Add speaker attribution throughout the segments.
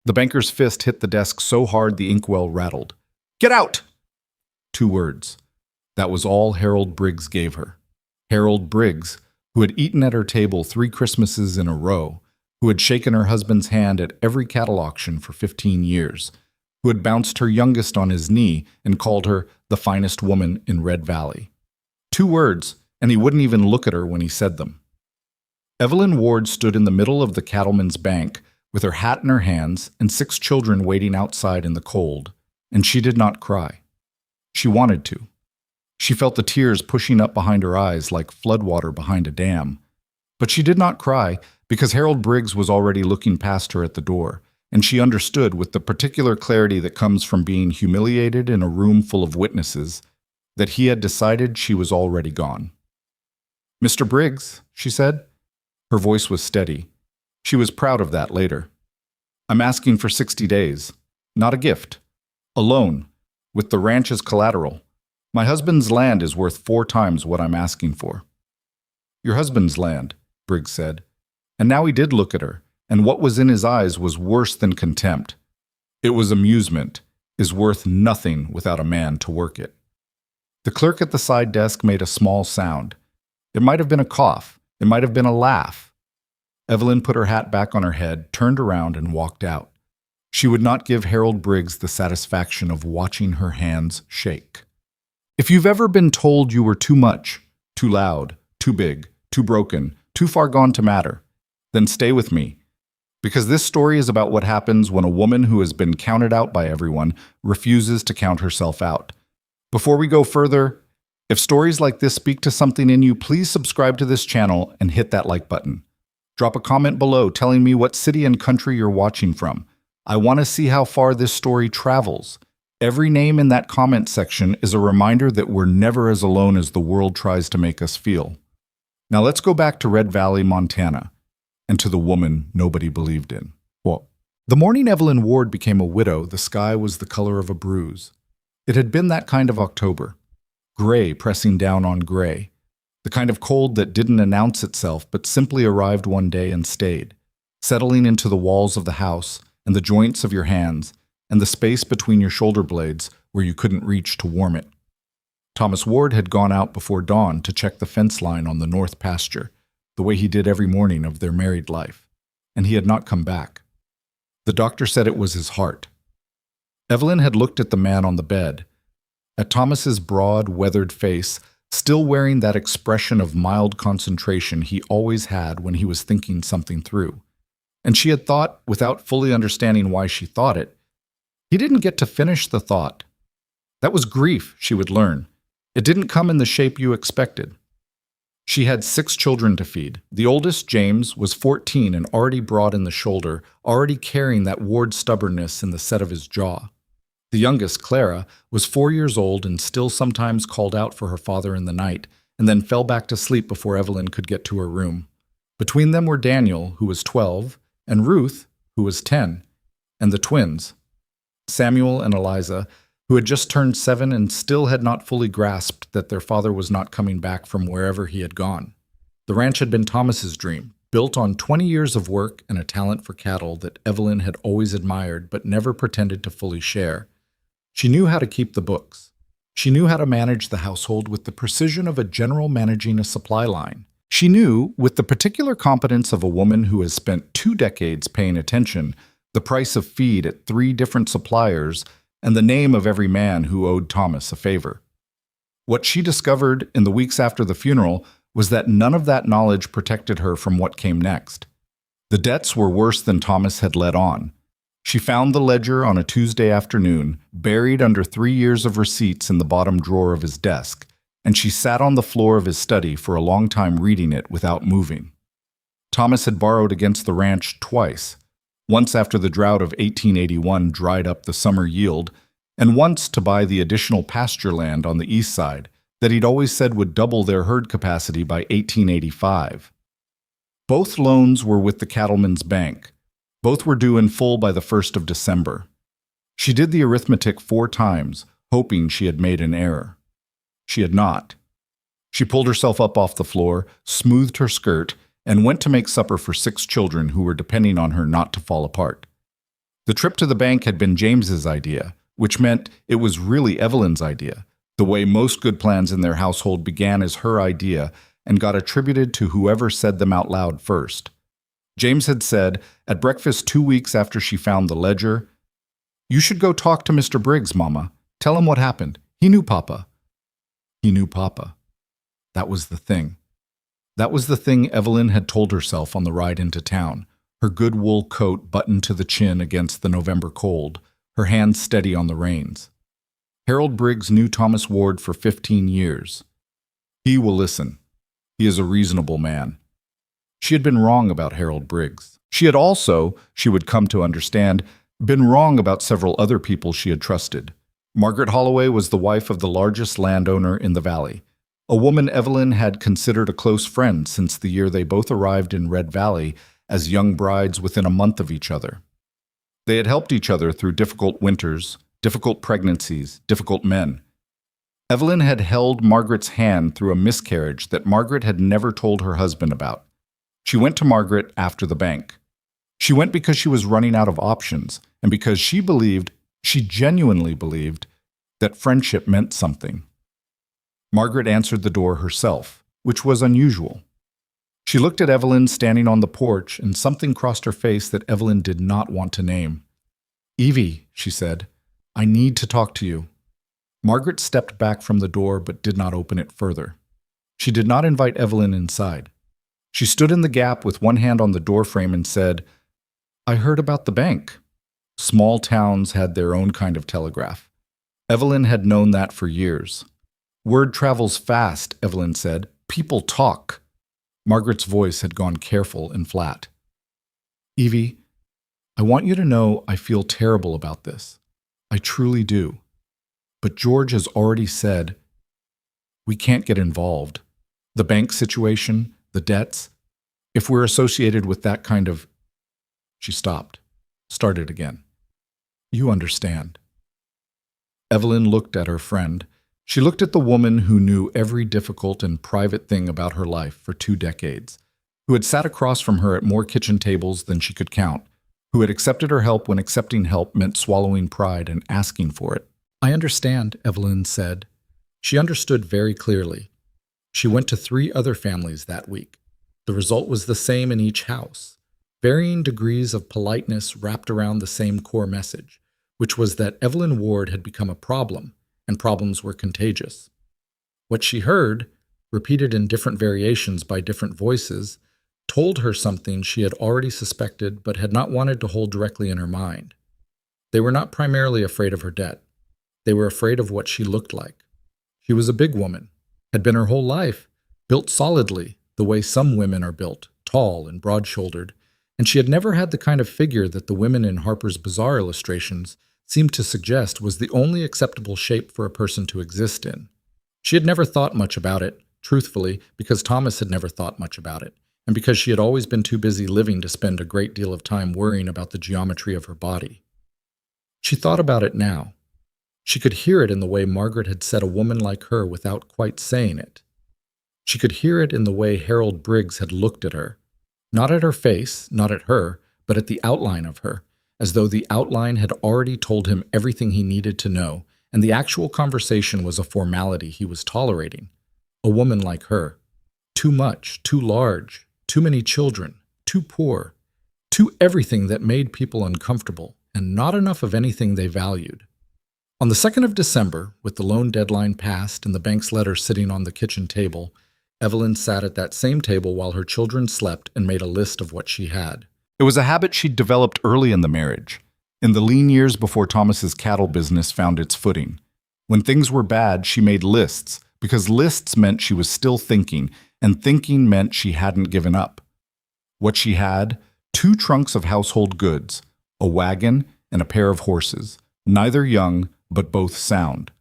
Speaker 1: The banker's fist hit the desk so hard the inkwell rattled. "Get out!" 2 words. That was all Harold Briggs gave her. Harold Briggs, who had eaten at her table 3 Christmases in a row, who had shaken her husband's hand at every cattle auction for 15 years, who had bounced her youngest on his knee and called her the finest woman in Red Valley. 2 words, and he wouldn't even look at her when he said them. Evelyn Ward stood in the middle of the cattleman's bank with her hat in her hands and 6 children waiting outside in the cold, and she did not cry. She wanted to. She felt the tears pushing up behind her eyes like floodwater behind a dam. But she did not cry because Harold Briggs was already looking past her at the door, and she understood with the particular clarity that comes from being humiliated in a room full of witnesses that he had decided she was already gone. "Mr. Briggs," she said. Her voice was steady. She was proud of that later. "I'm asking for 60 days. Not a gift. A loan, with the ranch as collateral. My husband's land is worth 4 times what I'm asking for." "Your husband's land," Briggs said. And now he did look at her, and what was in his eyes was worse than contempt. It was amusement, is worth nothing without a man to work it. The clerk at the side desk made a small sound. It might have been a cough. It might have been a laugh. Evelyn put her hat back on her head, turned around, and walked out. She would not give Harold Briggs the satisfaction of watching her hands shake. If you've ever been told you were too much, too loud, too big, too broken, too far gone to matter, then stay with me. Because this story is about what happens when a woman who has been counted out by everyone refuses to count herself out. Before we go further, if stories like this speak to something in you, please subscribe to this channel and hit that like button. Drop a comment below telling me what city and country you're watching from. I want to see how far this story travels. Every name in that comment section is a reminder that we're never as alone as the world tries to make us feel. Now let's go back to Red Valley, Montana, and to the woman nobody believed in. Well, the morning Evelyn Ward became a widow, the sky was the color of a bruise. It had been that kind of October, gray pressing down on gray, the kind of cold that didn't announce itself but simply arrived one day and stayed, settling into the walls of the house and the joints of your hands and the space between your shoulder blades where you couldn't reach to warm it. Thomas Ward had gone out before dawn to check the fence line on the north pasture, the way he did every morning of their married life, and he had not come back. The doctor said it was his heart. Evelyn had looked at the man on the bed, at Thomas's broad, weathered face, still wearing that expression of mild concentration he always had when he was thinking something through. And she had thought, without fully understanding why she thought it, he didn't get to finish the thought. That was grief, she would learn. It didn't come in the shape you expected. She had 6 children to feed. The oldest, James, was 14 and already broad in the shoulder, already carrying that Ward stubbornness in the set of his jaw. The youngest, Clara, was 4 years old and still sometimes called out for her father in the night, and then fell back to sleep before Evelyn could get to her room. Between them were Daniel, who was 12, and Ruth, who was 10, and the twins, Samuel and Eliza, who had just turned 7 and still had not fully grasped that their father was not coming back from wherever he had gone. The ranch had been Thomas's dream, built on 20 years of work and a talent for cattle that Evelyn had always admired but never pretended to fully share. She knew how to keep the books. She knew how to manage the household with the precision of a general managing a supply line. She knew, with the particular competence of a woman who has spent 2 decades paying attention, the price of feed at 3 different suppliers and the name of every man who owed Thomas a favor. What she discovered in the weeks after the funeral was that none of that knowledge protected her from what came next. The debts were worse than Thomas had let on. She found the ledger on a Tuesday afternoon, buried under 3 years of receipts in the bottom drawer of his desk, and she sat on the floor of his study for a long time reading it without moving. Thomas had borrowed against the ranch twice, once after the drought of 1881 dried up the summer yield, and once to buy the additional pasture land on the east side that he'd always said would double their herd capacity by 1885. Both loans were with the Cattlemen's Bank. Both were due in full by the 1st of December. She did the arithmetic 4 times, hoping she had made an error. She had not. She pulled herself up off the floor, smoothed her skirt, and went to make supper for 6 children who were depending on her not to fall apart. The trip to the bank had been James's idea, which meant it was really Evelyn's idea. The way most good plans in their household began as her idea and got attributed to whoever said them out loud first. James had said, at breakfast 2 weeks after she found the ledger, "You should go talk to Mr. Briggs, Mama. Tell him what happened. He knew Papa." He knew Papa. That was the thing. That was the thing Evelyn had told herself on the ride into town, her good wool coat buttoned to the chin against the November cold, her hands steady on the reins. Harold Briggs knew Thomas Ward for 15 years. He will listen. He is a reasonable man. She had been wrong about Harold Briggs. She had also, she would come to understand, been wrong about several other people she had trusted. Margaret Holloway was the wife of the largest landowner in the valley, a woman Evelyn had considered a close friend since the year they both arrived in Red Valley as young brides within a month of each other. They had helped each other through difficult winters, difficult pregnancies, difficult men. Evelyn had held Margaret's hand through a miscarriage that Margaret had never told her husband about. She went to Margaret after the bank. She went because she was running out of options and because she genuinely believed, that friendship meant something. Margaret answered the door herself, which was unusual. She looked at Evelyn standing on the porch, and something crossed her face that Evelyn did not want to name. "Evie," she said, "I need to talk to you." Margaret stepped back from the door but did not open it further. She did not invite Evelyn inside. She stood in the gap with one hand on the doorframe and said, "I heard about the bank." Small towns had their own kind of telegraph. Evelyn had known that for years. "Word travels fast," Evelyn said. "People talk." Margaret's voice had gone careful and flat. "Evie, I want you to know I feel terrible about this. I truly do. But George has already said, we can't get involved. The bank situation, the debts, if we're associated with that kind of—" She stopped, started again. "You understand." Evelyn looked at her friend. She looked at the woman who knew every difficult and private thing about her life for 2 decades, who had sat across from her at more kitchen tables than she could count, who had accepted her help when accepting help meant swallowing pride and asking for it. "I understand," Evelyn said. She understood very clearly. She went to 3 other families that week. The result was the same in each house. Varying degrees of politeness wrapped around the same core message, which was that Evelyn Ward had become a problem, and problems were contagious. What she heard, repeated in different variations by different voices, told her something she had already suspected but had not wanted to hold directly in her mind. They were not primarily afraid of her debt. They were afraid of what she looked like. She was a big woman, had been her whole life, built solidly, the way some women are built, tall and broad-shouldered, and she had never had the kind of figure that the women in Harper's Bazaar illustrations seemed to suggest was the only acceptable shape for a person to exist in. She had never thought much about it, truthfully, because Thomas had never thought much about it, and because she had always been too busy living to spend a great deal of time worrying about the geometry of her body. She thought about it now. She could hear it in the way Margaret had said a woman like her without quite saying it. She could hear it in the way Harold Briggs had looked at her, not at her face, not at her, but at the outline of her, as though the outline had already told him everything he needed to know, and the actual conversation was a formality he was tolerating. A woman like her. Too much, too large, too many children, too poor, too everything that made people uncomfortable, and not enough of anything they valued. On the 2nd of December, with the loan deadline passed and the bank's letter sitting on the kitchen table, Evelyn sat at that same table while her children slept and made a list of what she had. It was a habit she'd developed early in the marriage, in the lean years before Thomas's cattle business found its footing. When things were bad, she made lists, because lists meant she was still thinking, and thinking meant she hadn't given up. What she had: 2 trunks of household goods, a wagon, and a pair of horses, neither young, but both sound.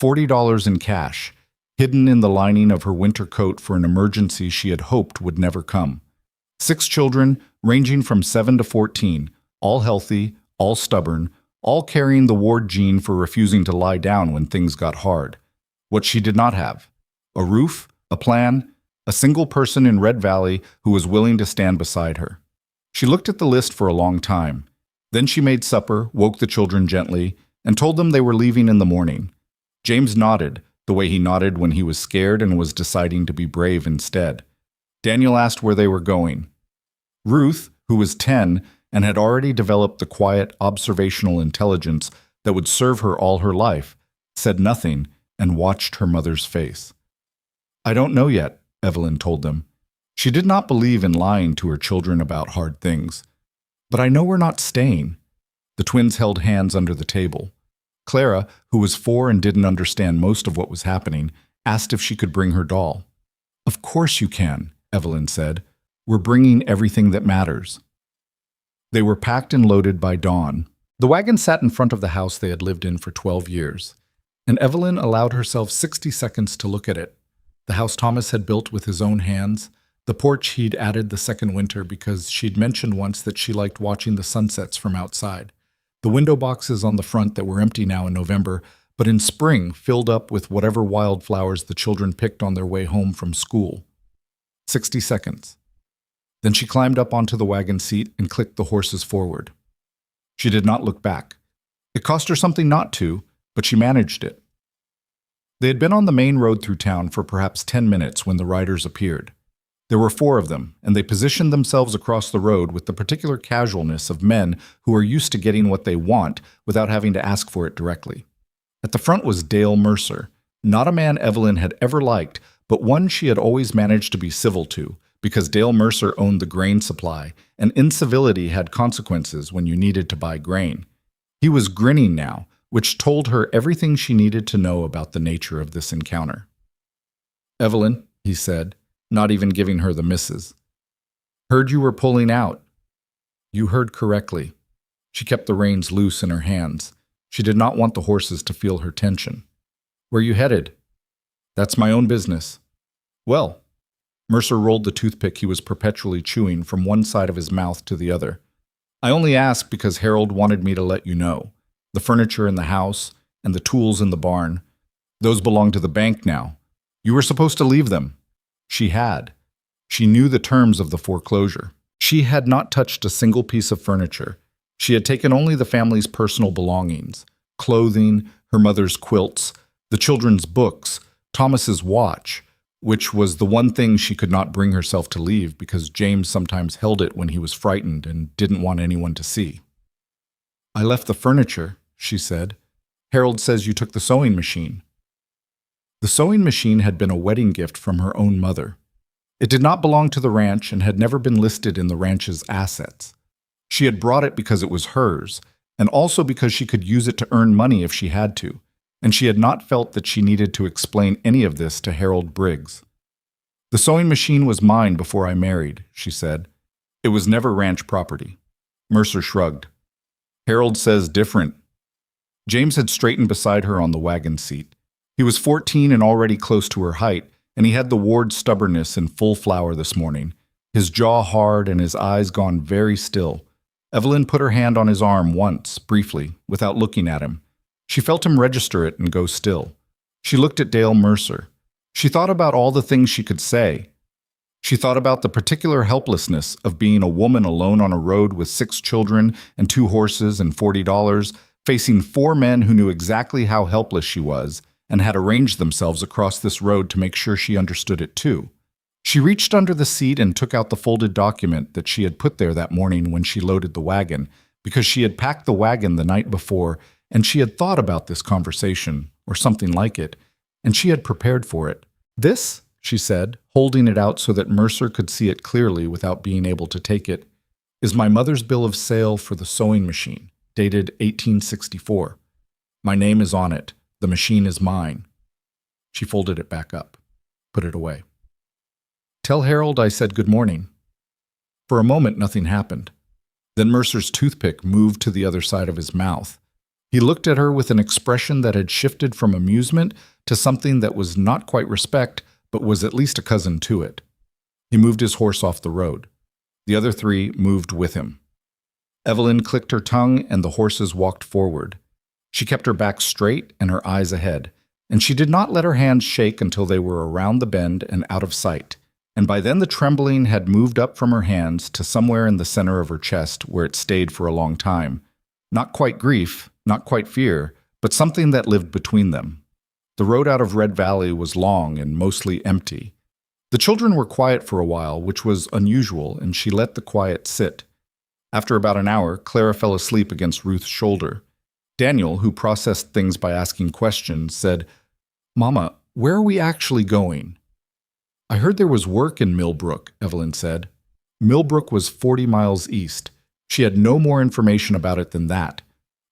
Speaker 1: $40 in cash, hidden in the lining of her winter coat for an emergency she had hoped would never come. 6 children, ranging from 7 to 14, all healthy, all stubborn, all carrying the Ward gene for refusing to lie down when things got hard. What she did not have: a roof, a plan, a single person in Red Valley who was willing to stand beside her. She looked at the list for a long time. Then she made supper, woke the children gently, and told them they were leaving in the morning. James nodded, the way he nodded when he was scared and was deciding to be brave instead. Daniel asked where they were going. Ruth, who was 10 and had already developed the quiet, observational intelligence that would serve her all her life, said nothing and watched her mother's face. "I don't know yet," Evelyn told them. She did not believe in lying to her children about hard things. "But I know we're not staying." The twins held hands under the table. Clara, who was 4 and didn't understand most of what was happening, asked if she could bring her doll. "Of course you can," Evelyn said. "We're bringing everything that matters." They were packed and loaded by dawn. The wagon sat in front of the house they had lived in for 12 years, and Evelyn allowed herself 60 seconds to look at it. The house Thomas had built with his own hands, the porch he'd added the second winter because she'd mentioned once that she liked watching the sunsets from outside. The window boxes on the front that were empty now in November, but in spring filled up with whatever wildflowers the children picked on their way home from school. 60 seconds. Then she climbed up onto the wagon seat and clicked the horses forward. She did not look back. It cost her something not to, but she managed it. They had been on the main road through town for perhaps 10 minutes when the riders appeared. There were 4 of them, and they positioned themselves across the road with the particular casualness of men who are used to getting what they want without having to ask for it directly. At the front was Dale Mercer, not a man Evelyn had ever liked, but one she had always managed to be civil to, because Dale Mercer owned the grain supply, and incivility had consequences when you needed to buy grain. He was grinning now, which told her everything she needed to know about the nature of this encounter. "Evelyn," he said, not even giving her the misses. "Heard you were pulling out." "You heard correctly." She kept the reins loose in her hands. She did not want the horses to feel her tension. "Where you headed?" "That's my own business." "Well," Mercer rolled the toothpick he was perpetually chewing from one side of his mouth to the other. "I only asked because Harold wanted me to let you know. The furniture in the house and the tools in the barn, those belong to the bank now. You were supposed to leave them." She had. She knew the terms of the foreclosure. She had not touched a single piece of furniture. She had taken only the family's personal belongings, clothing, her mother's quilts, the children's books, Thomas's watch, which was the one thing she could not bring herself to leave because James sometimes held it when he was frightened and didn't want anyone to see. "I left the furniture," she said. "Harold says you took the sewing machine." The sewing machine had been a wedding gift from her own mother. It did not belong to the ranch and had never been listed in the ranch's assets. She had brought it because it was hers, and also because she could use it to earn money if she had to, and she had not felt that she needed to explain any of this to Harold Briggs. "The sewing machine was mine before I married," she said. "It was never ranch property." Mercer shrugged. "Harold says different." James had straightened beside her on the wagon seat. He was 14 and already close to her height, and he had the Ward stubbornness in full flower this morning, his jaw hard and his eyes gone very still. Evelyn put her hand on his arm once, briefly, without looking at him. She felt him register it and go still. She looked at Dale Mercer. She thought about all the things she could say. She thought about the particular helplessness of being a woman alone on a road with 6 children and 2 horses and $40, facing 4 men who knew exactly how helpless she was and had arranged themselves across this road to make sure she understood it too. She reached under the seat and took out the folded document that she had put there that morning when she loaded the wagon, because she had packed the wagon the night before and she had thought about this conversation, or something like it, and she had prepared for it. "This," she said, holding it out so that Mercer could see it clearly without being able to take it, "is my mother's bill of sale for the sewing machine, dated 1864. My name is on it. The machine is mine." She folded it back up, put it away. "Tell Harold I said good morning." For a moment, nothing happened. Then Mercer's toothpick moved to the other side of his mouth. He looked at her with an expression that had shifted from amusement to something that was not quite respect, but was at least a cousin to it. He moved his horse off the road. The other 3 moved with him. Evelyn clicked her tongue, and the horses walked forward. She kept her back straight and her eyes ahead, and she did not let her hands shake until they were around the bend and out of sight, and by then the trembling had moved up from her hands to somewhere in the center of her chest where it stayed for a long time. Not quite grief, not quite fear, but something that lived between them. The road out of Red Valley was long and mostly empty. The children were quiet for a while, which was unusual, and she let the quiet sit. After about an hour, Clara fell asleep against Ruth's shoulder. Daniel, who processed things by asking questions, said, "Mama, where are we actually going?" "I heard there was work in Millbrook," Evelyn said. Millbrook was 40 miles east. She had no more information about it than that.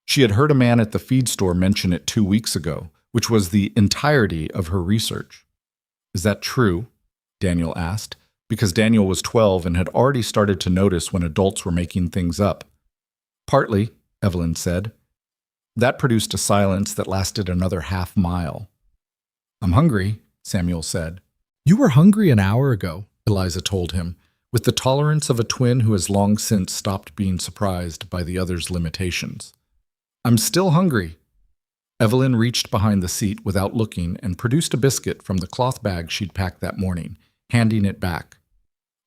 Speaker 1: She had heard a man at the feed store mention it 2 weeks ago, which was the entirety of her research. "Is that true?" Daniel asked, because Daniel was 12 and had already started to notice when adults were making things up. "Partly," Evelyn said. That produced a silence that lasted another half-mile. "I'm hungry," Samuel said. "You were hungry an hour ago," Eliza told him, with the tolerance of a twin who has long since stopped being surprised by the other's limitations. "I'm still hungry." Evelyn reached behind the seat without looking and produced a biscuit from the cloth bag she'd packed that morning, handing it back.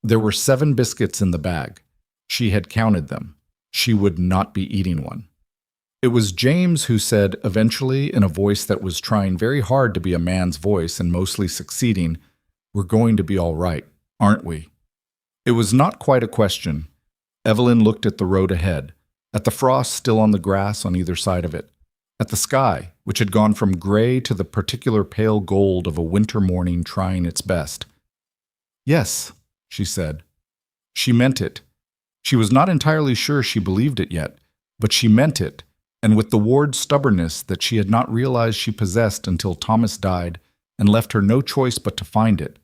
Speaker 1: There were 7 biscuits in the bag. She had counted them. She would not be eating one. It was James who said, eventually, in a voice that was trying very hard to be a man's voice and mostly succeeding, "We're going to be all right, aren't we?" It was not quite a question. Evelyn looked at the road ahead, at the frost still on the grass on either side of it, at the sky, which had gone from gray to the particular pale gold of a winter morning trying its best. "Yes," she said. She meant it. She was not entirely sure she believed it yet, but she meant it, and with the Ward stubbornness that she had not realized she possessed until Thomas died and left her no choice but to find it.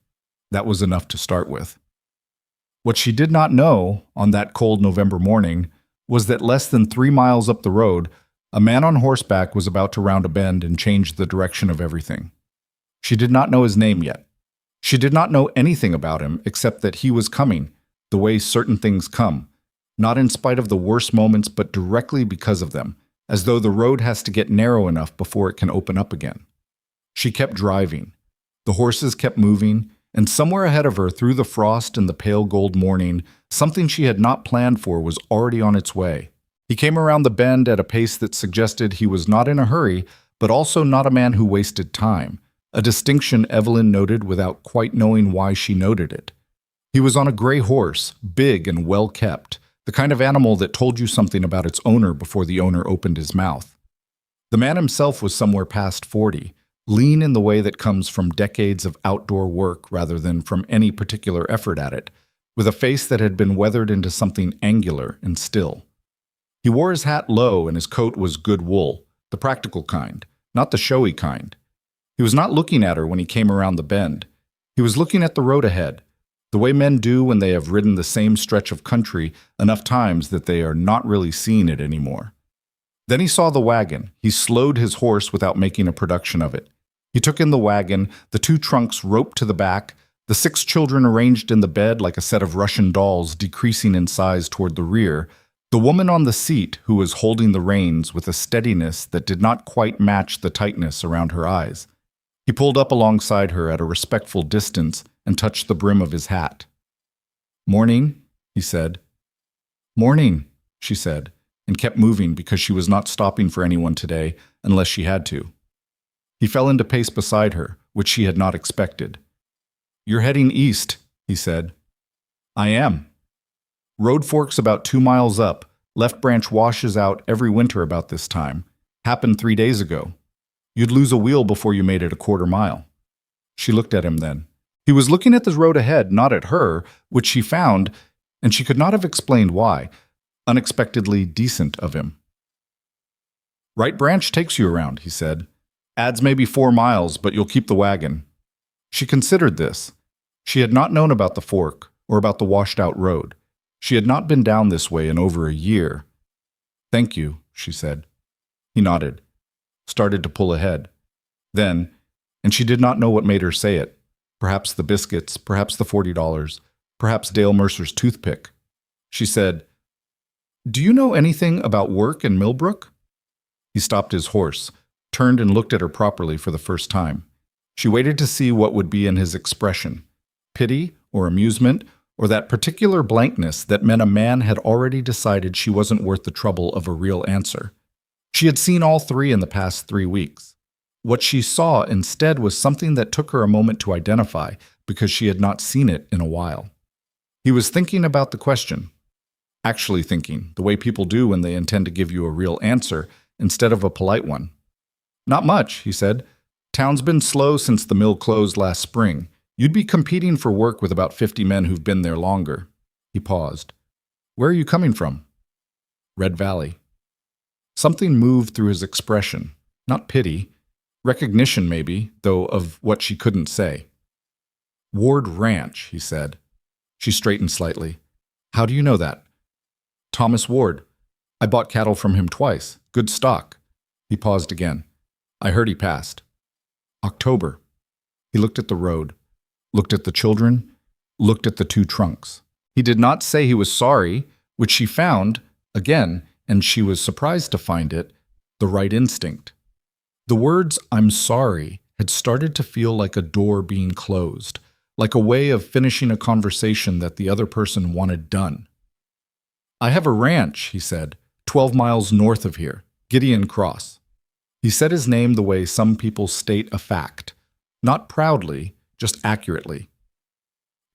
Speaker 1: That was enough to start with. What she did not know, on that cold November morning, was that less than 3 miles up the road, a man on horseback was about to round a bend and change the direction of everything. She did not know his name yet. She did not know anything about him except that he was coming, the way certain things come, not in spite of the worst moments but directly because of them, as though the road has to get narrow enough before it can open up again. She kept driving. The horses kept moving, and somewhere ahead of her, through the frost and the pale gold morning, something she had not planned for was already on its way. He came around the bend at a pace that suggested he was not in a hurry, but also not a man who wasted time, a distinction Evelyn noted without quite knowing why she noted it. He was on a gray horse, big and well-kept, the kind of animal that told you something about its owner before the owner opened his mouth. The man himself was somewhere past 40, lean in the way that comes from decades of outdoor work rather than from any particular effort at it, with a face that had been weathered into something angular and still. He wore his hat low and his coat was good wool, the practical kind, not the showy kind. He was not looking at her when he came around the bend. He was looking at the road ahead, the way men do when they have ridden the same stretch of country enough times that they are not really seeing it anymore. Then he saw the wagon. He slowed his horse without making a production of it. He took in the wagon, the 2 trunks roped to the back, the 6 children arranged in the bed like a set of Russian dolls decreasing in size toward the rear, the woman on the seat who was holding the reins with a steadiness that did not quite match the tightness around her eyes. He pulled up alongside her at a respectful distance and touched the brim of his hat. "Morning," he said. "Morning," she said, and kept moving because she was not stopping for anyone today unless she had to. He fell into pace beside her, which she had not expected. "You're heading east," he said. "I am. Road forks about 2 miles up. Left branch washes out every winter about this time. Happened 3 days ago. You'd lose a wheel before you made it a quarter mile." She looked at him then. He was looking at the road ahead, not at her, which she found, and she could not have explained why, unexpectedly decent of him. "Right branch takes you around," he said. "Adds maybe 4 miles, but you'll keep the wagon." She considered this. She had not known about the fork or about the washed-out road. She had not been down this way in over a year. "Thank you," she said. He nodded, started to pull ahead. Then, and she did not know what made her say it, perhaps the biscuits, perhaps the $40, perhaps Dale Mercer's toothpick. She said, "Do you know anything about work in Millbrook?" He stopped his horse, turned and looked at her properly for the first time. She waited to see what would be in his expression. pity or amusement, or that particular blankness that meant a man had already decided she wasn't worth the trouble of a real answer. She had seen all three in the past 3 weeks. What she saw instead was something that took her a moment to identify because she had not seen it in a while. He was thinking about the question. Actually thinking, the way people do when they intend to give you a real answer instead of a polite one. Not much, he said. Town's been slow since the mill closed last spring. You'd be competing for work with about 50 men who've been there longer. He paused. Where are you coming from? Red Valley. Something moved through his expression. Not pity. Recognition, maybe, though of what she couldn't say. Ward Ranch, he said. She straightened slightly. How do you know that? Thomas Ward. I bought cattle from him twice. Good stock. He paused again. I heard he passed. October. He looked at the road, looked at the children, looked at the 2 trunks. He did not say he was sorry, which she found, again, and she was surprised to find it, the right instinct. The words, I'm sorry, had started to feel like a door being closed, like a way of finishing a conversation that the other person wanted done. I have a ranch, he said, 12 miles north of here, Gideon Cross. He said his name the way some people state a fact, not proudly, just accurately.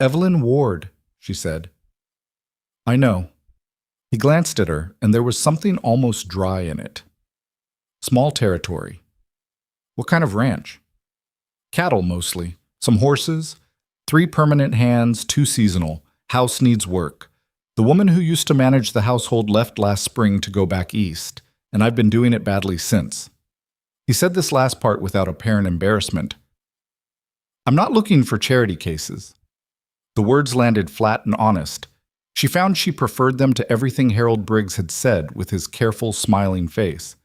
Speaker 1: Evelyn Ward, she said. I know. He glanced at her, and there was something almost dry in it. Small territory. What kind of ranch? Cattle, mostly. Some horses. 3 permanent hands, 2 seasonal. House needs work. The woman who used to manage the household left last spring to go back east, and I've been doing it badly since. He said this last part without apparent embarrassment. I'm not looking for charity cases. The words landed flat and honest. She found she preferred them to everything Harold Briggs had said with his careful, smiling face.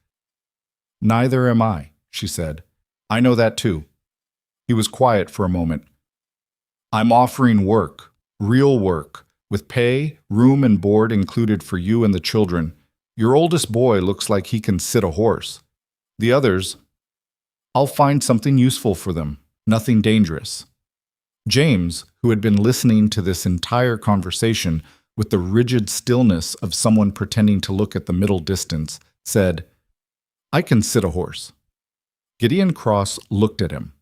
Speaker 1: Neither am I, she said. I know that too. He was quiet for a moment. I'm offering work, real work, with pay, room, and board included for you and the children. Your oldest boy looks like he can sit a horse. The others, I'll find something useful for them, nothing dangerous. James, who had been listening to this entire conversation with the rigid stillness of someone pretending to look at the middle distance, said, I can sit a horse. Gideon Cross looked at him.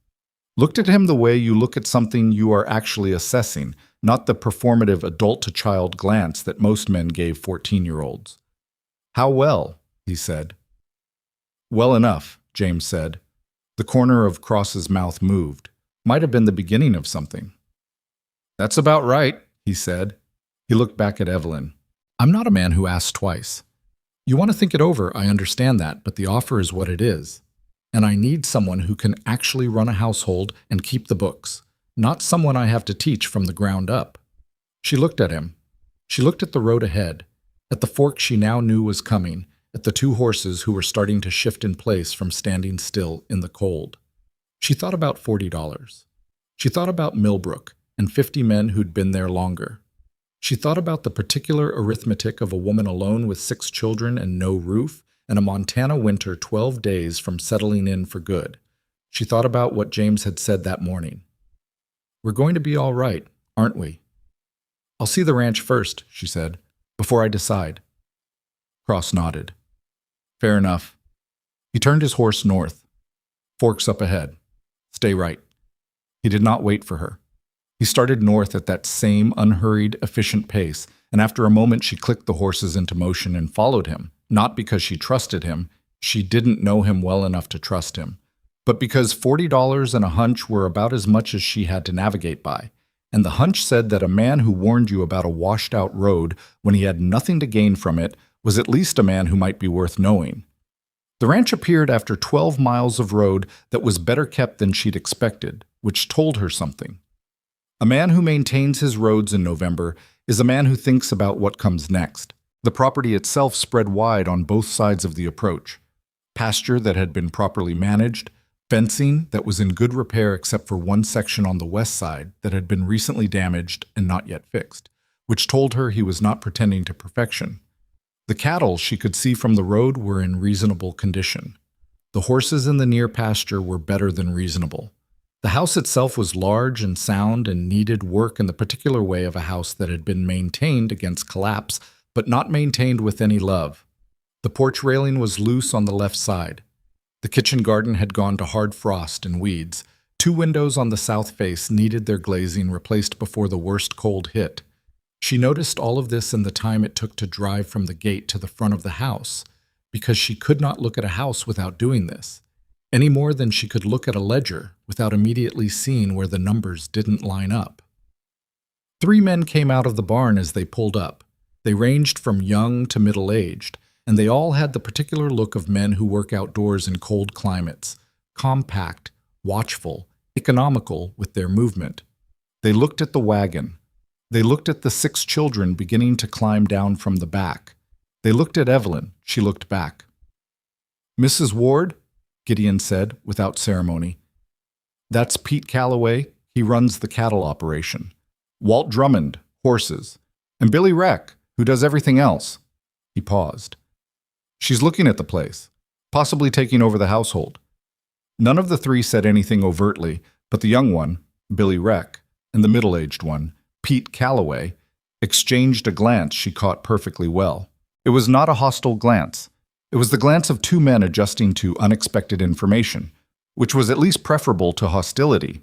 Speaker 1: Looked at him the way you look at something you are actually assessing, not the performative adult-to-child glance that most men gave 14-year-olds. How well, he said. Well enough, James said. The corner of Cross's mouth moved. Might have been the beginning of something. That's about right, he said. He looked back at Evelyn. I'm not a man who asks twice. You want to think it over, I understand that, but the offer is what it is. And I need someone who can actually run a household and keep the books, not someone I have to teach from the ground up. She looked at him. She looked at the road ahead, at the fork she now knew was coming, at the 2 horses who were starting to shift in place from standing still in the cold. She thought about $40. She thought about Millbrook and 50 men who'd been there longer. She thought about the particular arithmetic of a woman alone with 6 children and no roof, and a Montana winter 12 days from settling in for good. She thought about what James had said that morning. We're going to be all right, aren't we? I'll see the ranch first, she said, before I decide. Cross nodded. Fair enough. He turned his horse north. Forks up ahead. Stay right. He did not wait for her. He started north at that same unhurried, efficient pace, and after a moment she clicked the horses into motion and followed him, not because she trusted him, she didn't know him well enough to trust him, but because $40 and a hunch were about as much as she had to navigate by, and the hunch said that a man who warned you about a washed-out road when he had nothing to gain from it was at least a man who might be worth knowing. The ranch appeared after 12 miles of road that was better kept than she'd expected, which told her something. A man who maintains his roads in November is a man who thinks about what comes next. The property itself spread wide on both sides of the approach. Pasture that had been properly managed, fencing that was in good repair except for one section on the west side that had been recently damaged and not yet fixed, which told her he was not pretending to perfection. The cattle she could see from the road were in reasonable condition. The horses in the near pasture were better than reasonable. The house itself was large and sound and needed work in the particular way of a house that had been maintained against collapse, but not maintained with any love. The porch railing was loose on the left side. The kitchen garden had gone to hard frost and weeds. 2 windows on the south face needed their glazing replaced before the worst cold hit. She noticed all of this in the time it took to drive from the gate to the front of the house, because she could not look at a house without doing this, any more than she could look at a ledger without immediately seeing where the numbers didn't line up. 3 men came out of the barn as they pulled up. They ranged from young to middle-aged, and they all had the particular look of men who work outdoors in cold climates, compact, watchful, economical with their movement. They looked at the wagon. They looked at the 6 children beginning to climb down from the back. They looked at Evelyn. She looked back. "Mrs. Ward," Gideon said, without ceremony. "That's Pete Calloway. He runs the cattle operation. Walt Drummond, horses. And Billy Reck, who does everything else." He paused. "She's looking at the place, possibly taking over the household." None of the 3 said anything overtly, but the young one, Billy Reck, and the middle-aged one, Pete Calloway, exchanged a glance she caught perfectly well. It was not a hostile glance. It was the glance of 2 men adjusting to unexpected information, which was at least preferable to hostility.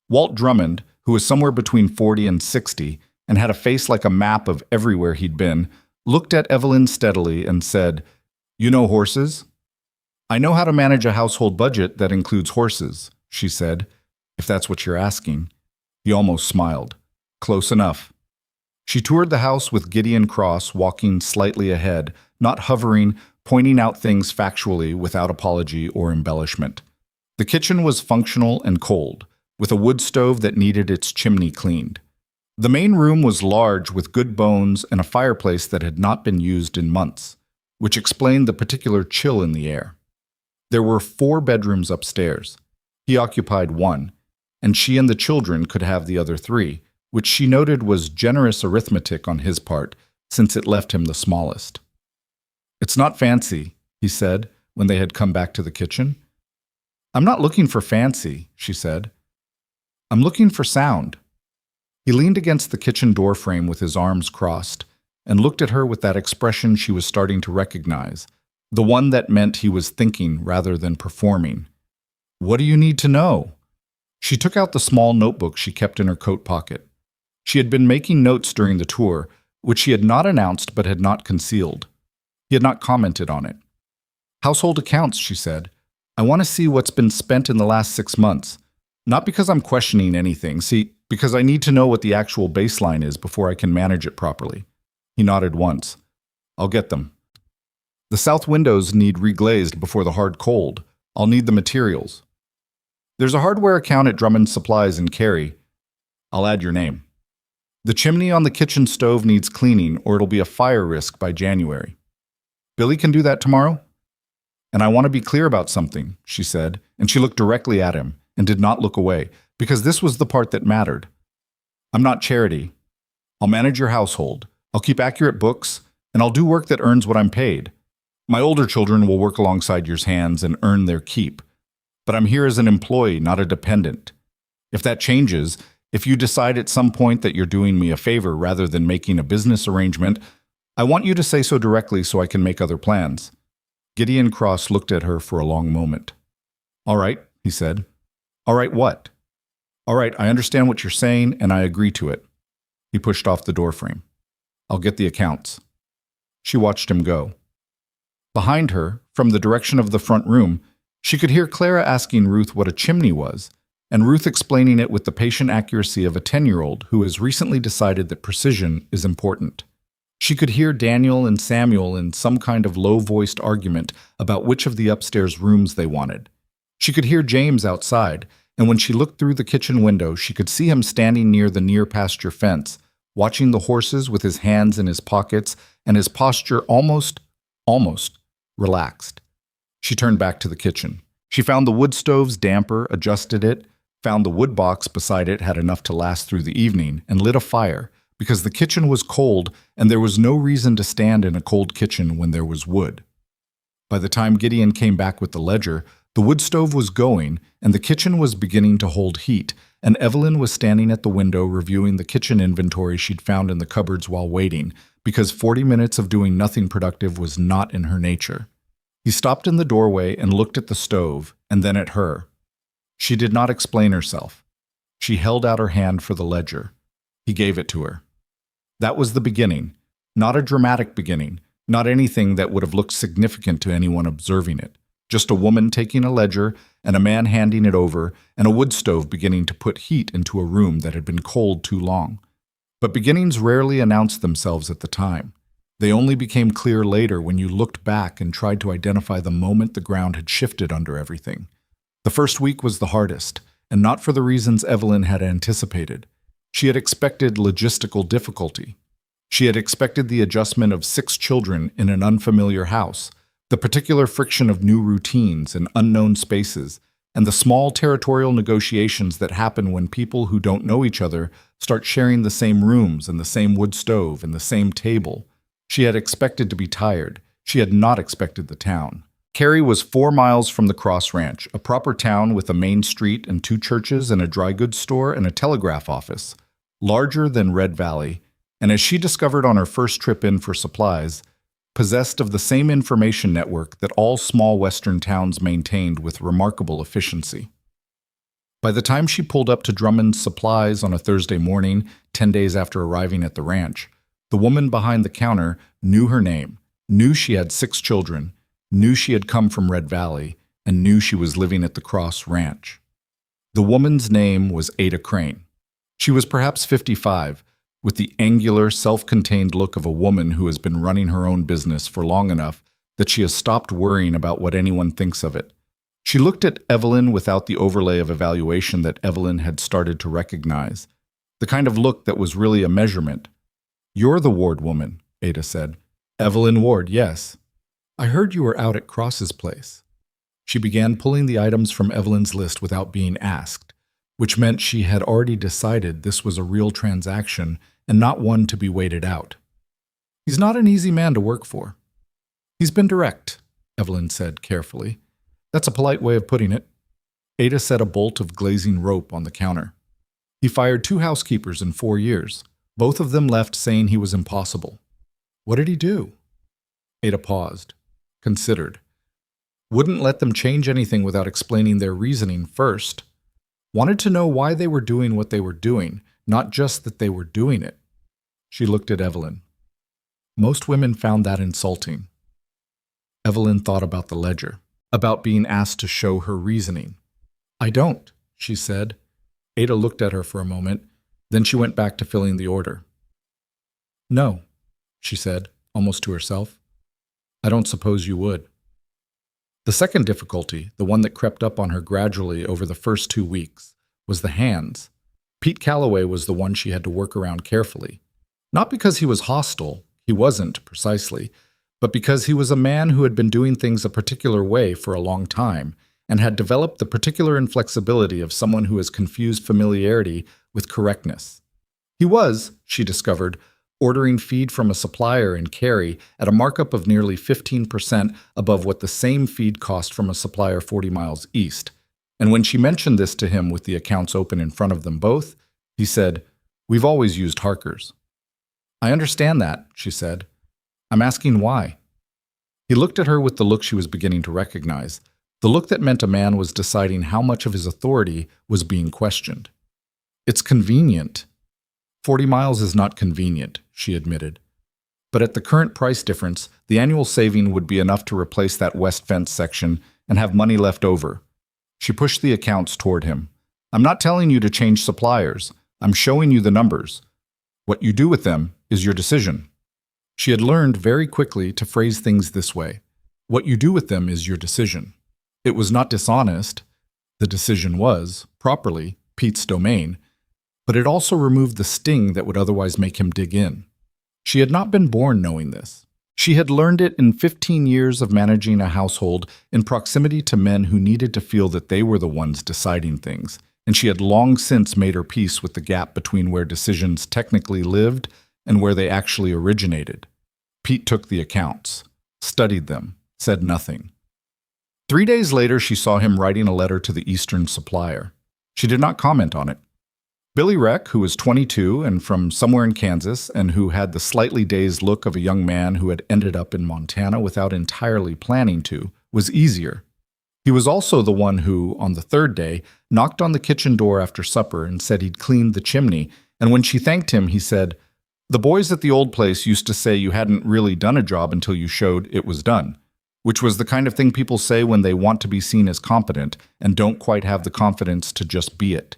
Speaker 1: Walt Drummond, who was somewhere between 40 and 60 and had a face like a map of everywhere he'd been, looked at Evelyn steadily and said, "You know horses?" "I know how to manage a household budget that includes horses," she said, "if that's what you're asking." He almost smiled. "Close enough." She toured the house with Gideon Cross walking slightly ahead, not hovering, pointing out things factually without apology or embellishment. The kitchen was functional and cold, with a wood stove that needed its chimney cleaned. The main room was large with good bones and a fireplace that had not been used in months, which explained the particular chill in the air. There were 4 bedrooms upstairs. He occupied 1, and she and the children could have the other 3, which she noted was generous arithmetic on his part, since it left him the smallest. "It's not fancy," he said, when they had come back to the kitchen. "I'm not looking for fancy," she said. "I'm looking for sound." He leaned against the kitchen door frame with his arms crossed, and looked at her with that expression she was starting to recognize, the one that meant he was thinking rather than performing. "What do you need to know?" She took out the small notebook she kept in her coat pocket. She had been making notes during the tour, which he had not announced but had not concealed. He had not commented on it. "Household accounts," she said. "I want to see what's been spent in the last 6 months. Not because I'm questioning anything, because I need to know what the actual baseline is before I can manage it properly." He nodded once. "I'll get them. The south windows need reglazed before the hard cold. I'll need the materials. There's a hardware account at Drummond Supplies in Cary. I'll add your name. The chimney on the kitchen stove needs cleaning or it'll be a fire risk by January. Billy can do that tomorrow? And I want to be clear about something," she said, and she looked directly at him and did not look away, because this was the part that mattered. "I'm not charity. I'll manage your household. I'll keep accurate books, and I'll do work that earns what I'm paid. My older children will work alongside your hands and earn their keep. But I'm here as an employee, not a dependent. If that changes, if you decide at some point that you're doing me a favor rather than making a business arrangement, I want you to say so directly so I can make other plans." Gideon Cross looked at her for a long moment. "All right," he said. "All right, what?" "All right, I understand what you're saying, and I agree to it." He pushed off the doorframe. "I'll get the accounts." She watched him go. Behind her, from the direction of the front room, she could hear Clara asking Ruth what a chimney was, and Ruth explaining it with the patient accuracy of a 10-year-old who has recently decided that precision is important. She could hear Daniel and Samuel in some kind of low-voiced argument about which of the upstairs rooms they wanted. She could hear James outside, and when she looked through the kitchen window, she could see him standing near the near-pasture fence, watching the horses with his hands in his pockets and his posture almost relaxed. She turned back to the kitchen. She found the wood stove's damper, adjusted it, found the wood box beside it had enough to last through the evening, and lit a fire, because the kitchen was cold and there was no reason to stand in a cold kitchen when there was wood. By the time Gideon came back with the ledger, The wood stove was going, and the kitchen was beginning to hold heat, and Evelyn was standing at the window reviewing the kitchen inventory she'd found in the cupboards while waiting, because 40 minutes of doing nothing productive was not in her nature. He stopped in the doorway and looked at the stove, and then at her. She did not explain herself. She held out her hand for the ledger. He gave it to her. That was the beginning, not a dramatic beginning, not anything that would have looked significant to anyone observing it. Just a woman taking a ledger and a man handing it over, and a wood stove beginning to put heat into a room that had been cold too long. But beginnings rarely announced themselves at the time. They only became clear later when you looked back and tried to identify the moment the ground had shifted under everything. The first week was the hardest, and not for the reasons Evelyn had anticipated. She had expected logistical difficulty. She had expected the adjustment of 6 children in an unfamiliar house, the particular friction of new routines and unknown spaces, and the small territorial negotiations that happen when people who don't know each other start sharing the same rooms and the same wood stove and the same table. She had expected to be tired. She had not expected the town. Cary was 4 miles from the Cross Ranch, a proper town with a main street and 2 churches and a dry goods store and a telegraph office, larger than Red Valley, and as she discovered on her first trip in for supplies, possessed of the same information network that all small western towns maintained with remarkable efficiency. By the time she pulled up to Drummond's Supplies on a Thursday morning, 10 days after arriving at the ranch, the woman behind the counter knew her name, knew she had 6 children, knew she had come from Red Valley, and knew she was living at the Cross Ranch. The woman's name was Ada Crane. She was perhaps 55, with the angular, self-contained look of a woman who has been running her own business for long enough that she has stopped worrying about what anyone thinks of it. She looked at Evelyn without the overlay of evaluation that Evelyn had started to recognize, the kind of look that was really a measurement. "You're the Ward woman," Ada said. "Evelyn Ward, yes. I heard you were out at Cross's place." She began pulling the items from Evelyn's list without being asked, which meant she had already decided this was a real transaction and not one to be waited out. "He's not an easy man to work for." "He's been direct," Evelyn said carefully. "That's a polite way of putting it." Ada set a bolt of glazing rope on the counter. "He fired 2 housekeepers in 4 years. Both of them left saying he was impossible." "What did he do?" Ada paused, considered. Wouldn't let them change anything without explaining their reasoning first. Wanted to know why they were doing what they were doing, not just that they were doing it. She looked at Evelyn. Most women found that insulting. Evelyn thought about the ledger, about being asked to show her reasoning. "I don't," she said. Ada looked at her for a moment, then she went back to filling the order. "No," she said, almost to herself. "I don't suppose you would." The second difficulty, the one that crept up on her gradually over the first 2 weeks, was the hands. Pete Calloway was the one she had to work around carefully. Not because he was hostile, he wasn't, precisely, but because he was a man who had been doing things a particular way for a long time, and had developed the particular inflexibility of someone who has confused familiarity with correctness. He was, she discovered, ordering feed from a supplier in Cary at a markup of nearly 15% above what the same feed cost from a supplier 40 miles east. And when she mentioned this to him with the accounts open in front of them both, he said, "We've always used Harker's." "I understand that," she said. "I'm asking why." He looked at her with the look she was beginning to recognize, the look that meant a man was deciding how much of his authority was being questioned. "It's convenient." 40 miles is not convenient, she admitted. But at the current price difference, the annual saving would be enough to replace that west fence section and have money left over. She pushed the accounts toward him. "I'm not telling you to change suppliers. I'm showing you the numbers. What you do with them is your decision." She had learned very quickly to phrase things this way. What you do with them is your decision. It was not dishonest. The decision was, properly, Pete's domain, but it also removed the sting that would otherwise make him dig in. She had not been born knowing this. She had learned it in 15 years of managing a household in proximity to men who needed to feel that they were the ones deciding things, and she had long since made her peace with the gap between where decisions technically lived and where they actually originated. Pete took the accounts, studied them, said nothing. 3 days later, she saw him writing a letter to the Eastern supplier. She did not comment on it. Billy Reck, who was 22 and from somewhere in Kansas, and who had the slightly dazed look of a young man who had ended up in Montana without entirely planning to, was easier. He was also the one who, on the third day, knocked on the kitchen door after supper and said he'd cleaned the chimney, and when she thanked him, he said, "The boys at the old place used to say you hadn't really done a job until you showed it was done," which was the kind of thing people say when they want to be seen as competent and don't quite have the confidence to just be it.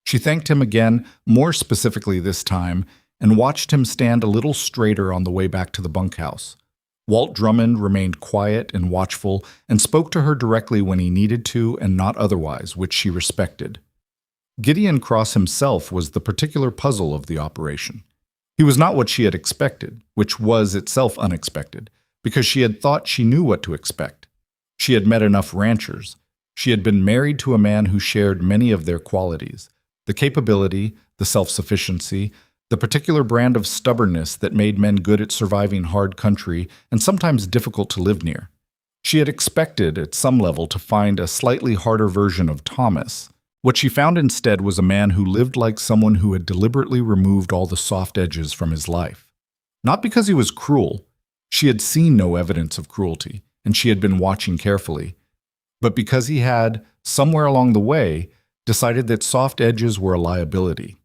Speaker 1: She thanked him again, more specifically this time, and watched him stand a little straighter on the way back to the bunkhouse. Walt Drummond remained quiet and watchful and spoke to her directly when he needed to and not otherwise, which she respected. Gideon Cross himself was the particular puzzle of the operation. He was not what she had expected, which was itself unexpected, because she had thought she knew what to expect. She had met enough ranchers. She had been married to a man who shared many of their qualities: the capability, the self-sufficiency, the particular brand of stubbornness that made men good at surviving hard country and sometimes difficult to live near. She had expected, at some level, to find a slightly harder version of Thomas. What she found instead was a man who lived like someone who had deliberately removed all the soft edges from his life. Not because he was cruel. She had seen no evidence of cruelty, and she had been watching carefully. But because he had, somewhere along the way, decided that soft edges were a liability.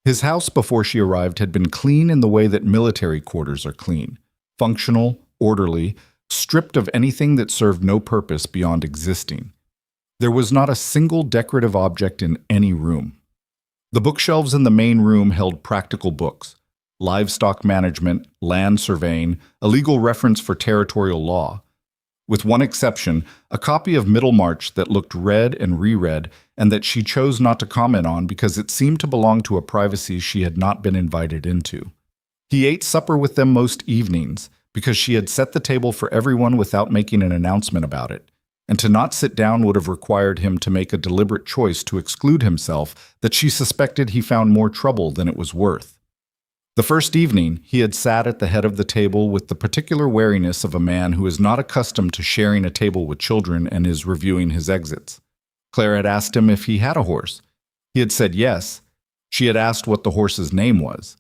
Speaker 1: His house before she arrived had been clean in the way that military quarters are clean, functional, orderly, stripped of anything that served no purpose beyond existing. There was not a single decorative object in any room. The bookshelves in the main room held practical books: livestock management, land surveying, a legal reference for territorial law. With one exception, a copy of Middlemarch that looked read and reread and that she chose not to comment on because it seemed to belong to a privacy she had not been invited into. He ate supper with them most evenings because she had set the table for everyone without making an announcement about it, and to not sit down would have required him to make a deliberate choice to exclude himself that she suspected he found more trouble than it was worth. The first evening, he had sat at the head of the table with the particular wariness of a man who is not accustomed to sharing a table with children and is reviewing his exits. Clara had asked him if he had a horse. He had said yes. She had asked what the horse's name was.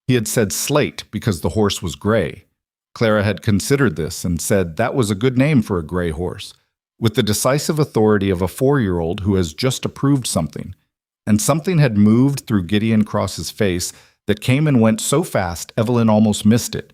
Speaker 1: He had said Slate because the horse was gray. Clara had considered this and said that was a good name for a gray horse, with the decisive authority of a 4-year-old who has just approved something. And something had moved through Gideon Cross's face that came and went so fast Evelyn almost missed it.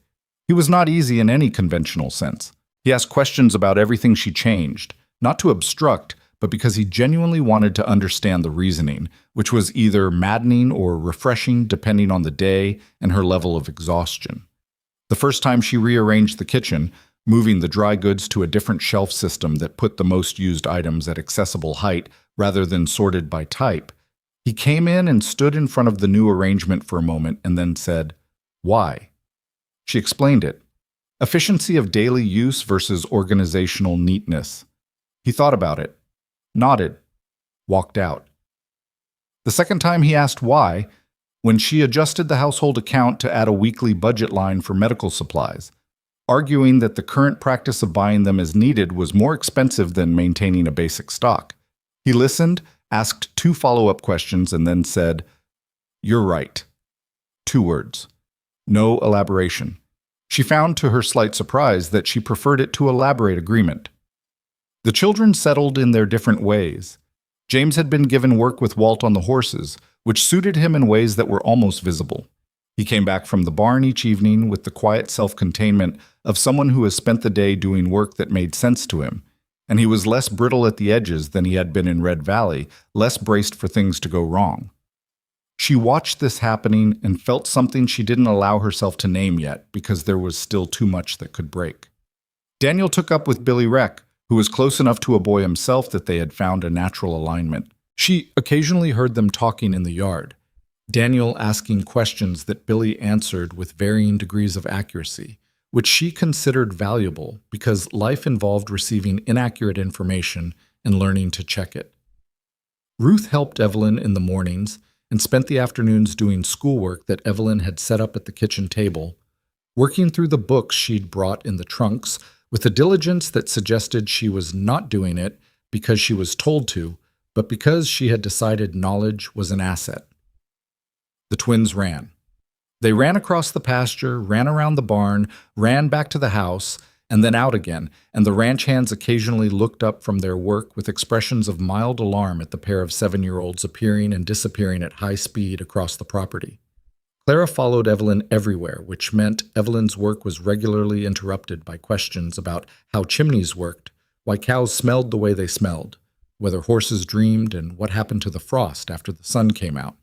Speaker 1: He was not easy in any conventional sense. He asked questions about everything she changed, not to obstruct, but because he genuinely wanted to understand the reasoning, which was either maddening or refreshing depending on the day and her level of exhaustion. The first time she rearranged the kitchen, moving the dry goods to a different shelf system that put the most used items at accessible height rather than sorted by type, he came in and stood in front of the new arrangement for a moment and then said, "Why?" She explained it. Efficiency of daily use versus organizational neatness. He thought about it, nodded, walked out. The second time he asked why, when she adjusted the household account to add a weekly budget line for medical supplies, arguing that the current practice of buying them as needed was more expensive than maintaining a basic stock. He listened, asked 2 follow-up questions, and then said, "You're right." 2 words. No elaboration. She found to her slight surprise that she preferred it to elaborate agreement. The children settled in their different ways. James had been given work with Walt on the horses, which suited him in ways that were almost visible. He came back from the barn each evening with the quiet self-containment of someone who has spent the day doing work that made sense to him, and he was less brittle at the edges than he had been in Red Valley, less braced for things to go wrong. She watched this happening and felt something she didn't allow herself to name yet because there was still too much that could break. Daniel took up with Billy Reck, who was close enough to a boy himself that they had found a natural alignment. She occasionally heard them talking in the yard, Daniel asking questions that Billy answered with varying degrees of accuracy, which she considered valuable because life involved receiving inaccurate information and learning to check it. Ruth helped Evelyn in the mornings and spent the afternoons doing schoolwork that Evelyn had set up at the kitchen table, working through the books she'd brought in the trunks, with a diligence that suggested she was not doing it because she was told to, but because she had decided knowledge was an asset. The twins ran. They ran across the pasture, ran around the barn, ran back to the house, and then out again, and the ranch hands occasionally looked up from their work with expressions of mild alarm at the pair of 7-year-olds appearing and disappearing at high speed across the property. Clara followed Evelyn everywhere, which meant Evelyn's work was regularly interrupted by questions about how chimneys worked, why cows smelled the way they smelled, whether horses dreamed, and what happened to the frost after the sun came out.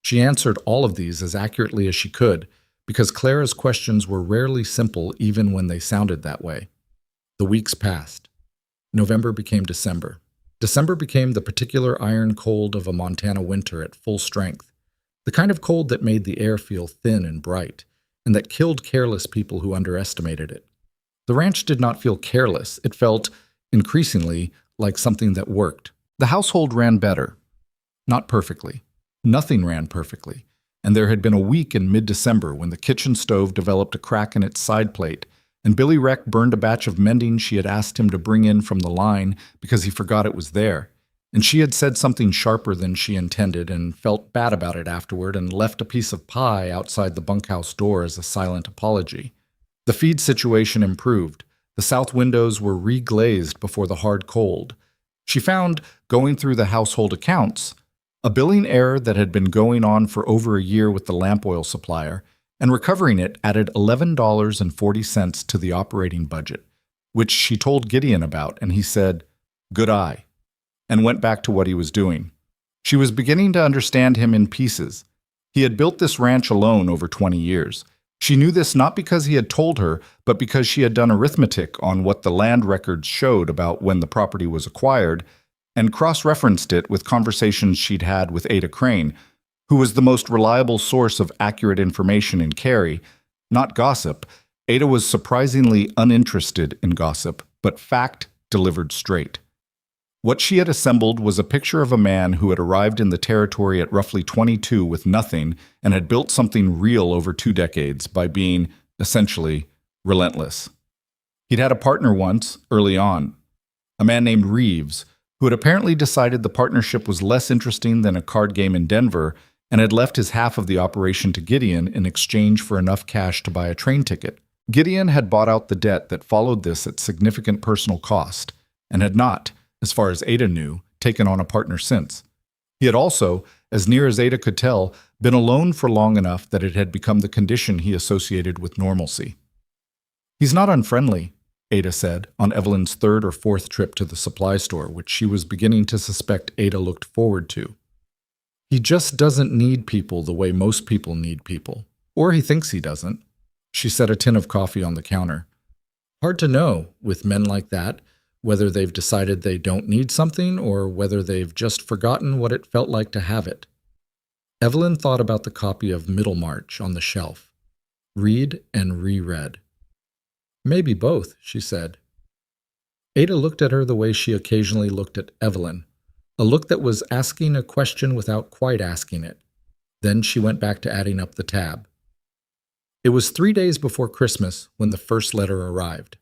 Speaker 1: She answered all of these as accurately as she could, because Clara's questions were rarely simple even when they sounded that way. The weeks passed. November became December. December became the particular iron cold of a Montana winter at full strength, the kind of cold that made the air feel thin and bright, and that killed careless people who underestimated it. The ranch did not feel careless. It felt, increasingly, like something that worked. The household ran better. Not perfectly. Nothing ran perfectly, and there had been a week in mid-December when the kitchen stove developed a crack in its side plate, and Billy Reck burned a batch of mending she had asked him to bring in from the line because he forgot it was there, and she had said something sharper than she intended and felt bad about it afterward and left a piece of pie outside the bunkhouse door as a silent apology. The feed situation improved. The south windows were reglazed before the hard cold. She found, going through the household accounts, a billing error that had been going on for over a year with the lamp oil supplier, and recovering it added $11.40 to the operating budget, which she told Gideon about, and he said, "Good eye," and went back to what he was doing. She was beginning to understand him in pieces. He had built this ranch alone over 20 years. She knew this not because he had told her, but because she had done arithmetic on what the land records showed about when the property was acquired, and cross-referenced it with conversations she'd had with Ada Crane, who was the most reliable source of accurate information in Cary. Not gossip. Ada was surprisingly uninterested in gossip, but fact delivered straight. What she had assembled was a picture of a man who had arrived in the territory at roughly 22 with nothing and had built something real over 2 decades by being, essentially, relentless. He'd had a partner once, early on, a man named Reeves, who had apparently decided the partnership was less interesting than a card game in Denver and had left his half of the operation to Gideon in exchange for enough cash to buy a train ticket. Gideon had bought out the debt that followed this at significant personal cost, and had not, as far as Ada knew, taken on a partner since. He had also, as near as Ada could tell, been alone for long enough that it had become the condition he associated with normalcy. "He's not unfriendly," Ada said, on Evelyn's 3rd or 4th trip to the supply store, which she was beginning to suspect Ada looked forward to. "He just doesn't need people the way most people need people. Or he thinks he doesn't." She set a tin of coffee on the counter. "Hard to know, with men like that, whether they've decided they don't need something or whether they've just forgotten what it felt like to have it." Evelyn thought about the copy of Middlemarch on the shelf. Read and reread. "Maybe both," she said. Ada looked at her the way she occasionally looked at Evelyn, a look that was asking a question without quite asking it. Then she went back to adding up the tab. It was 3 days before Christmas when the first letter arrived.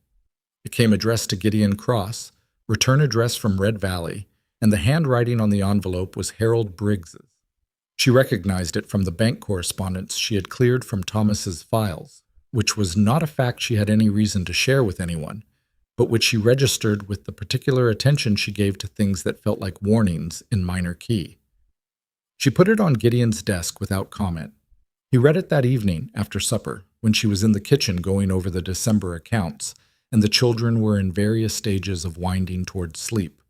Speaker 1: It came addressed to Gideon Cross, return address from Red Valley, and the handwriting on the envelope was Harold Briggs's. She recognized it from the bank correspondence she had cleared from Thomas's files, which was not a fact she had any reason to share with anyone, but which she registered with the particular attention she gave to things that felt like warnings in minor key. She put it on Gideon's desk without comment. He read it that evening after supper, when she was in the kitchen going over the December accounts, and the children were in various stages of winding toward sleep.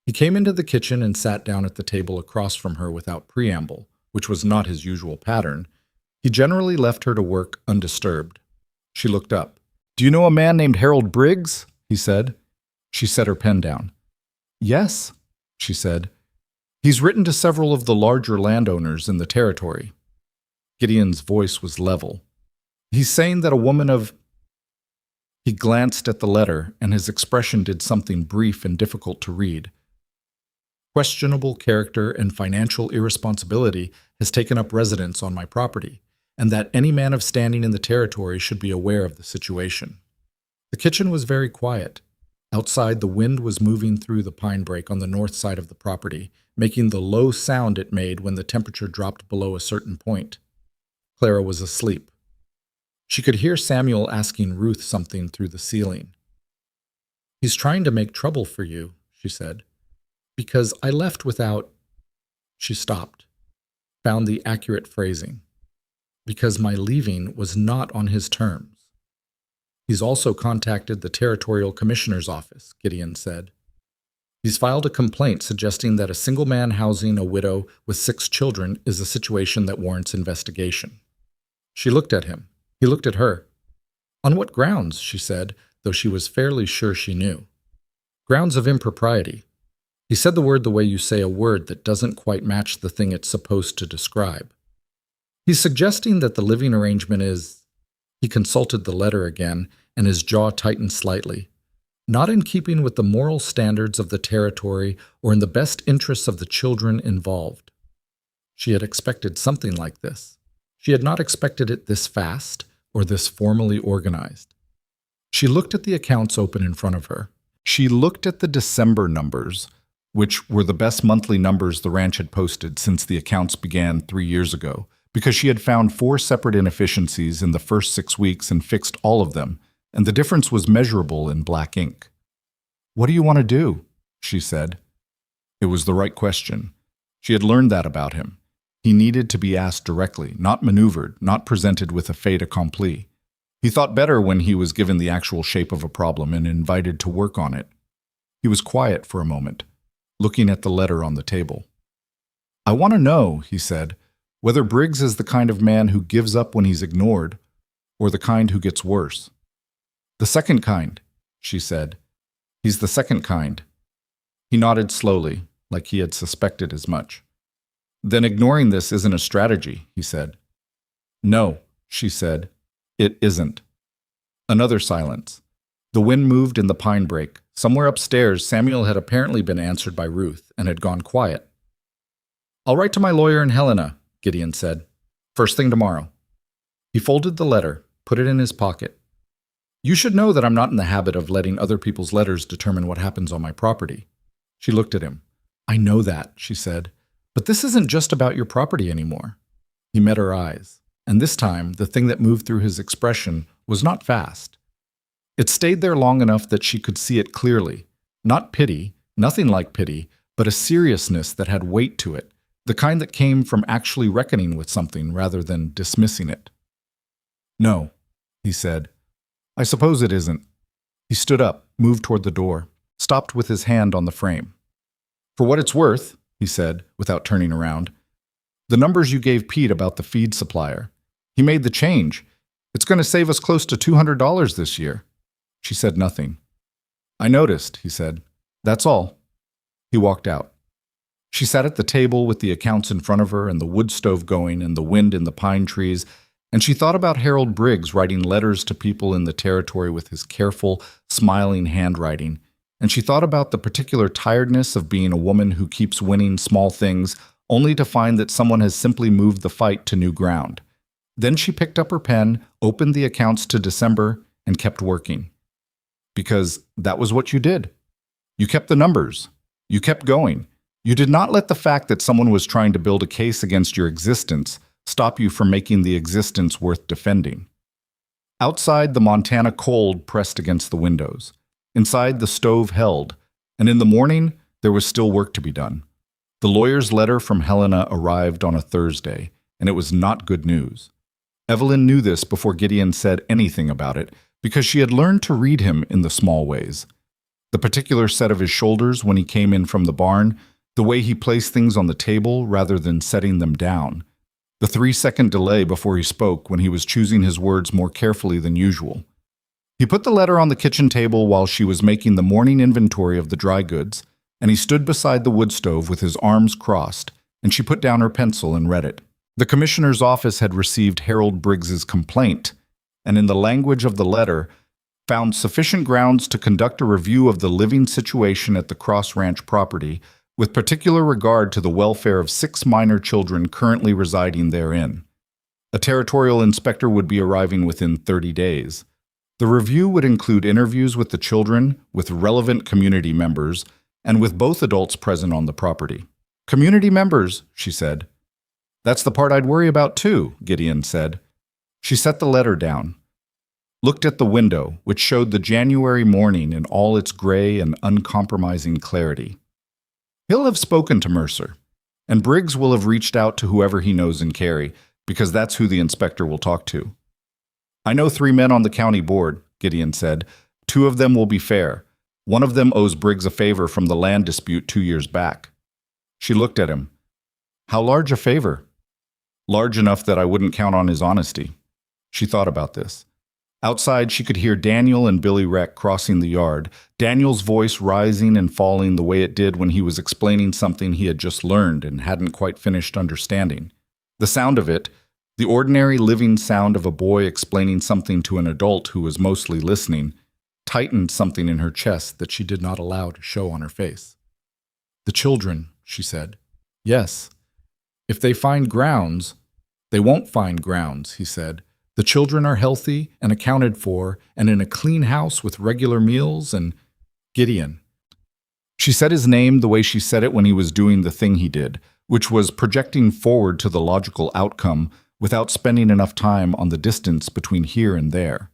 Speaker 1: He came into the kitchen and sat down at the table across from her without preamble, which was not his usual pattern. He generally left her to work undisturbed. She looked up. "Do you know a man named Harold Briggs?" he said. She set her pen down. "Yes," she said. "He's written to several of the larger landowners in the territory." Gideon's voice was level. "He's saying that a woman of—" He glanced at the letter, and his expression did something brief and difficult to read. "Questionable character and financial irresponsibility has taken up residence on my property, and that any man of standing in the territory should be aware of the situation." The kitchen was very quiet. Outside, the wind was moving through the pine brake on the north side of the property, making the low sound it made when the temperature dropped below a certain point. Clara was asleep. She could hear Samuel asking Ruth something through the ceiling. "He's trying to make trouble for you," she said, "because I left without—" She stopped, found the accurate phrasing. "Because my leaving was not on his terms." "He's also contacted the Territorial Commissioner's office," Gideon said. "He's filed a complaint suggesting that a single man housing a widow with 6 children is a situation that warrants investigation." She looked at him. He looked at her. "On what grounds?" she said, though she was fairly sure she knew. "Grounds of impropriety." He said the word the way you say a word that doesn't quite match the thing it's supposed to describe. "He's suggesting that the living arrangement is—" He consulted the letter again, and his jaw tightened slightly. "Not in keeping with the moral standards of the territory or in the best interests of the children involved." She had expected something like this. She had not expected it this fast or this formally organized. She looked at the accounts open in front of her. She looked at the December numbers, which were the best monthly numbers the ranch had posted since the accounts began 3 years ago, because she had found 4 separate inefficiencies in the first 6 weeks and fixed all of them, and the difference was measurable in black ink. "What do you want to do?" she said. It was the right question. She had learned that about him. He needed to be asked directly, not maneuvered, not presented with a fait accompli. He thought better when he was given the actual shape of a problem and invited to work on it. He was quiet for a moment, looking at the letter on the table. "I want to know," he said, "whether Briggs is the kind of man who gives up when he's ignored, or the kind who gets worse." "The second kind," she said. "He's the second kind." He nodded slowly, like he had suspected as much. "Then ignoring this isn't a strategy," he said. "No," she said, "it isn't." Another silence. The wind moved in the pine brake. Somewhere upstairs, Samuel had apparently been answered by Ruth and had gone quiet. "I'll write to my lawyer in Helena," Gideon said. "First thing tomorrow." He folded the letter, put it in his pocket. "You should know that I'm not in the habit of letting other people's letters determine what happens on my property." She looked at him. "I know that," she said. "But this isn't just about your property anymore." He met her eyes, and this time the thing that moved through his expression was not fast. It stayed there long enough that she could see it clearly. Not pity, nothing like pity, but a seriousness that had weight to it, the kind that came from actually reckoning with something rather than dismissing it. "No," he said. "I suppose it isn't." He stood up, moved toward the door, stopped with his hand on the frame. "For what it's worth," he said, without turning around, "the numbers you gave Pete about the feed supplier. He made the change. It's going to save us close to $200 this year." She said nothing. "I noticed," he said. "That's all." He walked out. She sat at the table with the accounts in front of her and the wood stove going and the wind in the pine trees, and she thought about Harold Briggs writing letters to people in the territory with his careful, smiling handwriting, and she thought about the particular tiredness of being a woman who keeps winning small things only to find that someone has simply moved the fight to new ground. Then she picked up her pen, opened the accounts to December, and kept working. Because that was what you did. You kept the numbers. You kept going. You did not let the fact that someone was trying to build a case against your existence stop you from making the existence worth defending. Outside, the Montana cold pressed against the windows. Inside, the stove held, and in the morning, there was still work to be done. The lawyer's letter from Helena arrived on a Thursday, and it was not good news. Evelyn knew this before Gideon said anything about it, because she had learned to read him in the small ways. The particular set of his shoulders when he came in from the barn, the way he placed things on the table rather than setting them down, the 3-second delay before he spoke when he was choosing his words more carefully than usual. He put the letter on the kitchen table while she was making the morning inventory of the dry goods, and he stood beside the wood stove with his arms crossed, and she put down her pencil and read it. The commissioner's office had received Harold Briggs's complaint, and in the language of the letter, found sufficient grounds to conduct a review of the living situation at the Cross Ranch property, with particular regard to the welfare of 6 minor children currently residing therein. A territorial inspector would be arriving within 30 days. The review would include interviews with the children, with relevant community members, and with both adults present on the property. Community members, she said. That's the part I'd worry about too, Gideon said. She set the letter down, looked at the window, which showed the January morning in all its gray and uncompromising clarity. He'll have spoken to Mercer, and Briggs will have reached out to whoever he knows in Cary, because that's who the inspector will talk to. I know 3 men on the county board, Gideon said. 2 of them will be fair. One of them owes Briggs a favor from the land dispute 2 years back. She looked at him. How large a favor? Large enough that I wouldn't count on his honesty. She thought about this. Outside, she could hear Daniel and Billy Reck crossing the yard, Daniel's voice rising and falling the way it did when he was explaining something he had just learned and hadn't quite finished understanding. The sound of it, the ordinary living sound of a boy explaining something to an adult who was mostly listening, tightened something in her chest that she did not allow to show on her face. The children, she said. Yes. If they find grounds, they won't find grounds, he said. The children are healthy and accounted for and in a clean house with regular meals and Gideon. She said his name the way she said it when he was doing the thing he did, which was projecting forward to the logical outcome without spending enough time on the distance between here and there.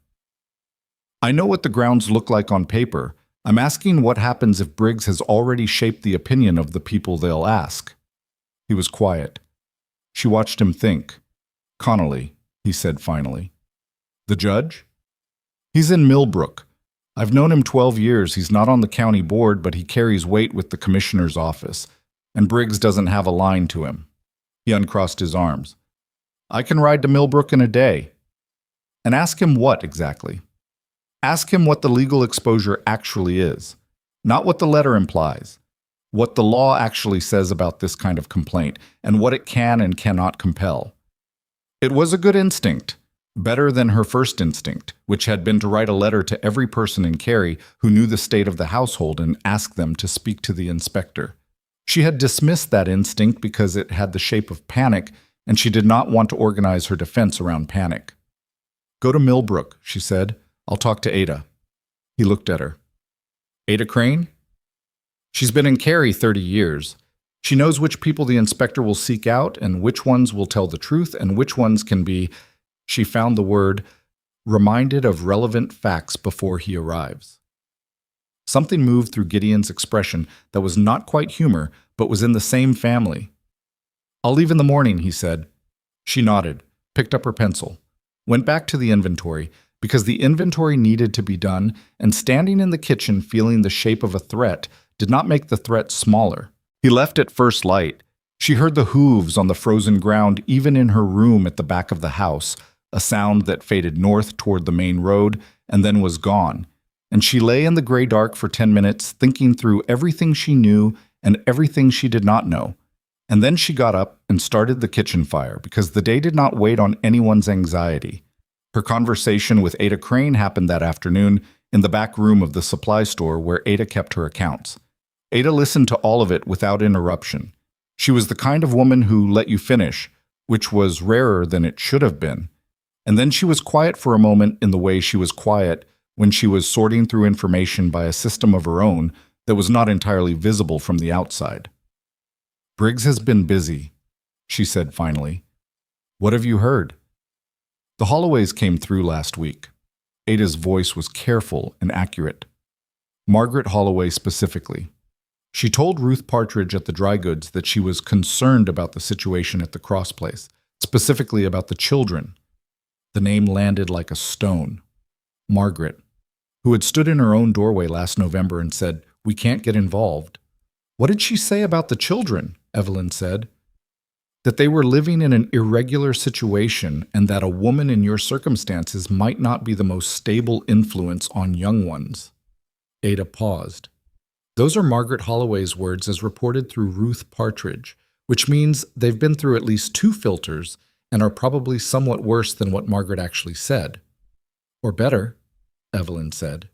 Speaker 1: I know what the grounds look like on paper. I'm asking what happens if Briggs has already shaped the opinion of the people they'll ask. He was quiet. She watched him think. Connolly, he said finally. The judge? He's in Millbrook. I've known him 12 years. He's not on the county board, but he carries weight with the commissioner's office, and Briggs doesn't have a line to him. He uncrossed his arms. I can ride to Millbrook in a day. And ask him what exactly? Ask him what the legal exposure actually is, not what the letter implies, what the law actually says about this kind of complaint, and what it can and cannot compel. It was a good instinct, better than her first instinct, which had been to write a letter to every person in Cary who knew the state of the household and ask them to speak to the inspector. She had dismissed that instinct because it had the shape of panic, and she did not want to organize her defense around panic. Go to Millbrook, she said. I'll talk to Ada. He looked at her. Ada Crane? She's been in Cary 30 years. She knows which people the inspector will seek out and which ones will tell the truth and which ones can be, she found the word, reminded of relevant facts before he arrives. Something moved through Gideon's expression that was not quite humor, but was in the same family. I'll leave in the morning, he said. She nodded, picked up her pencil, went back to the inventory, because the inventory needed to be done, and standing in the kitchen feeling the shape of a threat did not make the threat smaller. He left at first light. She heard the hooves on the frozen ground even in her room at the back of the house, a sound that faded north toward the main road and then was gone. And she lay in the gray dark for 10 minutes thinking through everything she knew and everything she did not know. And then she got up and started the kitchen fire because the day did not wait on anyone's anxiety. Her conversation with Ada Crane happened that afternoon in the back room of the supply store where Ada kept her accounts. Ada listened to all of it without interruption. She was the kind of woman who let you finish, which was rarer than it should have been. And then she was quiet for a moment in the way she was quiet when she was sorting through information by a system of her own that was not entirely visible from the outside. Briggs has been busy, she said finally. What have you heard? The Holloways came through last week. Ada's voice was careful and accurate. Margaret Holloway specifically. She told Ruth Partridge at the dry goods that she was concerned about the situation at the Cross place, specifically about the children. The name landed like a stone. Margaret, who had stood in her own doorway last November and said, "We can't get involved." What did she say about the children? Evelyn said. That they were living in an irregular situation and that a woman in your circumstances might not be the most stable influence on young ones. Ada paused. Those are Margaret Holloway's words as reported through Ruth Partridge, which means they've been through at least 2 filters and are probably somewhat worse than what Margaret actually said. Or better, Evelyn said.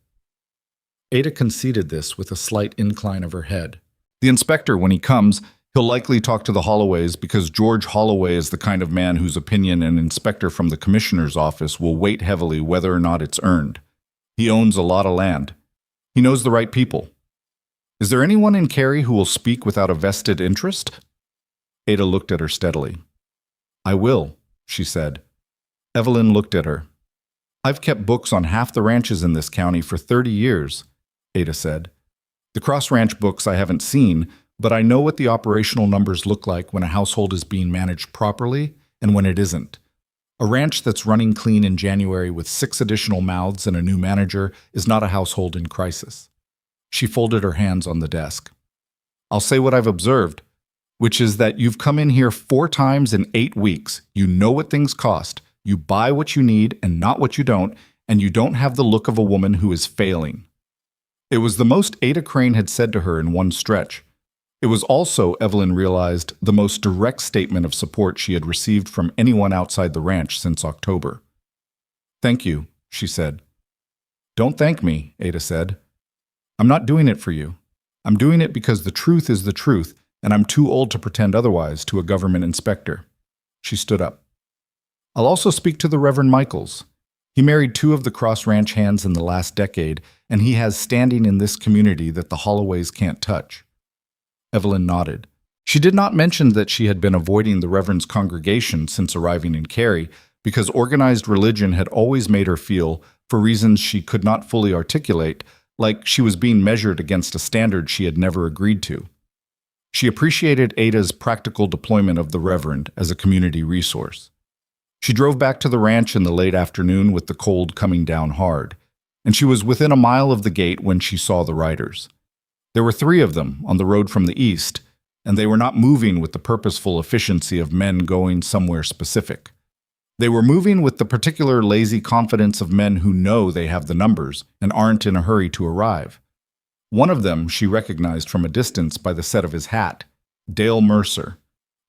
Speaker 1: Ada conceded this with a slight incline of her head. The inspector, when he comes, he'll likely talk to the Holloways because George Holloway is the kind of man whose opinion an inspector from the commissioner's office will weight heavily whether or not it's earned. He owns a lot of land. He knows the right people. Is there anyone in Cary who will speak without a vested interest? Ada looked at her steadily. I will, she said. Evelyn looked at her. I've kept books on half the ranches in this county for 30 years, Ada said. The Cross Ranch books I haven't seen, but I know what the operational numbers look like when a household is being managed properly and when it isn't. A ranch that's running clean in January with 6 additional mouths and a new manager is not a household in crisis. She folded her hands on the desk. I'll say what I've observed, which is that you've come in here 4 times in 8 weeks. You know what things cost. You buy what you need and not what you don't, and you don't have the look of a woman who is failing. It was the most Ada Crane had said to her in one stretch. It was also, Evelyn realized, the most direct statement of support she had received from anyone outside the ranch since October. Thank you, she said. Don't thank me, Ada said. I'm not doing it for you. I'm doing it because the truth is the truth, and I'm too old to pretend otherwise to a government inspector. She stood up. I'll also speak to the Reverend Michaels. He married 2 of the Cross Ranch hands in the last decade, and he has standing in this community that the Holloways can't touch. Evelyn nodded. She did not mention that she had been avoiding the Reverend's congregation since arriving in Cary, because organized religion had always made her feel, for reasons she could not fully articulate, like she was being measured against a standard she had never agreed to. She appreciated Ada's practical deployment of the Reverend as a community resource. She drove back to the ranch in the late afternoon with the cold coming down hard, and she was within a mile of the gate when she saw the riders. There were 3 of them on the road from the east, and they were not moving with the purposeful efficiency of men going somewhere specific. They were moving with the particular lazy confidence of men who know they have the numbers and aren't in a hurry to arrive. One of them she recognized from a distance by the set of his hat, Dale Mercer.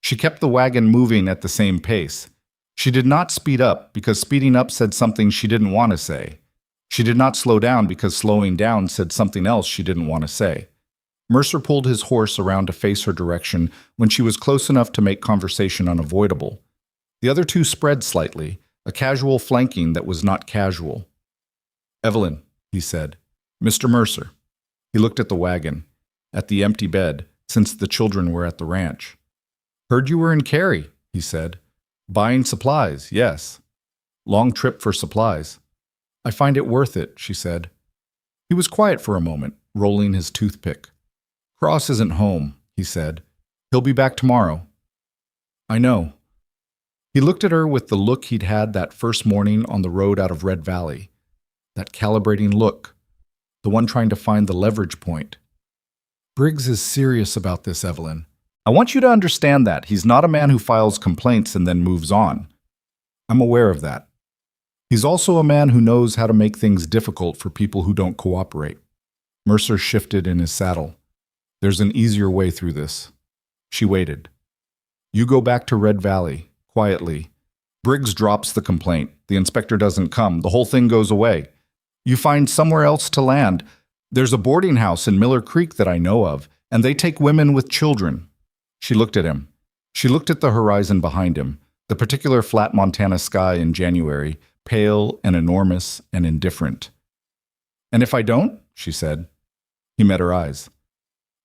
Speaker 1: She kept the wagon moving at the same pace. She did not speed up because speeding up said something she didn't want to say. She did not slow down because slowing down said something else she didn't want to say. Mercer pulled his horse around to face her direction when she was close enough to make conversation unavoidable. The other 2 spread slightly, a casual flanking that was not casual. Evelyn, he said. Mr. Mercer. He looked at the wagon, at the empty bed, since the children were at the ranch. Heard you were in Cary, he said. Buying supplies, yes. Long trip for supplies. I find it worth it, she said. He was quiet for a moment, rolling his toothpick. Cross isn't home, he said. He'll be back tomorrow. I know. He looked at her with the look he'd had that first morning on the road out of Red Valley. That calibrating look. The one trying to find the leverage point. Briggs is serious about this, Evelyn. I want you to understand that. He's not a man who files complaints and then moves on. I'm aware of that. He's also a man who knows how to make things difficult for people who don't cooperate. Mercer shifted in his saddle. There's an easier way through this. She waited. You go back to Red Valley, quietly. Briggs drops the complaint. The inspector doesn't come. The whole thing goes away. You find somewhere else to land. There's a boarding house in Miller Creek that I know of, and they take women with children. She looked at him. She looked at the horizon behind him, the particular flat Montana sky in January, pale and enormous and indifferent. And if I don't, she said. He met her eyes.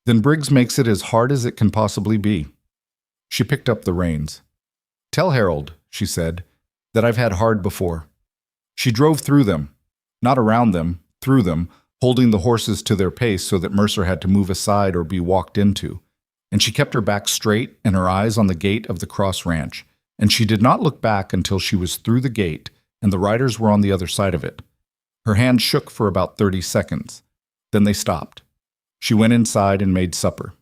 Speaker 1: Then Briggs makes it as hard as it can possibly be. She picked up the reins. Tell Harold, she said, that I've had hard before. She drove through them, not around them, through them, holding the horses to their pace so that Mercer had to move aside or be walked into. And she kept her back straight and her eyes on the gate of the Cross Ranch, and she did not look back until she was through the gate and the riders were on the other side of it. Her hand shook for about 30 seconds. Then they stopped. She went inside and made supper.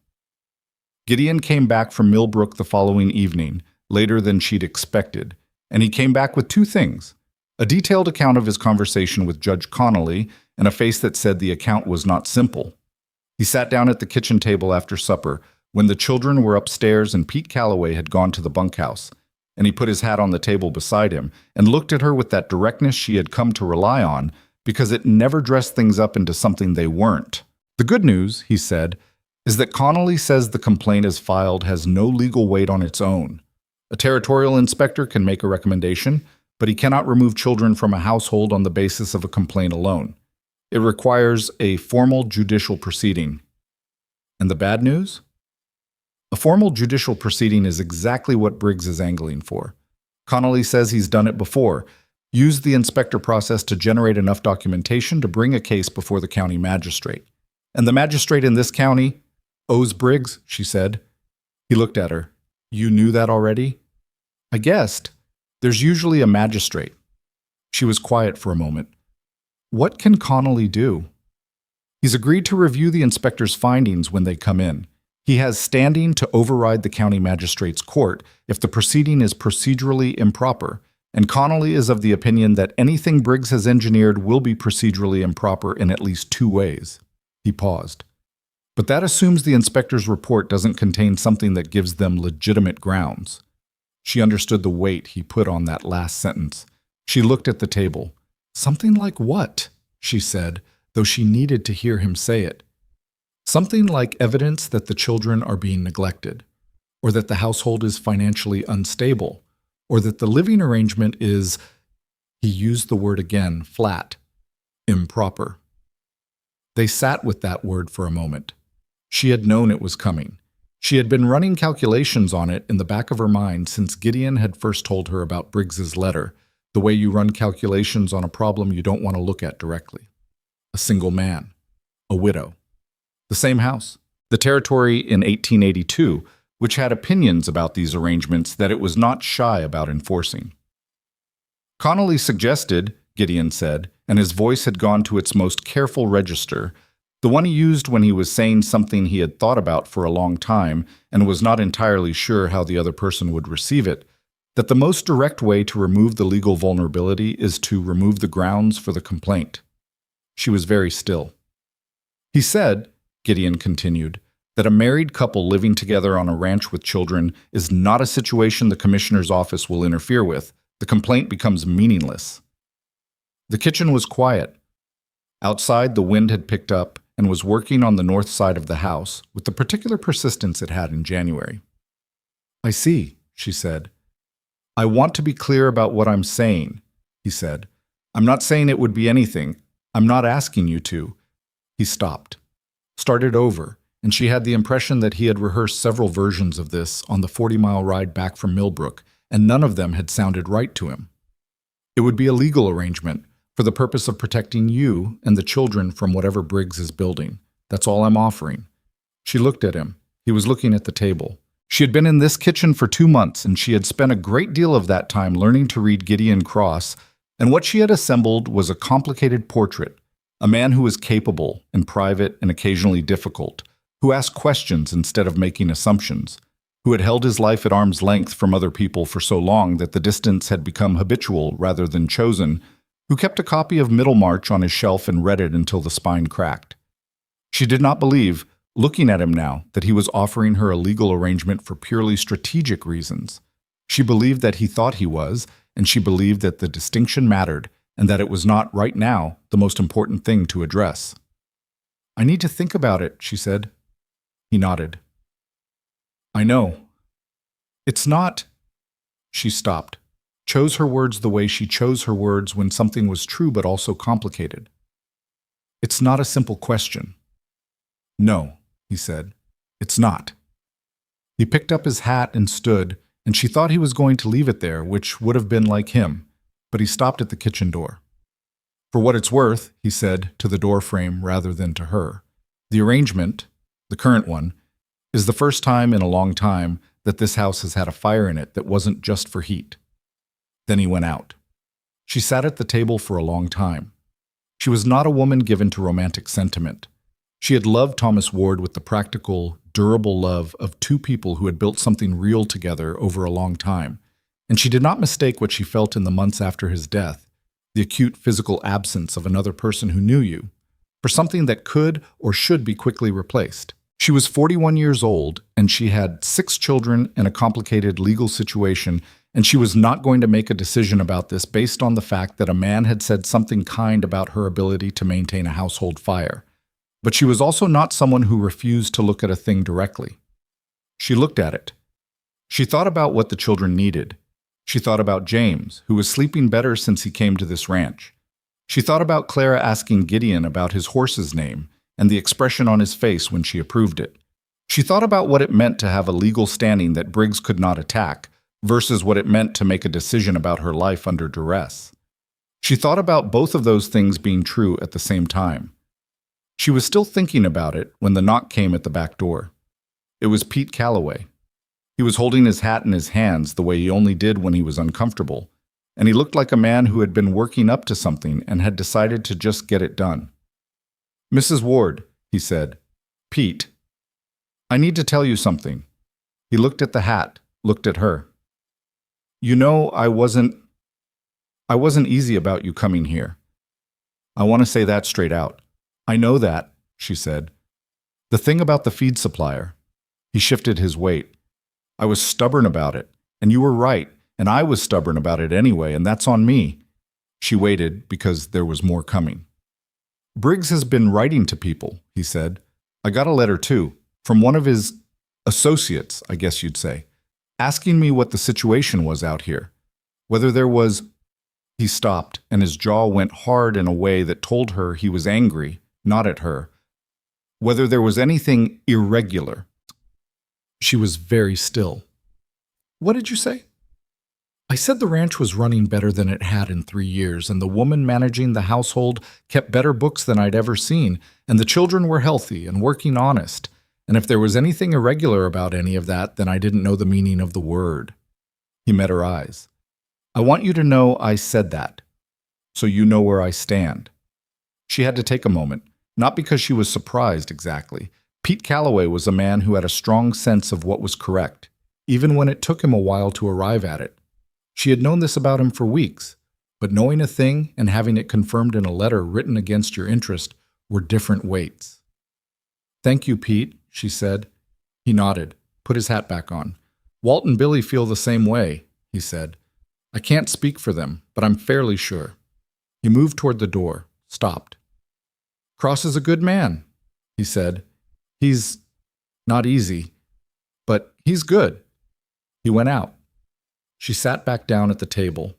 Speaker 1: Gideon came back from Millbrook the following evening, later than she'd expected, and he came back with 2 things: a detailed account of his conversation with Judge Connolly and a face that said the account was not simple. He sat down at the kitchen table after supper, when the children were upstairs and Pete Calloway had gone to the bunkhouse, and he put his hat on the table beside him and looked at her with that directness she had come to rely on because it never dressed things up into something they weren't. The good news, he said, is that Connolly says the complaint as filed has no legal weight on its own. A territorial inspector can make a recommendation, but he cannot remove children from a household on the basis of a complaint alone. It requires a formal judicial proceeding. And the bad news? A formal judicial proceeding is exactly what Briggs is angling for. Connolly says he's done it before, used the inspector process to generate enough documentation to bring a case before the county magistrate. And the magistrate in this county owes Briggs, she said. He looked at her. You knew that already? I guessed. There's usually a magistrate. She was quiet for a moment. What can Connolly do? He's agreed to review the inspector's findings when they come in. He has standing to override the county magistrate's court if the proceeding is procedurally improper, and Connolly is of the opinion that anything Briggs has engineered will be procedurally improper in at least 2 ways. He paused. But that assumes the inspector's report doesn't contain something that gives them legitimate grounds. She understood the weight he put on that last sentence. She looked at the table. Something like what? She said, though she needed to hear him say it. Something like evidence that the children are being neglected, or that the household is financially unstable, or that the living arrangement is, he used the word again, flat, improper. They sat with that word for a moment. She had known it was coming. She had been running calculations on it in the back of her mind since Gideon had first told her about Briggs's letter, the way you run calculations on a problem you don't want to look at directly. A single man. A widow. The same house. The territory in 1882, which had opinions about these arrangements that it was not shy about enforcing. Connolly suggested, Gideon said, and his voice had gone to its most careful register, the one he used when he was saying something he had thought about for a long time and was not entirely sure how the other person would receive it, that the most direct way to remove the legal vulnerability is to remove the grounds for the complaint. She was very still. He said, Gideon continued, that a married couple living together on a ranch with children is not a situation the commissioner's office will interfere with. The complaint becomes meaningless. The kitchen was quiet. Outside, the wind had picked up and was working on the north side of the house with the particular persistence it had in January. I see, she said. I want to be clear about what I'm saying, he said. I'm not saying it would be anything. I'm not asking you to. He stopped. Started over, and she had the impression that he had rehearsed several versions of this on the 40-mile ride back from Millbrook, and none of them had sounded right to him. It would be a legal arrangement for the purpose of protecting you and the children from whatever Briggs is building. That's all I'm offering. She looked at him. He was looking at the table. She had been in this kitchen for 2 months, and she had spent a great deal of that time learning to read Gideon Cross, and what she had assembled was a complicated portrait. A man who was capable and private and occasionally difficult, who asked questions instead of making assumptions, who had held his life at arm's length from other people for so long that the distance had become habitual rather than chosen, who kept a copy of Middlemarch on his shelf and read it until the spine cracked. She did not believe, looking at him now, that he was offering her a legal arrangement for purely strategic reasons. She believed that he thought he was, and she believed that the distinction mattered, and that it was not, right now, the most important thing to address. I need to think about it, she said. He nodded. I know. It's not... She stopped, chose her words the way she chose her words when something was true but also complicated. It's not a simple question. No, he said. It's not. He picked up his hat and stood, and she thought he was going to leave it there, which would have been like him. But he stopped at the kitchen door. For what it's worth, he said to the door frame rather than to her, the arrangement, the current one, is the first time in a long time that this house has had a fire in it that wasn't just for heat. Then he went out. She sat at the table for a long time. She was not a woman given to romantic sentiment. She had loved Thomas Ward with the practical, durable love of two people who had built something real together over a long time. And she did not mistake what she felt in the months after his death, the acute physical absence of another person who knew you, for something that could or should be quickly replaced. She was 41 years old, and she had 6 children and a complicated legal situation, and she was not going to make a decision about this based on the fact that a man had said something kind about her ability to maintain a household fire. But she was also not someone who refused to look at a thing directly. She looked at it. She thought about what the children needed. She thought about James, who was sleeping better since he came to this ranch. She thought about Clara asking Gideon about his horse's name and the expression on his face when she approved it. She thought about what it meant to have a legal standing that Briggs could not attack versus what it meant to make a decision about her life under duress. She thought about both of those things being true at the same time. She was still thinking about it when the knock came at the back door. It was Pete Calloway. He was holding his hat in his hands the way he only did when he was uncomfortable, and he looked like a man who had been working up to something and had decided to just get it done. "Mrs. Ward," he said. "Pete. I need to tell you something." He looked at the hat, looked at her. "You know, I wasn't easy about you coming here. I want to say that straight out. I know that," she said. "The thing about the feed supplier." He shifted his weight. "I was stubborn about it, and you were right, and I was stubborn about it anyway, and that's on me." She waited because there was more coming. "Briggs has been writing to people," he said. "I got a letter too, from one of his associates, I guess you'd say, asking me what the situation was out here. Whether there was—" He stopped, and his jaw went hard in a way that told her he was angry, not at her. "Whether there was anything irregular." She was very still. "What did you say?" "I said the ranch was running better than it had in 3 years, and the woman managing the household kept better books than I'd ever seen, and the children were healthy and working honest. And if there was anything irregular about any of that, then I didn't know the meaning of the word." He met her eyes. "I want you to know I said that, so you know where I stand." She had to take a moment, not because she was surprised exactly. Pete Calloway was a man who had a strong sense of what was correct, even when it took him a while to arrive at it. She had known this about him for weeks, but knowing a thing and having it confirmed in a letter written against your interest were different weights. "Thank you, Pete," she said. He nodded, put his hat back on. "Walt and Billy feel the same way," he said. "I can't speak for them, but I'm fairly sure." He moved toward the door, stopped. "Cross is a good man," he said. "He's not easy, but he's good." He went out. She sat back down at the table.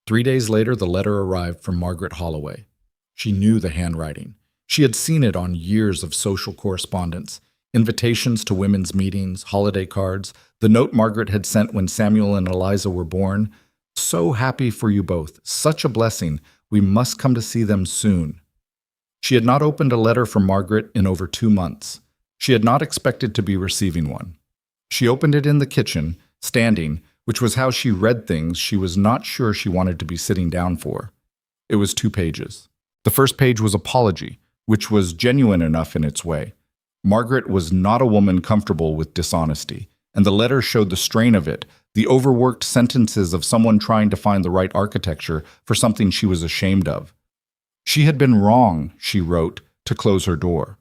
Speaker 1: 3 days later, the letter arrived from Margaret Holloway. She knew the handwriting. She had seen it on years of social correspondence, invitations to women's meetings, holiday cards, the note Margaret had sent when Samuel and Eliza were born. "So happy for you both. Such a blessing. We must come to see them soon." She had not opened a letter from Margaret in over 2 months. She had not expected to be receiving one. She opened it in the kitchen, standing, which was how she read things she was not sure she wanted to be sitting down for. It was 2 pages. The first page was apology, which was genuine enough in its way. Margaret was not a woman comfortable with dishonesty, and the letter showed the strain of it, the overworked sentences of someone trying to find the right architecture for something she was ashamed of. She had been wrong, she wrote, to close her door.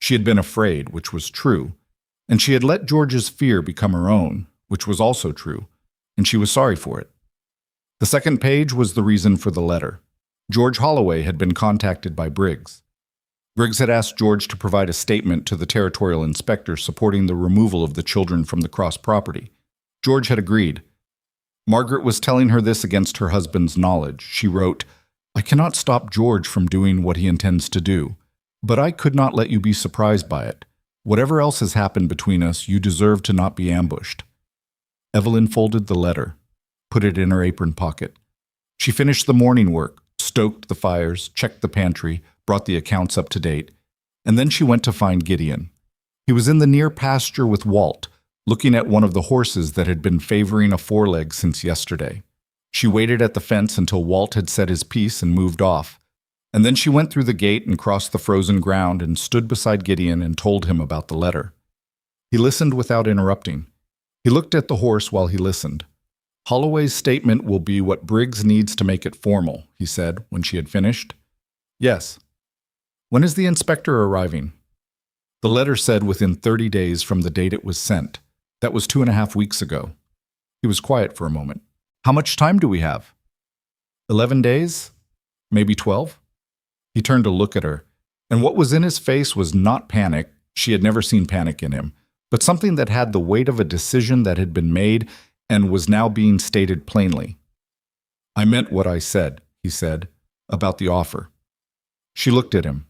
Speaker 1: She had been afraid, which was true, and she had let George's fear become her own, which was also true, and she was sorry for it. The second page was the reason for the letter. George Holloway had been contacted by Briggs. Briggs had asked George to provide a statement to the territorial inspector supporting the removal of the children from the Cross property. George had agreed. Margaret was telling her this against her husband's knowledge. She wrote, "I cannot stop George from doing what he intends to do, but I could not let you be surprised by it. Whatever else has happened between us, you deserve to not be ambushed." Evelyn folded the letter, put it in her apron pocket. She finished the morning work, stoked the fires, checked the pantry, brought the accounts up to date, and then she went to find Gideon. He was in the near pasture with Walt, looking at one of the horses that had been favoring a foreleg since yesterday. She waited at the fence until Walt had said his piece and moved off, and then she went through the gate and crossed the frozen ground and stood beside Gideon and told him about the letter. He listened without interrupting. He looked at the horse while he listened. "Holloway's statement will be what Briggs needs to make it formal," he said when she had finished. "Yes." "When is the inspector arriving?" The letter said within 30 days from the date it was sent. That was 2.5 weeks ago. He was quiet for a moment. "How much time do we have?" 11 days? Maybe 12? He turned to look at her, and what was in his face was not panic. She had never seen panic in him, but something that had the weight of a decision that had been made and was now being stated plainly. "I meant what I said," he said. about the offer. She looked at him.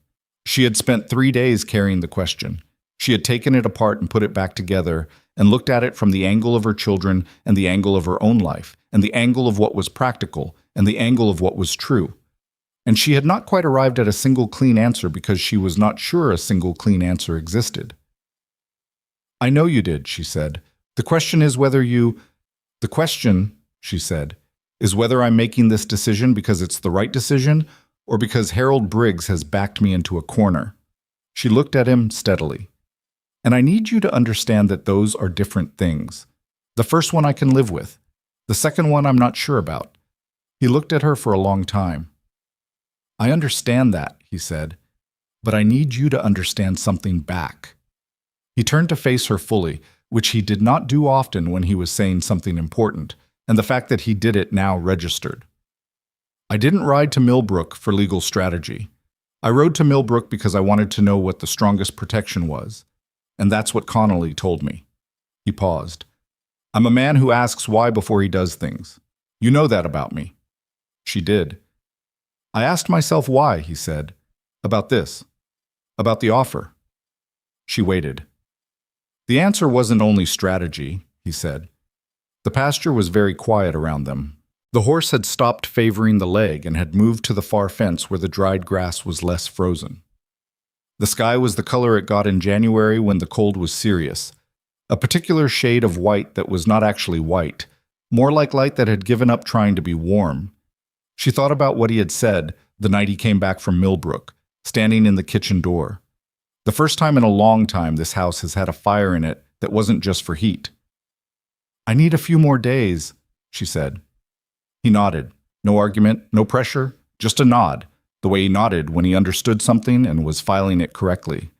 Speaker 1: She had spent 3 days carrying the question. She had taken it apart and put it back together and looked at it from the angle of her children and the angle of her own life and the angle of what was practical and the angle of what was true. And she had not quite arrived at a single clean answer because she was not sure a single clean answer existed. "I know you did," she said. "The question is whether you—" "The question," she said, "is whether I'm making this decision because it's the right decision or because Harold Briggs has backed me into a corner." She looked at him steadily. "And I need you to understand that those are different things. The first one I can live with. The second one I'm not sure about." He looked at her for a long time. "I understand that," he said, "but I need you to understand something back." He turned to face her fully, which he did not do often when he was saying something important, and the fact that he did it now registered. "I didn't ride to Millbrook for legal strategy. I rode to Millbrook because I wanted to know what the strongest protection was, and that's what Connolly told me." He paused. "I'm a man who asks why before he does things. You know that about me." She did. "I asked myself why," he said. "About this. About the offer." She waited. "The answer wasn't only strategy," he said. The pasture was very quiet around them. The horse had stopped favoring the leg and had moved to the far fence where the dried grass was less frozen. The sky was the color it got in January when the cold was serious, a particular shade of white that was not actually white, more like light that had given up trying to be warm. She thought about what he had said the night he came back from Millbrook, standing in the kitchen door. The first time in a long time this house has had a fire in it that wasn't just for heat. "I need a few more days," she said. He nodded. No argument, no pressure, just a nod, the way he nodded when he understood something and was filing it correctly.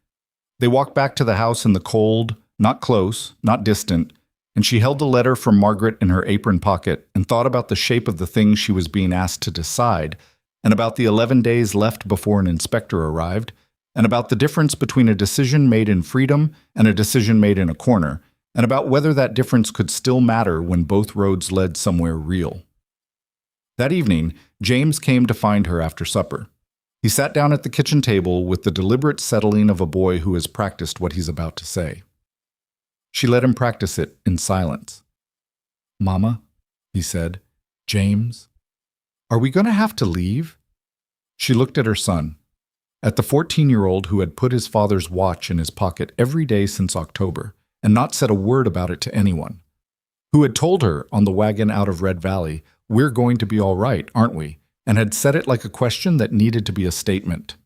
Speaker 1: They walked back to the house in the cold, not close, not distant, and she held the letter from Margaret in her apron pocket and thought about the shape of the things she was being asked to decide, and about the 11 days left before an inspector arrived, and about the difference between a decision made in freedom and a decision made in a corner, and about whether that difference could still matter when both roads led somewhere real. That evening, James came to find her after supper. He sat down at the kitchen table with the deliberate settling of a boy who has practiced what he's about to say. She let him practice it in silence. "Mama," he said, "James, are we going to have to leave?" She looked at her son, at the 14-year-old who had put his father's watch in his pocket every day since October and not said a word about it to anyone, who had told her on the wagon out of Red Valley, "We're going to be all right, aren't we?" and had said it like a question that needed to be a statement.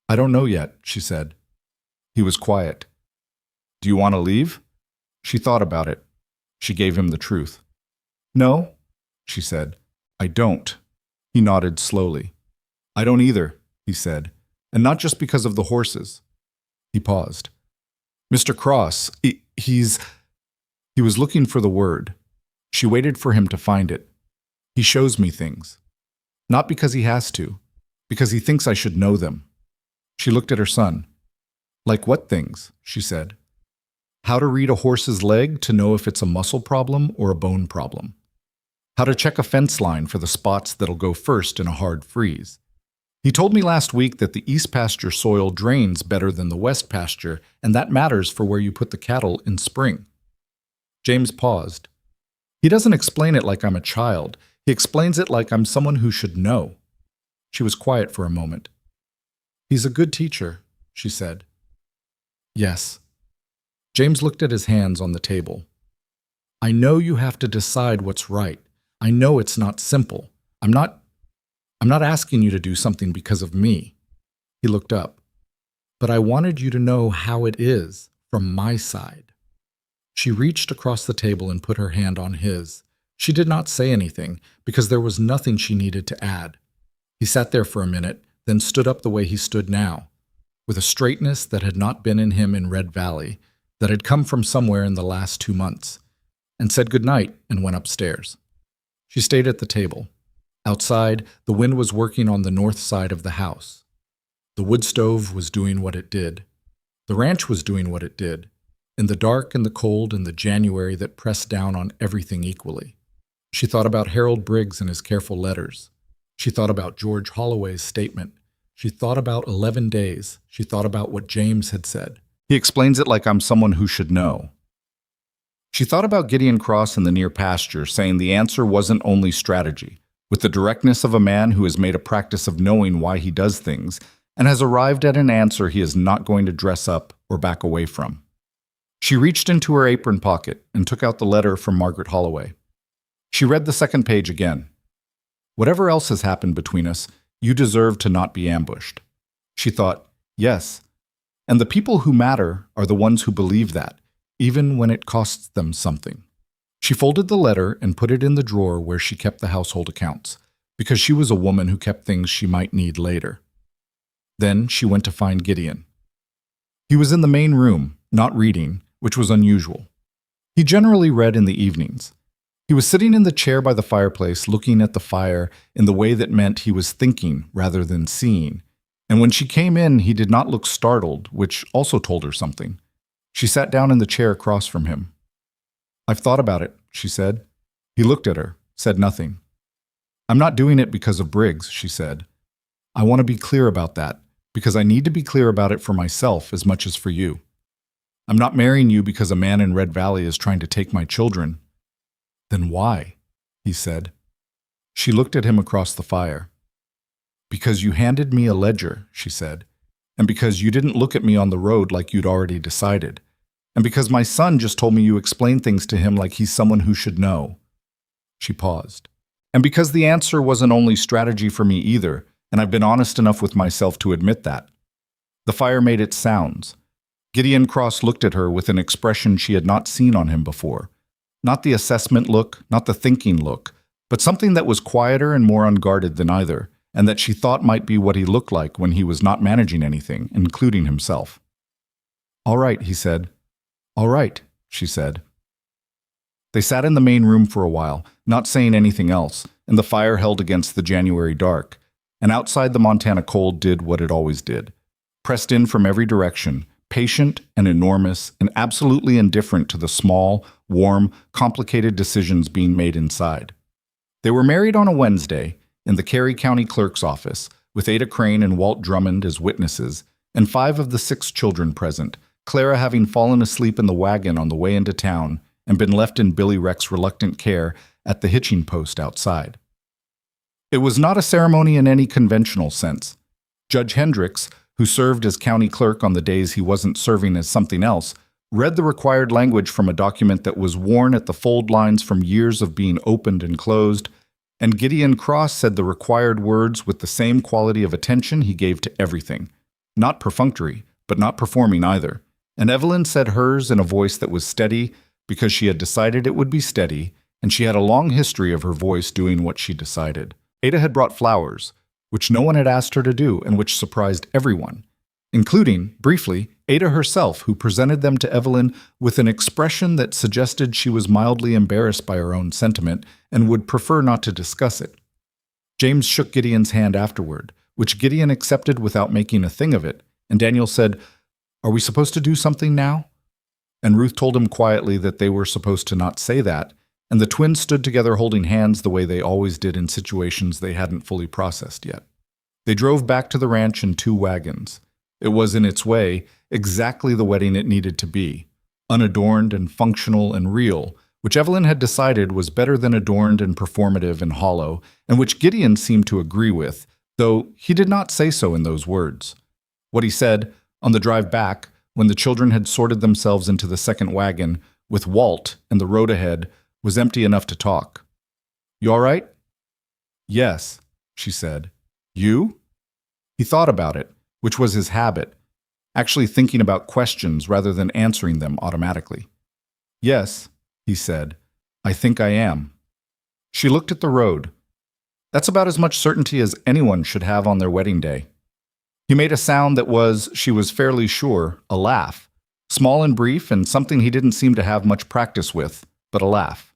Speaker 1: "I don't know yet," she said. He was quiet. "Do you want to leave?" She thought about it. She gave him the truth. "No," she said. "I don't." He nodded slowly. "I don't either," he said, "and not just because of the horses." He paused. "Mr. Cross, he was looking for the word. She waited for him to find it. He shows me things. Not because he has to, because he thinks I should know them." She looked at her son. "Like what things?" she said. "How to read a horse's leg to know if it's a muscle problem or a bone problem. How to check a fence line for the spots that'll go first in a hard freeze. He told me last week that the east pasture soil drains better than the west pasture, and that matters for where you put the cattle in spring." James paused. "He doesn't explain it like I'm a child. He explains it like I'm someone who should know." She was quiet for a moment. "He's a good teacher," she said. "Yes." James looked at his hands on the table. "I know you have to decide what's right. I know it's not simple. I'm not asking you to do something because of me." He looked up. "But I wanted you to know how it is from my side." She reached across the table and put her hand on his. She did not say anything, because there was nothing she needed to add. He sat there for a minute, then stood up the way he stood now, with a straightness that had not been in him in Red Valley, that had come from somewhere in the last 2 months, and said good night and went upstairs. She stayed at the table. Outside, the wind was working on the north side of the house. The wood stove was doing what it did. The ranch was doing what it did, in the dark and the cold and the January that pressed down on everything equally. She thought about Harold Briggs and his careful letters. She thought about George Holloway's statement. She thought about 11 days. She thought about what James had said. He explains it like I'm someone who should know. She thought about Gideon Cross in the near pasture, saying the answer wasn't only strategy, with the directness of a man who has made a practice of knowing why he does things and has arrived at an answer he is not going to dress up or back away from. She reached into her apron pocket and took out the letter from Margaret Holloway. She read the second page again. Whatever else has happened between us, you deserve to not be ambushed. She thought, yes, and the people who matter are the ones who believe that, even when it costs them something. She folded the letter and put it in the drawer where she kept the household accounts, because she was a woman who kept things she might need later. Then she went to find Gideon. He was in the main room, not reading, which was unusual. He generally read in the evenings. He was sitting in the chair by the fireplace, looking at the fire in the way that meant he was thinking rather than seeing. And when she came in, he did not look startled, which also told her something. She sat down in the chair across from him. "I've thought about it," she said. He looked at her, said nothing. "I'm not doing it because of Briggs," she said. "I want to be clear about that, because I need to be clear about it for myself as much as for you. I'm not marrying you because a man in Red Valley is trying to take my children." "Then why?" he said. She looked at him across the fire. "Because you handed me a ledger," she said, "and because you didn't look at me on the road like you'd already decided, and because my son just told me you explain things to him like he's someone who should know." She paused. "And because the answer wasn't only strategy for me either, and I've been honest enough with myself to admit that." The fire made its sounds. Gideon Cross looked at her with an expression she had not seen on him before. Not the assessment look, not the thinking look, but something that was quieter and more unguarded than either, and that she thought might be what he looked like when he was not managing anything, including himself. "All right," he said. "All right," she said. They sat in the main room for a while, not saying anything else, and the fire held against the January dark, and outside the Montana cold did what it always did. Pressed in from every direction, patient and enormous and absolutely indifferent to the small, warm, complicated decisions being made inside. They were married on a Wednesday in the Cary County Clerk's office, with Ada Crane and Walt Drummond as witnesses, and 5 of the 6 children present, Clara having fallen asleep in the wagon on the way into town and been left in Billy Rex's reluctant care at the hitching post outside. It was not a ceremony in any conventional sense. Judge Hendricks, who served as county clerk on the days he wasn't serving as something else, read the required language from a document that was worn at the fold lines from years of being opened and closed, and Gideon Cross said the required words with the same quality of attention he gave to everything. Not perfunctory, but not performing either. And Evelyn said hers in a voice that was steady because she had decided it would be steady, and she had a long history of her voice doing what she decided. Ada had brought flowers, which no one had asked her to do and which surprised everyone, including, briefly, Ada herself, who presented them to Evelyn with an expression that suggested she was mildly embarrassed by her own sentiment and would prefer not to discuss it. James shook Gideon's hand afterward, which Gideon accepted without making a thing of it, and Daniel said, "Are we supposed to do something now?" And Ruth told him quietly that they were supposed to not say that, and the twins stood together holding hands the way they always did in situations they hadn't fully processed yet. They drove back to the ranch in 2 wagons. It was, in its way, exactly the wedding it needed to be, unadorned and functional and real, which Evelyn had decided was better than adorned and performative and hollow, and which Gideon seemed to agree with, though he did not say so in those words. What he said, on the drive back, when the children had sorted themselves into the second wagon, with Walt and the road ahead, was empty enough to talk. "You all right?" "Yes," she said. "You?" He thought about it, which was his habit, actually thinking about questions rather than answering them automatically. "Yes," he said. "I think I am." She looked at the road. That's about as much certainty as anyone should have on their wedding day. He made a sound that was, she was fairly sure, a laugh, small and brief and something he didn't seem to have much practice with, but a laugh.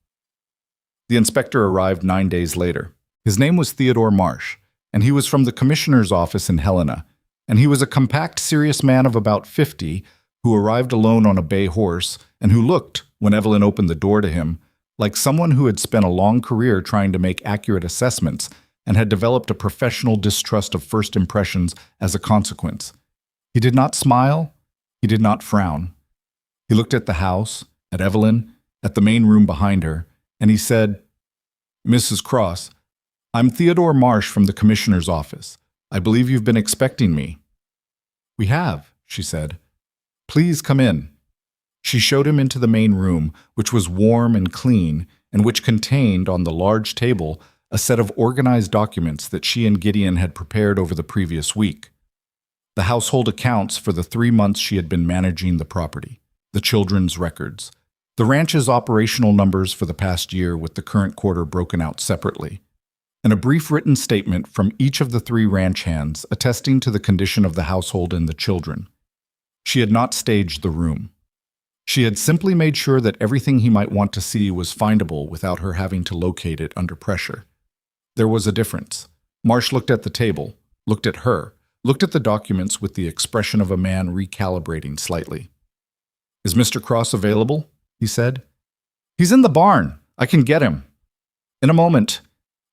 Speaker 1: The inspector arrived 9 days later. His name was Theodore Marsh, and he was from the commissioner's office in Helena, and he was a compact, serious man of about 50 who arrived alone on a bay horse and who looked, when Evelyn opened the door to him, like someone who had spent a long career trying to make accurate assessments and had developed a professional distrust of first impressions as a consequence. He did not smile. He did not frown. He looked at the house, at Evelyn, at the main room behind her, and he said, "Mrs. Cross, I'm Theodore Marsh from the Commissioner's office. I believe you've been expecting me." "We have," she said. "Please come in." She showed him into the main room, which was warm and clean, and which contained, on the large table, a set of organized documents that she and Gideon had prepared over the previous week. The household accounts for the 3 months she had been managing the property, the children's records, the ranch's operational numbers for the past year with the current quarter broken out separately, and a brief written statement from each of the 3 ranch hands attesting to the condition of the household and the children. She had not staged the room. She had simply made sure that everything he might want to see was findable without her having to locate it under pressure. There was a difference. Marsh looked at the table, looked at her, looked at the documents with the expression of a man recalibrating slightly. "Is Mr. Cross available?" he said. "He's in the barn. I can get him." "In a moment."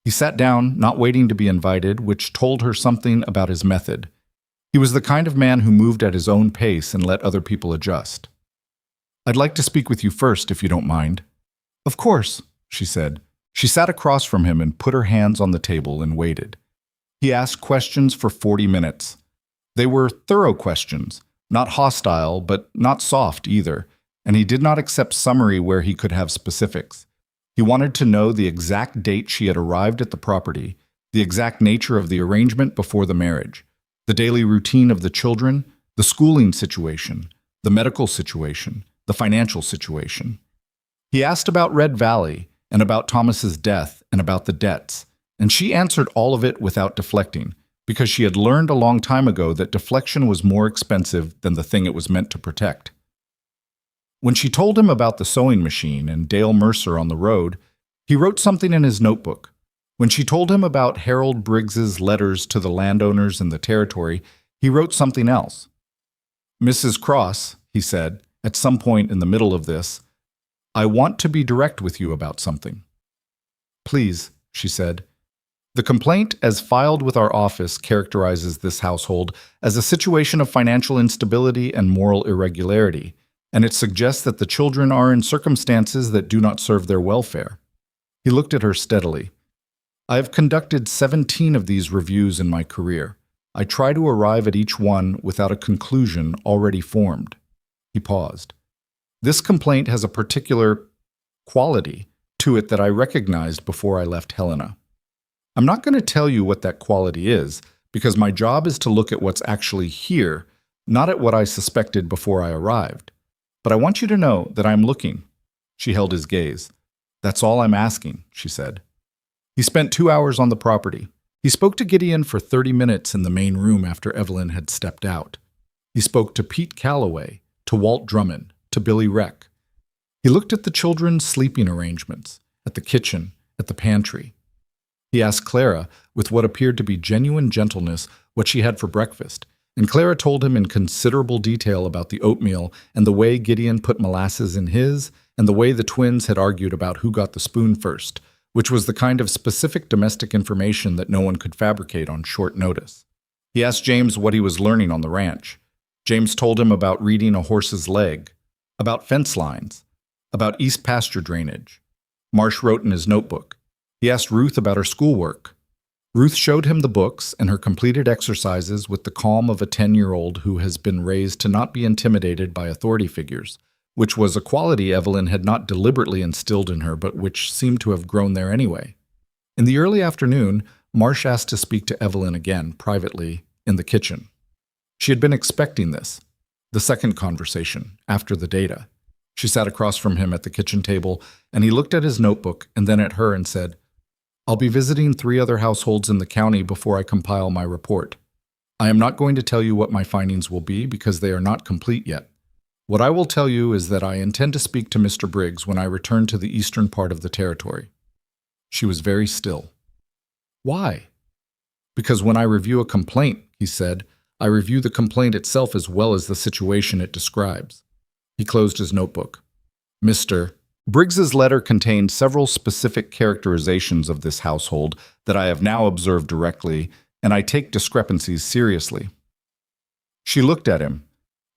Speaker 1: He sat down, not waiting to be invited, which told her something about his method. He was the kind of man who moved at his own pace and let other people adjust. "I'd like to speak with you first, if you don't mind." "Of course," she said. She sat across from him and put her hands on the table and waited. He asked questions for 40 minutes. They were thorough questions, not hostile, but not soft either, and he did not accept summary where he could have specifics. He wanted to know the exact date she had arrived at the property, the exact nature of the arrangement before the marriage, the daily routine of the children, the schooling situation, the medical situation, the financial situation. He asked about Red Valley and about Thomas's death and about the debts, and she answered all of it without deflecting, because she had learned a long time ago that deflection was more expensive than the thing it was meant to protect. When she told him about the sewing machine and Dale Mercer on the road, he wrote something in his notebook. When she told him about Harold Briggs's letters to the landowners in the territory, he wrote something else. "Mrs. Cross," he said, at some point in the middle of this, "I want to be direct with you about something." "Please," she said. The complaint, as filed with our office, characterizes this household as a situation of financial instability and moral irregularity, and it suggests that the children are in circumstances that do not serve their welfare. He looked at her steadily. "I have conducted 17 of these reviews in my career. I try to arrive at each one without a conclusion already formed." He paused. "This complaint has a particular quality to it that I recognized before I left Helena. I'm not going to tell you what that quality is, because my job is to look at what's actually here, not at what I suspected before I arrived. But I want you to know that I'm looking." She held his gaze. "That's all I'm asking," she said. He spent 2 hours on the property. He spoke to Gideon for 30 minutes in the main room after Evelyn had stepped out. He spoke to Pete Calloway, to Walt Drummond, to Billy Reck. He looked at the children's sleeping arrangements, at the kitchen, at the pantry. He asked Clara, with what appeared to be genuine gentleness, what she had for breakfast, and Clara told him in considerable detail about the oatmeal and the way Gideon put molasses in his, and the way the twins had argued about who got the spoon first, which was the kind of specific domestic information that no one could fabricate on short notice. He asked James what he was learning on the ranch. James told him about reading a horse's leg, about fence lines, about east pasture drainage. Marsh wrote in his notebook. He asked Ruth about her schoolwork. Ruth showed him the books and her completed exercises with the calm of a 10-year-old who has been raised to not be intimidated by authority figures, which was a quality Evelyn had not deliberately instilled in her, but which seemed to have grown there anyway. In the early afternoon, Marsh asked to speak to Evelyn again, privately, in the kitchen. She had been expecting this, the second conversation, after the data. She sat across from him at the kitchen table, and he looked at his notebook and then at her and said, "I'll be visiting 3 other households in the county before I compile my report. I am not going to tell you what my findings will be because they are not complete yet. What I will tell you is that I intend to speak to Mr. Briggs when I return to the eastern part of the territory." She was very still. "Why?" "Because when I review a complaint," he said, "I review the complaint itself as well as the situation it describes." He closed his notebook. "Mr. Briggs's letter contained several specific characterizations of this household that I have now observed directly, and I take discrepancies seriously. She looked at him.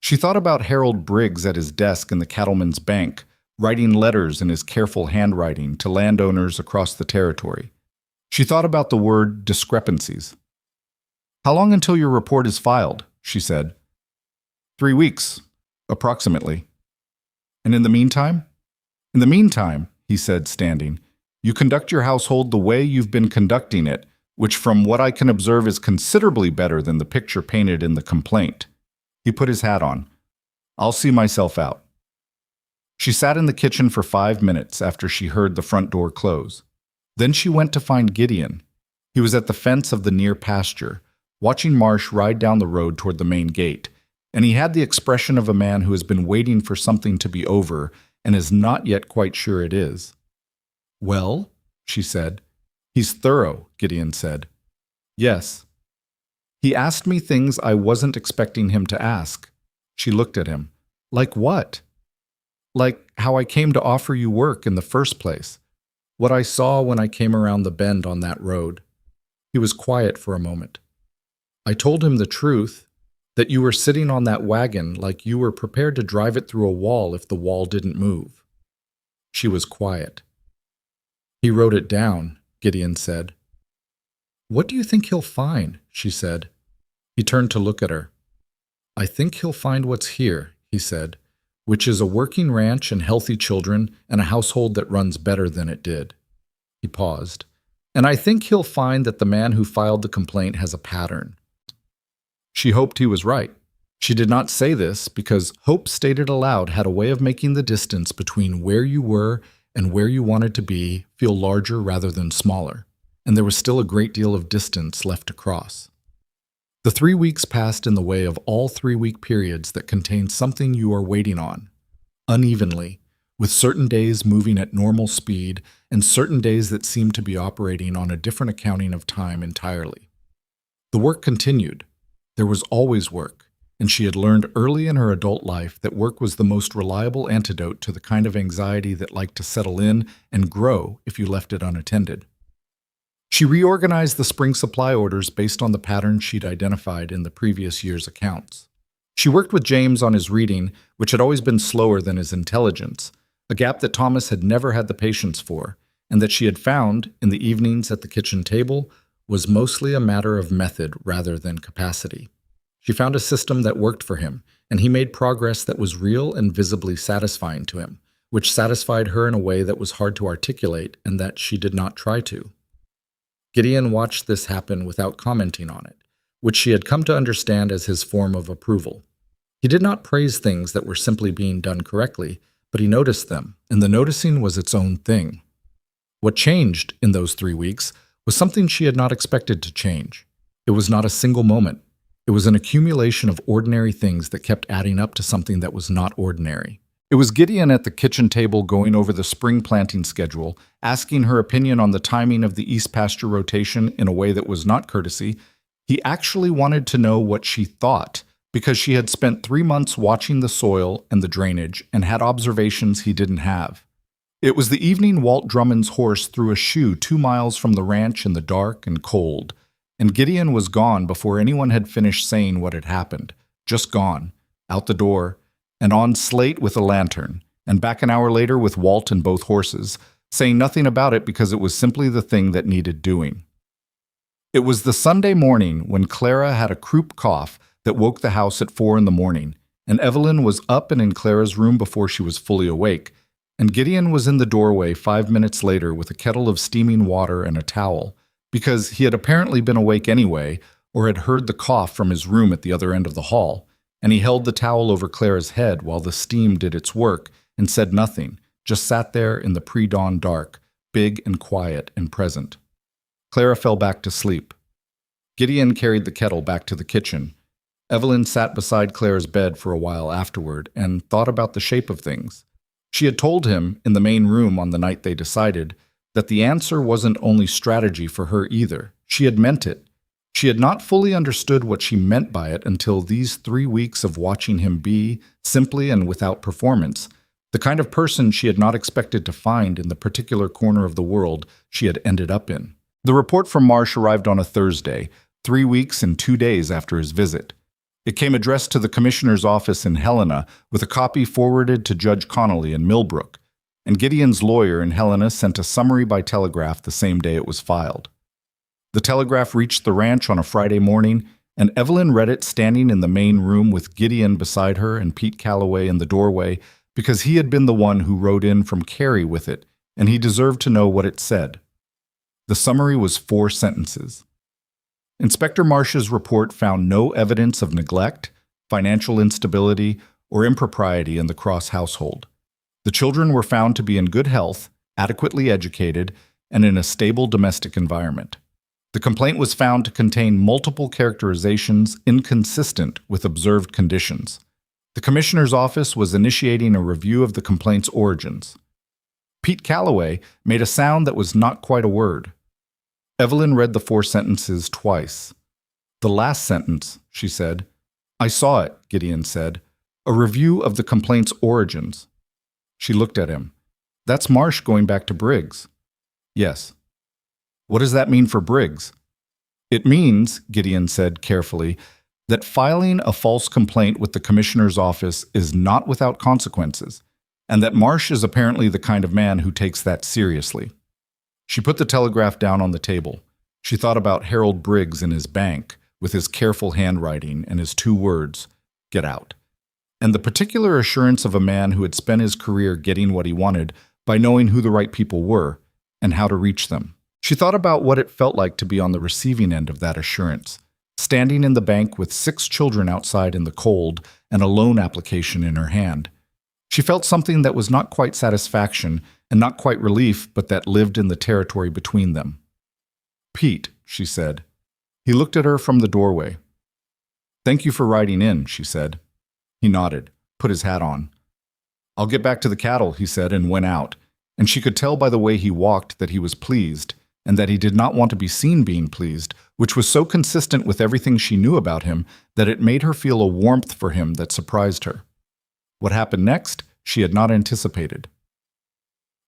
Speaker 1: She thought about Harold Briggs at his desk in the Cattleman's Bank, writing letters in his careful handwriting to landowners across the territory. She thought about the word discrepancies. "How long until your report is filed?" she said. 3 weeks, approximately. "And in the meantime?" "In the meantime," he said, standing, "you conduct your household the way you've been conducting it, which from what I can observe is considerably better than the picture painted in the complaint." He put his hat on. "I'll see myself out." She sat in the kitchen for 5 minutes after she heard the front door close. Then she went to find Gideon. He was at the fence of the near pasture, watching Marsh ride down the road toward the main gate, and he had the expression of a man who has been waiting for something to be over and is not yet quite sure it is. "Well?" she said. "He's thorough," Gideon said. "Yes." "He asked me things I wasn't expecting him to ask." She looked at him. "Like what?" "Like how I came to offer you work in the first place. What I saw when I came around the bend on that road." He was quiet for a moment. "I told him the truth, that you were sitting on that wagon like you were prepared to drive it through a wall if the wall didn't move." She was quiet. "He wrote it down," Gideon said. "What do you think he'll find?" she said. He turned to look at her. "I think he'll find what's here," he said, "which is a working ranch and healthy children and a household that runs better than it did." He paused. "And I think he'll find that the man who filed the complaint has a pattern." She hoped he was right. She did not say this because hope stated aloud had a way of making the distance between where you were and where you wanted to be feel larger rather than smaller, and there was still a great deal of distance left to cross. The 3 weeks passed in the way of all 3-week periods that contained something you are waiting on, unevenly, with certain days moving at normal speed and certain days that seemed to be operating on a different accounting of time entirely. The work continued. There was always work, and she had learned early in her adult life that work was the most reliable antidote to the kind of anxiety that liked to settle in and grow if you left it unattended. She reorganized the spring supply orders based on the patterns she'd identified in the previous year's accounts. She worked with James on his reading, which had always been slower than his intelligence, a gap that Thomas had never had the patience for, and that she had found, in the evenings at the kitchen table, was mostly a matter of method rather than capacity. She found a system that worked for him, and he made progress that was real and visibly satisfying to him, which satisfied her in a way that was hard to articulate and that she did not try to. Gideon watched this happen without commenting on it, which she had come to understand as his form of approval. He did not praise things that were simply being done correctly, but he noticed them, and the noticing was its own thing. What changed in those 3 weeks was something she had not expected to change. It was not a single moment. It was an accumulation of ordinary things that kept adding up to something that was not ordinary. It was Gideon at the kitchen table going over the spring planting schedule, asking her opinion on the timing of the east pasture rotation in a way that was not courtesy. He actually wanted to know what she thought, because she had spent 3 months watching the soil and the drainage and had observations he didn't have. It was the evening Walt Drummond's horse threw a shoe 2 miles from the ranch in the dark and cold, and Gideon was gone before anyone had finished saying what had happened. Just gone, out the door, and on slate with a lantern, and back an hour later with Walt and both horses, saying nothing about it because it was simply the thing that needed doing. It was the Sunday morning when Clara had a croup cough that woke the house at 4 a.m, and Evelyn was up and in Clara's room before she was fully awake, and Gideon was in the doorway 5 minutes later with a kettle of steaming water and a towel, because he had apparently been awake anyway, or had heard the cough from his room at the other end of the hall, and he held the towel over Clara's head while the steam did its work and said nothing, just sat there in the pre-dawn dark, big and quiet and present. Clara fell back to sleep. Gideon carried the kettle back to the kitchen. Evelyn sat beside Clara's bed for a while afterward and thought about the shape of things. She had told him, in the main room on the night they decided, that the answer wasn't only strategy for her either. She had meant it. She had not fully understood what she meant by it until these 3 weeks of watching him be, simply and without performance, The kind of person she had not expected to find in the particular corner of the world she had ended up in. The report from Marsh arrived on a Thursday, 3 weeks and 2 days after his visit. It came addressed to the commissioner's office in Helena, with a copy forwarded to Judge Connolly in Millbrook, and Gideon's lawyer in Helena sent a summary by telegraph the same day it was filed. The telegraph reached the ranch on a Friday morning, and Evelyn read it standing in the main room with Gideon beside her and Pete Calloway in the doorway, because he had been the one who rode in from Cary with it, and he deserved to know what it said. The summary was 4 sentences. Inspector Marsh's report found no evidence of neglect, financial instability, or impropriety in the Cross household. The children were found to be in good health, adequately educated, and in a stable domestic environment. The complaint was found to contain multiple characterizations inconsistent with observed conditions. The commissioner's office was initiating a review of the complaint's origins. Pete Calloway made a sound that was not quite a word. Evelyn read the 4 sentences twice. "The last sentence," she said. "I saw it," Gideon said. "A review of the complaint's origins." She looked at him. "That's Marsh going back to Briggs." "Yes." "What does that mean for Briggs?" "It means," Gideon said carefully, "that filing a false complaint with the commissioner's office is not without consequences, and that Marsh is apparently the kind of man who takes that seriously." She put the telegraph down on the table. She thought about Harold Briggs in his bank, with his careful handwriting and his 2 words, "Get out," and the particular assurance of a man who had spent his career getting what he wanted by knowing who the right people were and how to reach them. She thought about what it felt like to be on the receiving end of that assurance, standing in the bank with 6 children outside in the cold and a loan application in her hand. She felt something that was not quite satisfaction and not quite relief, but that lived in the territory between them. "Pete," she said. He looked at her from the doorway. "Thank you for riding in," she said. He nodded, put his hat on. "I'll get back to the cattle," he said, and went out, and she could tell by the way he walked that he was pleased, and that he did not want to be seen being pleased, which was so consistent with everything she knew about him that it made her feel a warmth for him that surprised her. What happened next, she had not anticipated.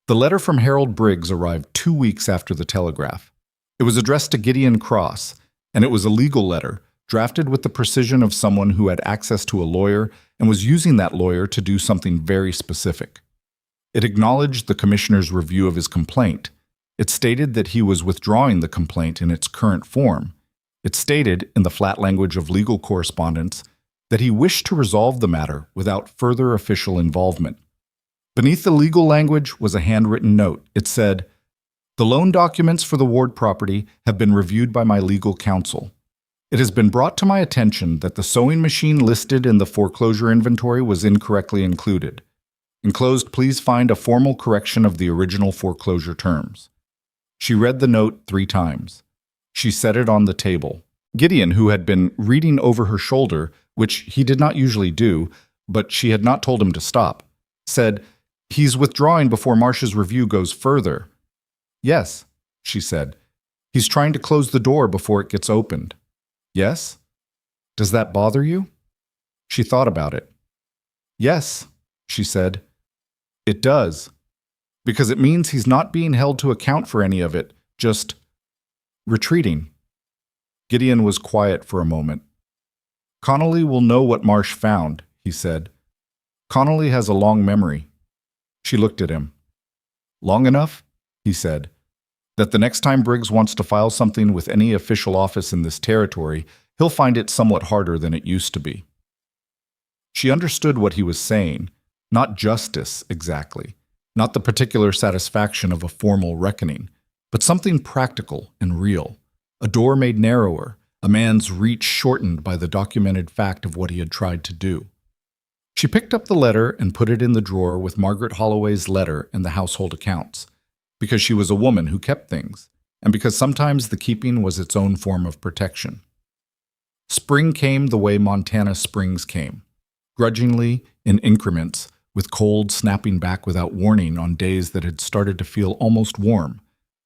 Speaker 1: The letter from Harold Briggs arrived 2 weeks after the telegraph. It was addressed to Gideon Cross, and it was a legal letter, drafted with the precision of someone who had access to a lawyer and was using that lawyer to do something very specific. It acknowledged the commissioner's review of his complaint. It stated that he was withdrawing the complaint in its current form. It stated, in the flat language of legal correspondence, that he wished to resolve the matter without further official involvement. Beneath the legal language was a handwritten note. It said, "The loan documents for the Ward property have been reviewed by my legal counsel. It has been brought to my attention that the sewing machine listed in the foreclosure inventory was incorrectly included. Enclosed, please find a formal correction of the original foreclosure terms." She read the note 3 times. She set it on the table. Gideon, who had been reading over her shoulder, which he did not usually do, but she had not told him to stop, said, "He's withdrawing before Marsh's review goes further." "Yes," she said. "He's trying to close the door before it gets opened." "Yes? Does that bother you?" She thought about it. "Yes," she said. "It does. Because it means he's not being held to account for any of it, just retreating." Gideon was quiet for a moment. "Connolly will know what Marsh found," he said. "Connolly has a long memory." She looked at him. "Long enough," he said, "that the next time Briggs wants to file something with any official office in this territory, he'll find it somewhat harder than it used to be." She understood what he was saying, not justice exactly, not the particular satisfaction of a formal reckoning, but something practical and real, a door made narrower, a man's reach shortened by the documented fact of what he had tried to do. She picked up the letter and put it in the drawer with Margaret Holloway's letter and the household accounts, because she was a woman who kept things, and because sometimes the keeping was its own form of protection. Spring came the way Montana springs came, grudgingly, in increments, with cold snapping back without warning on days that had started to feel almost warm,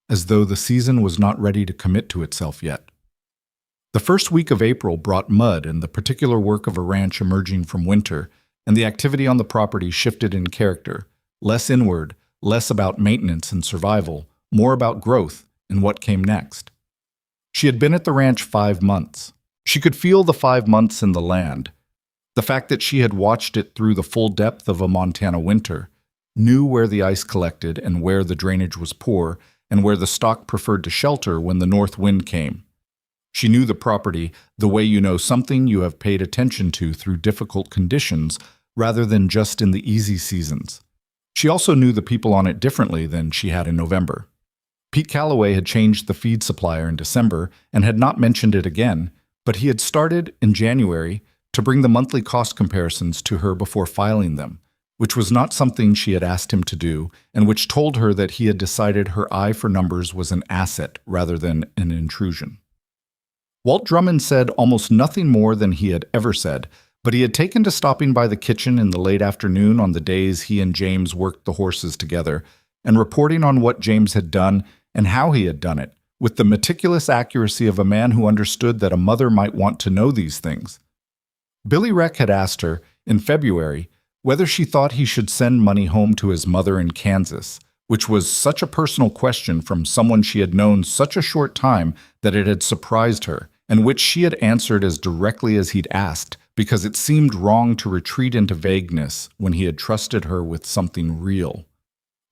Speaker 1: as though the season was not ready to commit to itself yet. The first week of April brought mud and the particular work of a ranch emerging from winter, and the activity on the property shifted in character, less inward, less about maintenance and survival, more about growth and what came next. She had been at the ranch 5 months. She could feel the 5 months in the land. The fact that she had watched it through the full depth of a Montana winter, knew where the ice collected and where the drainage was poor, and where the stock preferred to shelter when the north wind came. She knew the property the way you know something you have paid attention to through difficult conditions rather than just in the easy seasons. She also knew the people on it differently than she had in November. Pete Calloway had changed the feed supplier in December and had not mentioned it again, but he had started in January to bring the monthly cost comparisons to her before filing them, which was not something she had asked him to do, and which told her that he had decided her eye for numbers was an asset rather than an intrusion. Walt Drummond said almost nothing more than he had ever said, but he had taken to stopping by the kitchen in the late afternoon on the days he and James worked the horses together, and reporting on what James had done and how he had done it, with the meticulous accuracy of a man who understood that a mother might want to know these things. Billy Reck had asked her, in February, whether she thought he should send money home to his mother in Kansas, which was such a personal question from someone she had known such a short time that it had surprised her, and which she had answered as directly as he'd asked, because it seemed wrong to retreat into vagueness when he had trusted her with something real.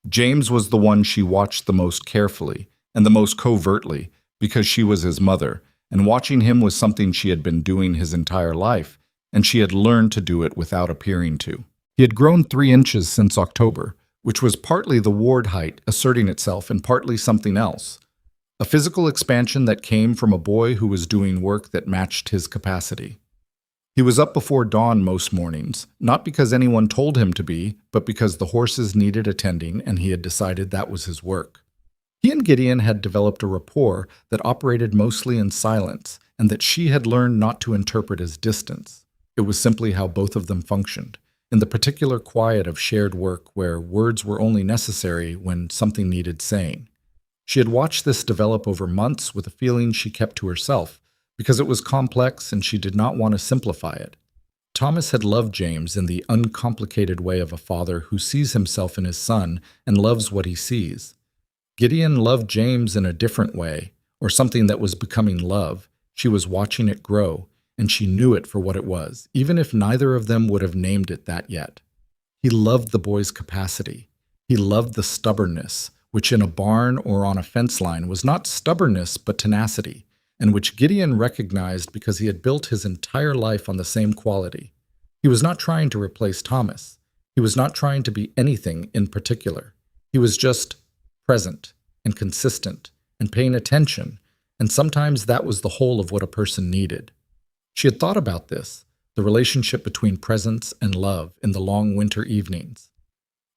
Speaker 1: James was the one she watched the most carefully and the most covertly, because she was his mother, and watching him was something she had been doing his entire life, and she had learned to do it without appearing to. He had grown 3 inches since October, which was partly the Ward height asserting itself and partly something else. A physical expansion that came from a boy who was doing work that matched his capacity. He was up before dawn most mornings, not because anyone told him to be, but because the horses needed attending and he had decided that was his work. He and Gideon had developed a rapport that operated mostly in silence and that she had learned not to interpret as distance. It was simply how both of them functioned, in the particular quiet of shared work where words were only necessary when something needed saying. She had watched this develop over months with a feeling she kept to herself, because it was complex and she did not want to simplify it. Thomas had loved James in the uncomplicated way of a father who sees himself in his son and loves what he sees. Gideon loved James in a different way, or something that was becoming love. She was watching it grow, and she knew it for what it was, even if neither of them would have named it that yet. He loved the boy's capacity. He loved the stubbornness, which in a barn or on a fence line was not stubbornness but tenacity, and which Gideon recognized because he had built his entire life on the same quality. He was not trying to replace Thomas. He was not trying to be anything in particular. He was just present and consistent and paying attention, and sometimes that was the whole of what a person needed. She had thought about this, the relationship between presence and love in the long winter evenings.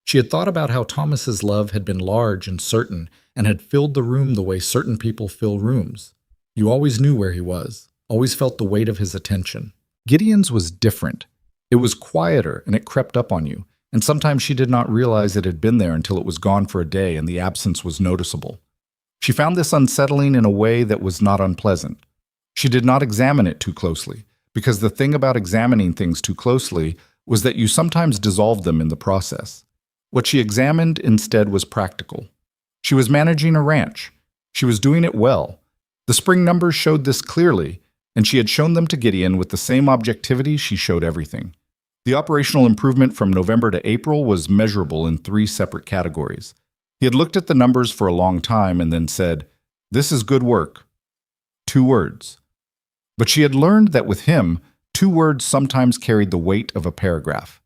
Speaker 1: She had thought about how Thomas's love had been large and certain and had filled the room the way certain people fill rooms. You always knew where he was, always felt the weight of his attention. Gideon's was different. It was quieter and it crept up on you, and sometimes she did not realize it had been there until it was gone for a day and the absence was noticeable. She found this unsettling in a way that was not unpleasant. She did not examine it too closely, because the thing about examining things too closely was that you sometimes dissolved them in the process. What she examined instead was practical. She was managing a ranch. She was doing it well. The spring numbers showed this clearly, and she had shown them to Gideon with the same objectivity she showed everything. The operational improvement from November to April was measurable in 3 separate categories. He had looked at the numbers for a long time and then said, "This is good work." 2 words. But she had learned that with him, 2 words sometimes carried the weight of a paragraph.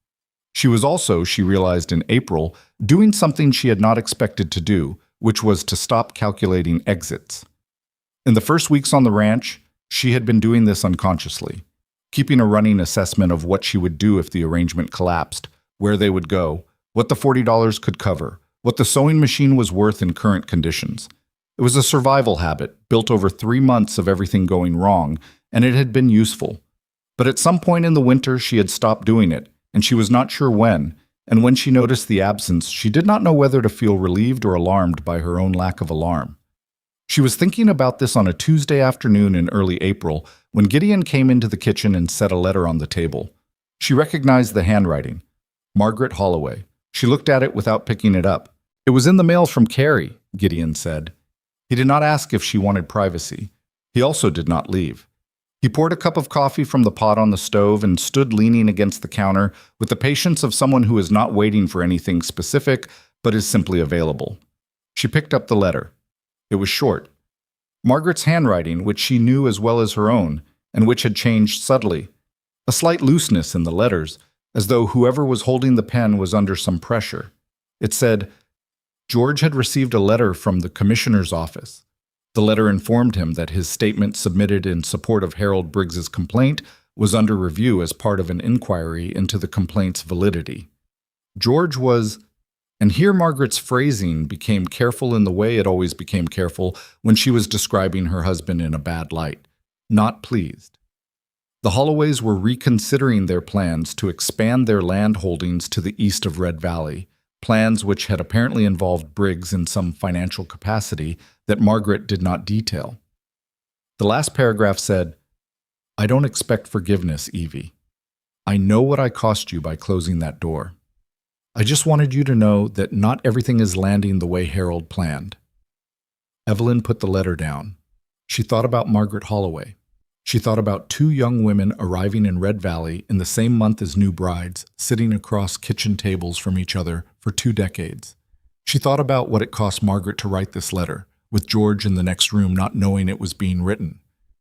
Speaker 1: She was also, she realized in April, doing something she had not expected to do, which was to stop calculating exits. In the first weeks on the ranch, she had been doing this unconsciously, keeping a running assessment of what she would do if the arrangement collapsed, where they would go, what the $40 could cover, what the sewing machine was worth in current conditions. It was a survival habit, built over 3 months of everything going wrong, and it had been useful. But at some point in the winter, she had stopped doing it, and she was not sure when, and when she noticed the absence, she did not know whether to feel relieved or alarmed by her own lack of alarm. She was thinking about this on a Tuesday afternoon in early April when Gideon came into the kitchen and set a letter on the table. She recognized the handwriting. Margaret Holloway. She looked at it without picking it up. It was in the mail from Carrie, Gideon said. He did not ask if she wanted privacy. He also did not leave. He poured a cup of coffee from the pot on the stove and stood leaning against the counter with the patience of someone who is not waiting for anything specific, but is simply available. She picked up the letter. It was short. Margaret's handwriting, which she knew as well as her own, and which had changed subtly. A slight looseness in the letters, as though whoever was holding the pen was under some pressure. It said, George had received a letter from the commissioner's office. The letter informed him that his statement submitted in support of Harold Briggs's complaint was under review as part of an inquiry into the complaint's validity. George was, and here Margaret's phrasing became careful in the way it always became careful when she was describing her husband in a bad light, not pleased. The Holloways were reconsidering their plans to expand their land holdings to the east of Red Valley, plans which had apparently involved Briggs in some financial capacity that Margaret did not detail. The last paragraph said, I don't expect forgiveness, Evie. I know what I cost you by closing that door. I just wanted you to know that not everything is landing the way Harold planned. Evelyn put the letter down. She thought about Margaret Holloway. She thought about two young women arriving in Red Valley in the same month as new brides, sitting across kitchen tables from each other for 2 decades. She thought about what it cost Margaret to write this letter, with George in the next room not knowing it was being written.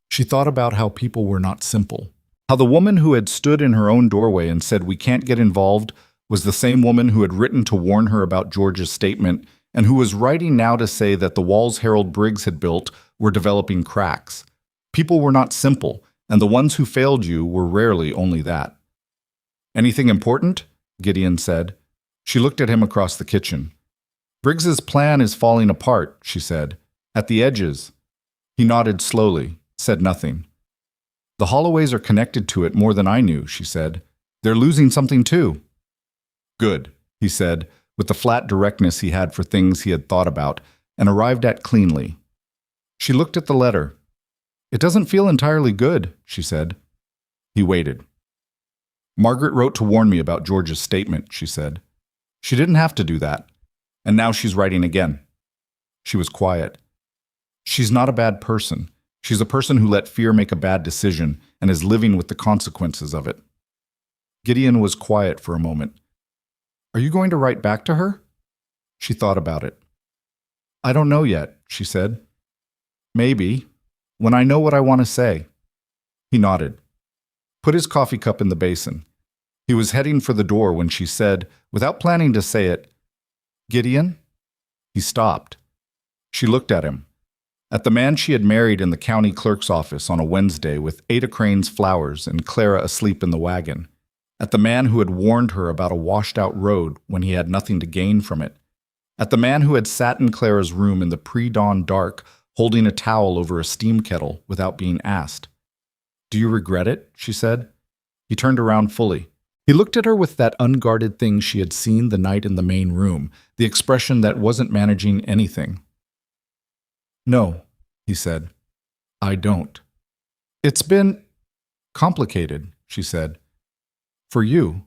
Speaker 1: She thought about how people were not simple. How the woman who had stood in her own doorway and said, we can't get involved, was the same woman who had written to warn her about George's statement and who was writing now to say that the walls Harold Briggs had built were developing cracks. People were not simple, and the ones who failed you were rarely only that. Anything important? Gideon said. She looked at him across the kitchen. Briggs's plan is falling apart, she said. At the edges. He nodded slowly, said nothing. The Holloways are connected to it more than I knew, she said. They're losing something too. Good, he said, with the flat directness he had for things he had thought about, and arrived at cleanly. She looked at the letter. It doesn't feel entirely good, she said. He waited. Margaret wrote to warn me about George's statement, she said. She didn't have to do that. And now she's writing again. She was quiet. She's not a bad person. She's a person who let fear make a bad decision and is living with the consequences of it. Gideon was quiet for a moment. Are you going to write back to her? She thought about it. I don't know yet, she said. Maybe. When I know what I want to say. He nodded. Put his coffee cup in the basin. He was heading for the door when she said, without planning to say it, Gideon? He stopped. She looked at him. At the man she had married in the county clerk's office on a Wednesday with Ada Crane's flowers and Clara asleep in the wagon. At the man who had warned her about a washed-out road when he had nothing to gain from it. At the man who had sat in Clara's room in the pre-dawn dark, holding a towel over a steam kettle without being asked. Do you regret it? She said. He turned around fully. He looked at her with that unguarded thing she had seen the night in the main room, the expression that wasn't managing anything. No, he said. I don't. It's been complicated, she said. For you.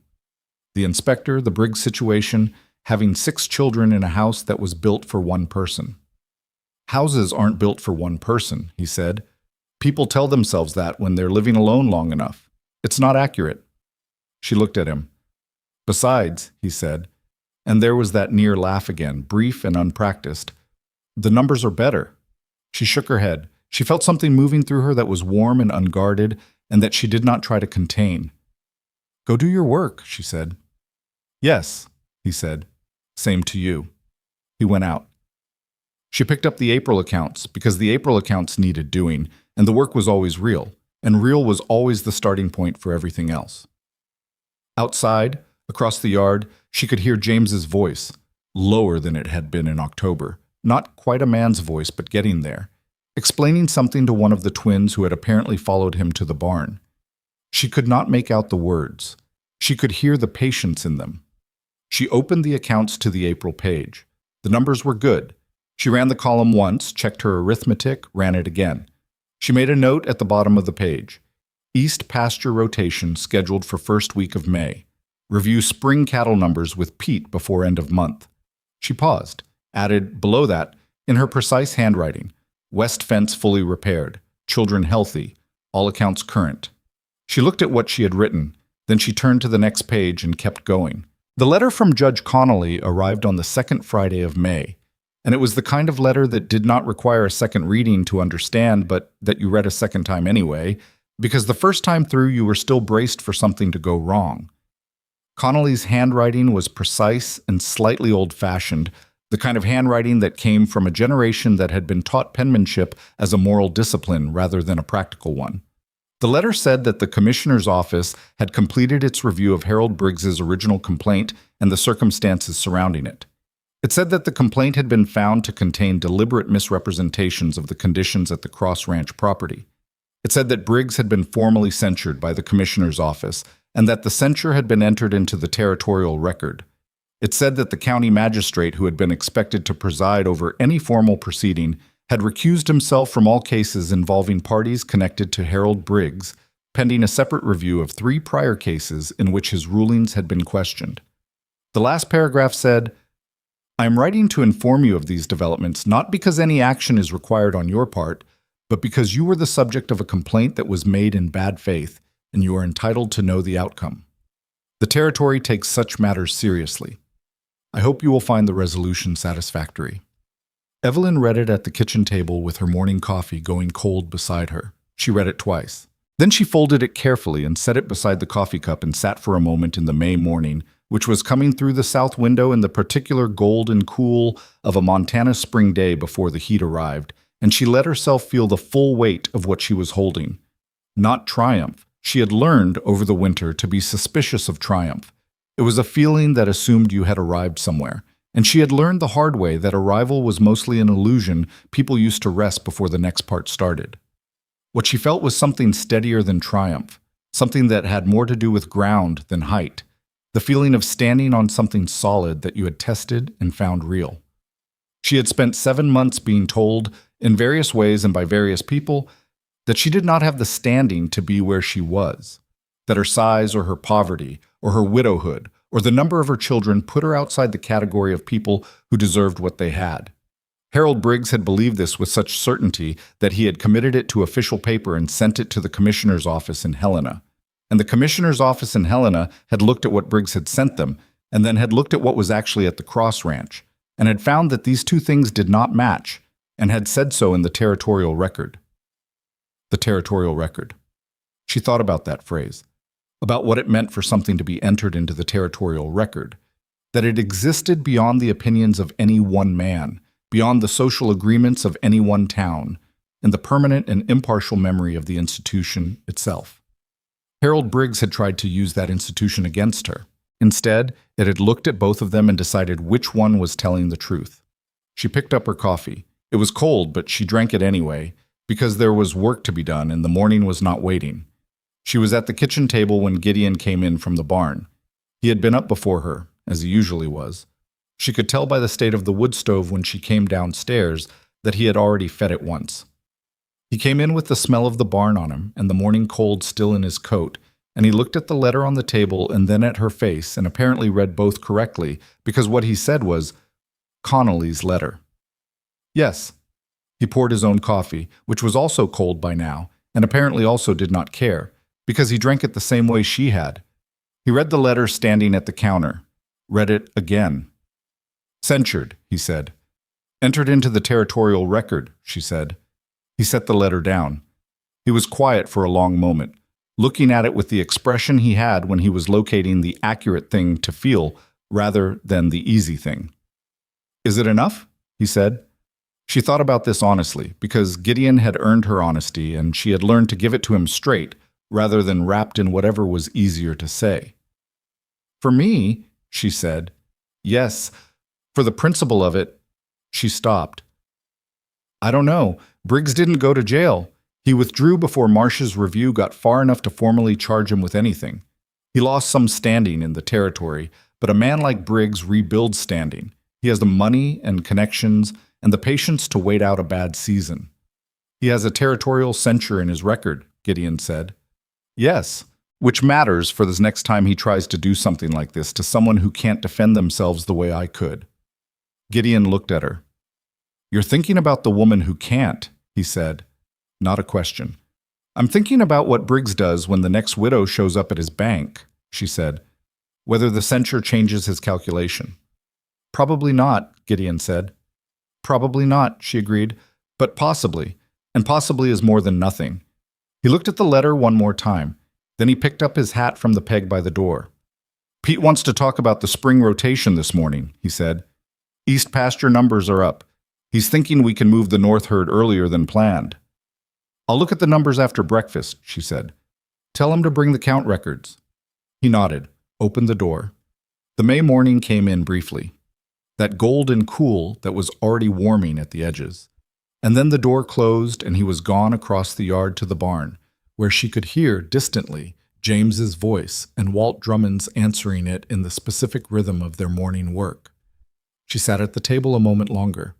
Speaker 1: The inspector, the Briggs situation, having 6 children in a house that was built for one person. Houses aren't built for one person, he said. People tell themselves that when they're living alone long enough. It's not accurate. She looked at him. Besides, he said, and there was that near laugh again, brief and unpracticed, the numbers are better. She shook her head. She felt something moving through her that was warm and unguarded, and that she did not try to contain. Go do your work, she said. Yes, he said. Same to you. He went out. She picked up the April accounts because the April accounts needed doing, and the work was always real, and real was always the starting point for everything else. Outside, across the yard, she could hear James's voice, lower than it had been in October, not quite a man's voice, but getting there, explaining something to one of the twins who had apparently followed him to the barn. She could not make out the words. She could hear the patience in them. She opened the accounts to the April page. The numbers were good. She ran the column once, checked her arithmetic, ran it again. She made a note at the bottom of the page. East pasture rotation scheduled for first week of May. Review spring cattle numbers with Pete before end of month. She paused, added below that, in her precise handwriting, West fence fully repaired, children healthy, all accounts current. She looked at what she had written, then she turned to the next page and kept going. The letter from Judge Connolly arrived on the second Friday of May, and it was the kind of letter that did not require a second reading to understand, but that you read a second time anyway, because the first time through you were still braced for something to go wrong. Connolly's handwriting was precise and slightly old-fashioned, the kind of handwriting that came from a generation that had been taught penmanship as a moral discipline rather than a practical one. The letter said that the Commissioner's office had completed its review of Harold Briggs's original complaint and the circumstances surrounding it. It said that the complaint had been found to contain deliberate misrepresentations of the conditions at the Cross Ranch property. It said that Briggs had been formally censured by the Commissioner's office and that the censure had been entered into the territorial record. It said that the county magistrate who had been expected to preside over any formal proceeding had recused himself from all cases involving parties connected to Harold Briggs, pending a separate review of 3 prior cases in which his rulings had been questioned. The last paragraph said, "I am writing to inform you of these developments not because any action is required on your part, but because you were the subject of a complaint that was made in bad faith, and you are entitled to know the outcome. The territory takes such matters seriously. I hope you will find the resolution satisfactory." Evelyn read it at the kitchen table with her morning coffee going cold beside her. She read it twice. Then she folded it carefully and set it beside the coffee cup and sat for a moment in the May morning, which was coming through the south window in the particular golden cool of a Montana spring day before the heat arrived, and she let herself feel the full weight of what she was holding. Not triumph. She had learned over the winter to be suspicious of triumph. It was a feeling that assumed you had arrived somewhere, and she had learned the hard way that arrival was mostly an illusion people used to rest before the next part started. What she felt was something steadier than triumph, something that had more to do with ground than height, the feeling of standing on something solid that you had tested and found real. She had spent 7 months being told, in various ways and by various people, that she did not have the standing to be where she was, that her size or her poverty or her widowhood or the number of her children put her outside the category of people who deserved what they had. Harold Briggs had believed this with such certainty that he had committed it to official paper and sent it to the Commissioner's office in Helena. And the Commissioner's office in Helena had looked at what Briggs had sent them and then had looked at what was actually at the Cross Ranch and had found that these two things did not match and had said so in the territorial record. The territorial record. She thought about that phrase, about what it meant for something to be entered into the territorial record, that it existed beyond the opinions of any one man, beyond the social agreements of any one town, in the permanent and impartial memory of the institution itself. Harold Briggs had tried to use that institution against her. Instead, it had looked at both of them and decided which one was telling the truth. She picked up her coffee. It was cold, but she drank it anyway, because there was work to be done and the morning was not waiting. She was at the kitchen table when Gideon came in from the barn. He had been up before her, as he usually was. She could tell by the state of the wood stove when she came downstairs that he had already fed it once. He came in with the smell of the barn on him and the morning cold still in his coat, and he looked at the letter on the table and then at her face and apparently read both correctly because what he said was, "Connolly's letter." Yes. He poured his own coffee, which was also cold by now, and apparently also did not care, because he drank it the same way she had. He read the letter standing at the counter, read it again. "Censured," he said. "Entered into the territorial record," she said. He set the letter down. He was quiet for a long moment, looking at it with the expression he had when he was locating the accurate thing to feel rather than the easy thing. "Is it enough?" he said. She thought about this honestly, because Gideon had earned her honesty and she had learned to give it to him straight, rather than wrapped in whatever was easier to say. "For me," she said, "yes, for the principle of it." She stopped. "I don't know. Briggs didn't go to jail. He withdrew before Marsh's review got far enough to formally charge him with anything. He lost some standing in the territory, but a man like Briggs rebuilds standing. He has the money and connections and the patience to wait out a bad season. He has a territorial censure in his record," Gideon said. Yes, which matters for the next time he tries to do something like this to someone who can't defend themselves the way I could. Gideon looked at her. You're thinking about the woman who can't, he said. Not a question. I'm thinking about what Briggs does when the next widow shows up at his bank, she said. Whether the censure changes his calculation. Probably not, Gideon said. Probably not, she agreed, but possibly, and possibly is more than nothing. He looked at the letter one more time. Then he picked up his hat from the peg by the door. Pete wants to talk about the spring rotation this morning, he said. East pasture numbers are up. He's thinking we can move the north herd earlier than planned. I'll look at the numbers after breakfast, she said. Tell him to bring the count records. He nodded, opened the door. The May morning came in briefly. That golden cool that was already warming at the edges. And then the door closed and he was gone across the yard to the barn, where she could hear, distantly, James's voice and Walt Drummond's answering it in the specific rhythm of their morning work. She sat at the table a moment longer.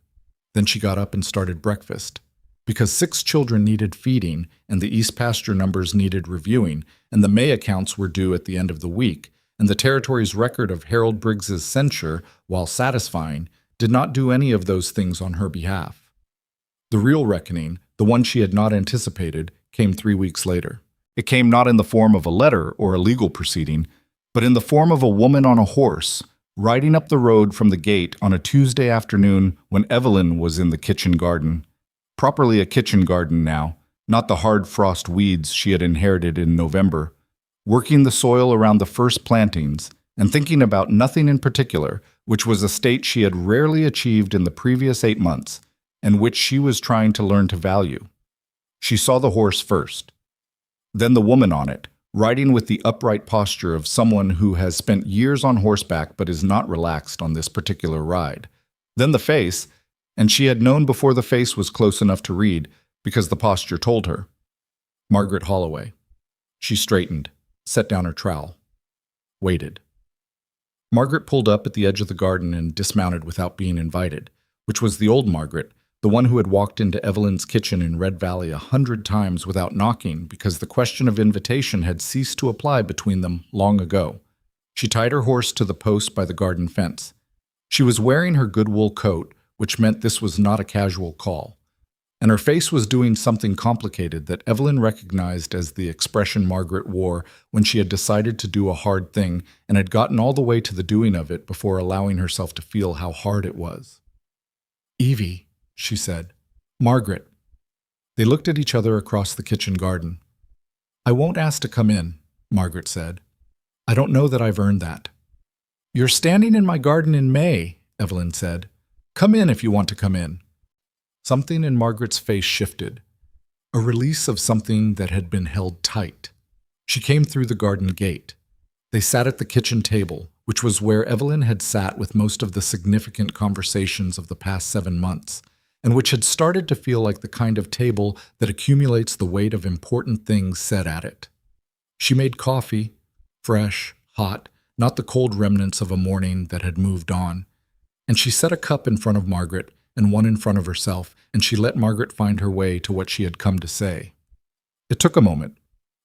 Speaker 1: Then she got up and started breakfast. Because 6 children needed feeding and the East pasture numbers needed reviewing, and the May accounts were due at the end of the week, and the territory's record of Harold Briggs's censure, while satisfying, did not do any of those things on her behalf. The real reckoning, the one she had not anticipated, came 3 weeks later. It came not in the form of a letter or a legal proceeding, but in the form of a woman on a horse, riding up the road from the gate on a Tuesday afternoon when Evelyn was in the kitchen garden. Properly a kitchen garden now, not the hard frost weeds she had inherited in November, working the soil around the first plantings and thinking about nothing in particular, which was a state she had rarely achieved in the previous 8 months, and which she was trying to learn to value. She saw the horse first, then the woman on it, riding with the upright posture of someone who has spent years on horseback but is not relaxed on this particular ride, then the face, and she had known before the face was close enough to read, because the posture told her. Margaret Holloway. She straightened, set down her trowel, waited. Margaret pulled up at the edge of the garden and dismounted without being invited, which was the old Margaret, the one who had walked into Evelyn's kitchen in Red Valley 100 times without knocking because the question of invitation had ceased to apply between them long ago. She tied her horse to the post by the garden fence. She was wearing her good wool coat, which meant this was not a casual call. And her face was doing something complicated that Evelyn recognized as the expression Margaret wore when she had decided to do a hard thing and had gotten all the way to the doing of it before allowing herself to feel how hard it was. Evie, she said. Margaret. They looked at each other across the kitchen garden. I won't ask to come in, Margaret said. I don't know that I've earned that. You're standing in my garden in May, Evelyn said. Come in if you want to come in. Something in Margaret's face shifted, a release of something that had been held tight. She came through the garden gate. They sat at the kitchen table, which was where Evelyn had sat with most of the significant conversations of the past 7 months, and which had started to feel like the kind of table that accumulates the weight of important things said at it. She made coffee, fresh, hot, not the cold remnants of a morning that had moved on, and she set a cup in front of Margaret and one in front of herself, and she let Margaret find her way to what she had come to say. It took a moment.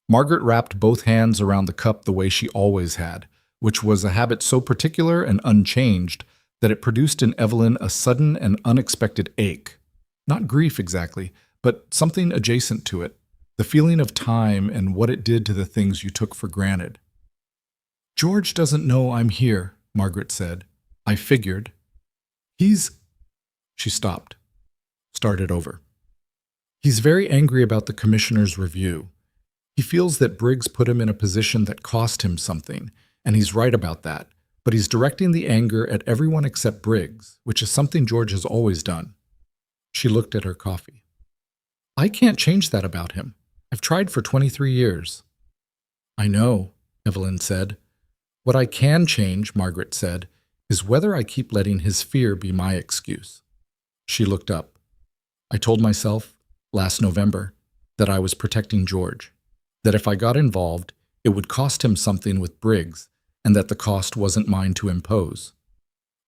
Speaker 1: Margaret wrapped both hands around the cup the way she always had, which was a habit so particular and unchanged that it produced in Evelyn a sudden and unexpected ache. Not grief exactly, but something adjacent to it, the feeling of time and what it did to the things you took for granted. George doesn't know I'm here, Margaret said. I figured. She stopped, started over. He's very angry about the commissioner's review. He feels that Briggs put him in a position that cost him something, and he's right about that, but he's directing the anger at everyone except Briggs, which is something George has always done. She looked at her coffee. I can't change that about him. I've tried for 23 years. I know, Evelyn said. What I can change, Margaret said, is whether I keep letting his fear be my excuse. She looked up. I told myself, last November, that I was protecting George, that if I got involved, it would cost him something with Briggs, and that the cost wasn't mine to impose.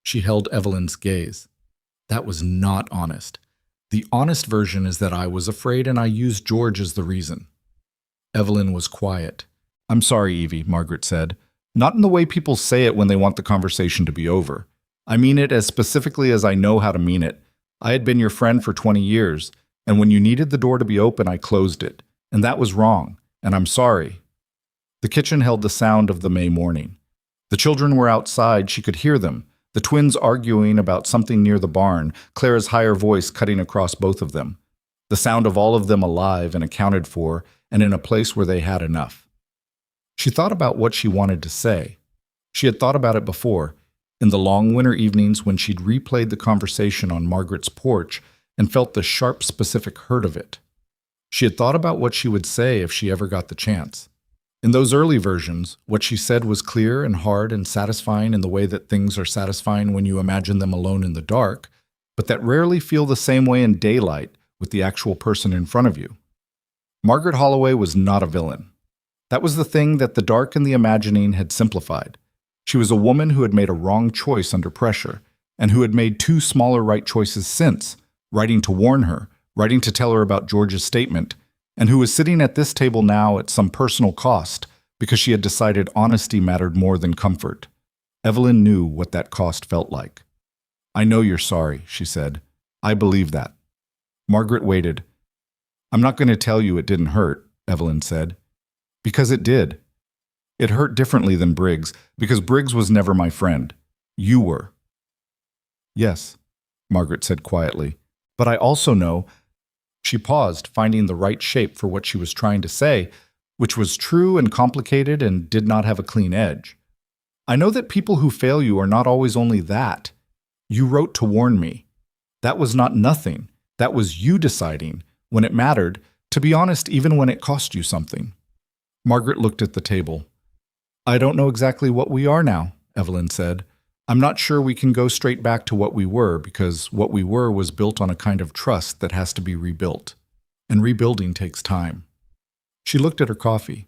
Speaker 1: She held Evelyn's gaze. That was not honest. The honest version is that I was afraid and I used George as the reason. Evelyn was quiet. "I'm sorry, Evie," Margaret said. "Not in the way people say it when they want the conversation to be over. I mean it as specifically as I know how to mean it. I had been your friend for 20 years, and when you needed the door to be open, I closed it. And that was wrong, and I'm sorry." The kitchen held the sound of the May morning. The children were outside, she could hear them, the twins arguing about something near the barn, Clara's higher voice cutting across both of them. The sound of all of them alive and accounted for, and in a place where they had enough. She thought about what she wanted to say. She had thought about it before, in the long winter evenings when she'd replayed the conversation on Margaret's porch and felt the sharp, specific hurt of it. She had thought about what she would say if she ever got the chance. In those early versions, what she said was clear and hard and satisfying in the way that things are satisfying when you imagine them alone in the dark, but that rarely feel the same way in daylight with the actual person in front of you. Margaret Holloway was not a villain. That was the thing that the dark and the imagining had simplified. She was a woman who had made a wrong choice under pressure, and who had made two smaller right choices since, writing to warn her, writing to tell her about George's statement, and who was sitting at this table now at some personal cost because she had decided honesty mattered more than comfort. Evelyn knew what that cost felt like. "I know you're sorry," she said. "I believe that." Margaret waited. "I'm not going to tell you it didn't hurt," Evelyn said. "Because it did. It hurt differently than Briggs, because Briggs was never my friend. You were." "Yes," Margaret said quietly. "But I also know—" She paused, finding the right shape for what she was trying to say, which was true and complicated and did not have a clean edge. "I know that people who fail you are not always only that. You wrote to warn me. That was not nothing. That was you deciding, when it mattered, to be honest even when it cost you something." Margaret looked at the table. "I don't know exactly what we are now," Evelyn said. "I'm not sure we can go straight back to what we were, because what we were was built on a kind of trust that has to be rebuilt. And rebuilding takes time." She looked at her coffee.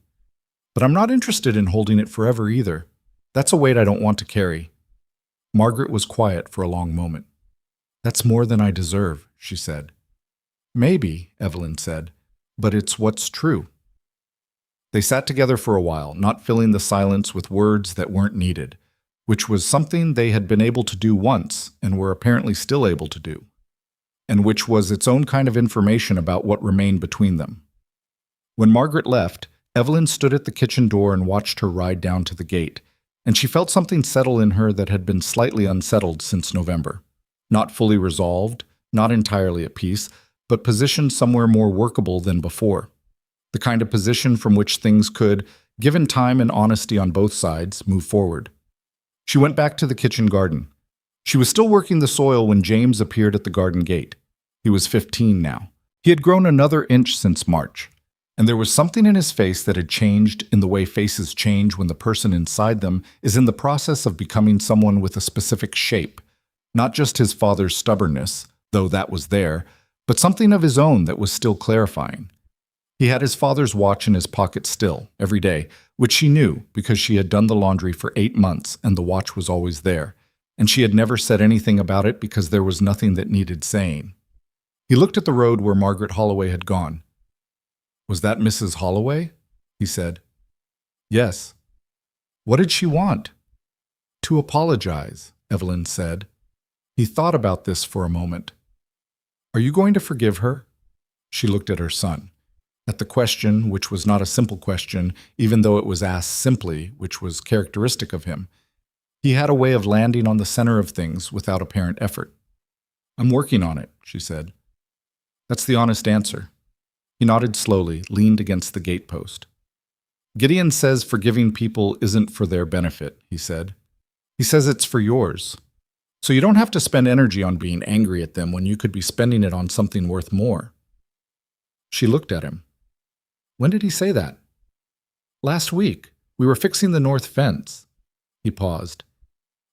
Speaker 1: "But I'm not interested in holding it forever either. That's a weight I don't want to carry." Margaret was quiet for a long moment. "That's more than I deserve," she said. "Maybe," Evelyn said, "but it's what's true." They sat together for a while, not filling the silence with words that weren't needed, which was something they had been able to do once and were apparently still able to do, and which was its own kind of information about what remained between them. When Margaret left, Evelyn stood at the kitchen door and watched her ride down to the gate, and she felt something settle in her that had been slightly unsettled since November. Not fully resolved, not entirely at peace, but positioned somewhere more workable than before. The kind of position from which things could, given time and honesty on both sides, move forward. She went back to the kitchen garden. She was still working the soil when James appeared at the garden gate. He was 15 now. He had grown another inch since March, and there was something in his face that had changed in the way faces change when the person inside them is in the process of becoming someone with a specific shape. Not just his father's stubbornness, though that was there, but something of his own that was still clarifying. He had his father's watch in his pocket still, every day, which she knew because she had done the laundry for 8 months and the watch was always there, and she had never said anything about it because there was nothing that needed saying. He looked at the road where Margaret Holloway had gone. "Was that Mrs. Holloway?" he said. "Yes." "What did she want?" "To apologize," Evelyn said. He thought about this for a moment. "Are you going to forgive her?" She looked at her son. At the question, which was not a simple question, even though it was asked simply, which was characteristic of him. He had a way of landing on the center of things without apparent effort. "I'm working on it," she said. "That's the honest answer." He nodded slowly, leaned against the gatepost. "Gideon says forgiving people isn't for their benefit," he said. "He says it's for yours. So you don't have to spend energy on being angry at them when you could be spending it on something worth more." She looked at him. "When did he say that?" "Last week. We were fixing the north fence." He paused.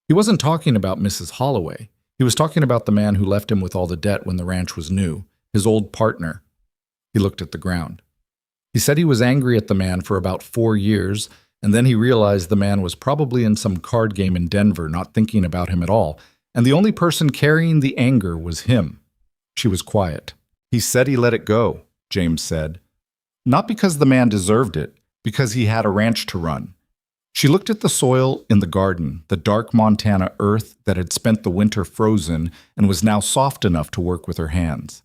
Speaker 1: He wasn't talking about Mrs. Holloway. He was talking about the man who left him with all the debt when the ranch was new, his old partner. He looked at the ground. He said he was angry at the man for about 4 years, and then he realized the man was probably in some card game in Denver, not thinking about him at all, and the only person carrying the anger was him. She was quiet. "He said he let it go," James said. Not because the man deserved it, because he had a ranch to run. She looked at the soil in the garden, the dark Montana earth that had spent the winter frozen and was now soft enough to work with her hands.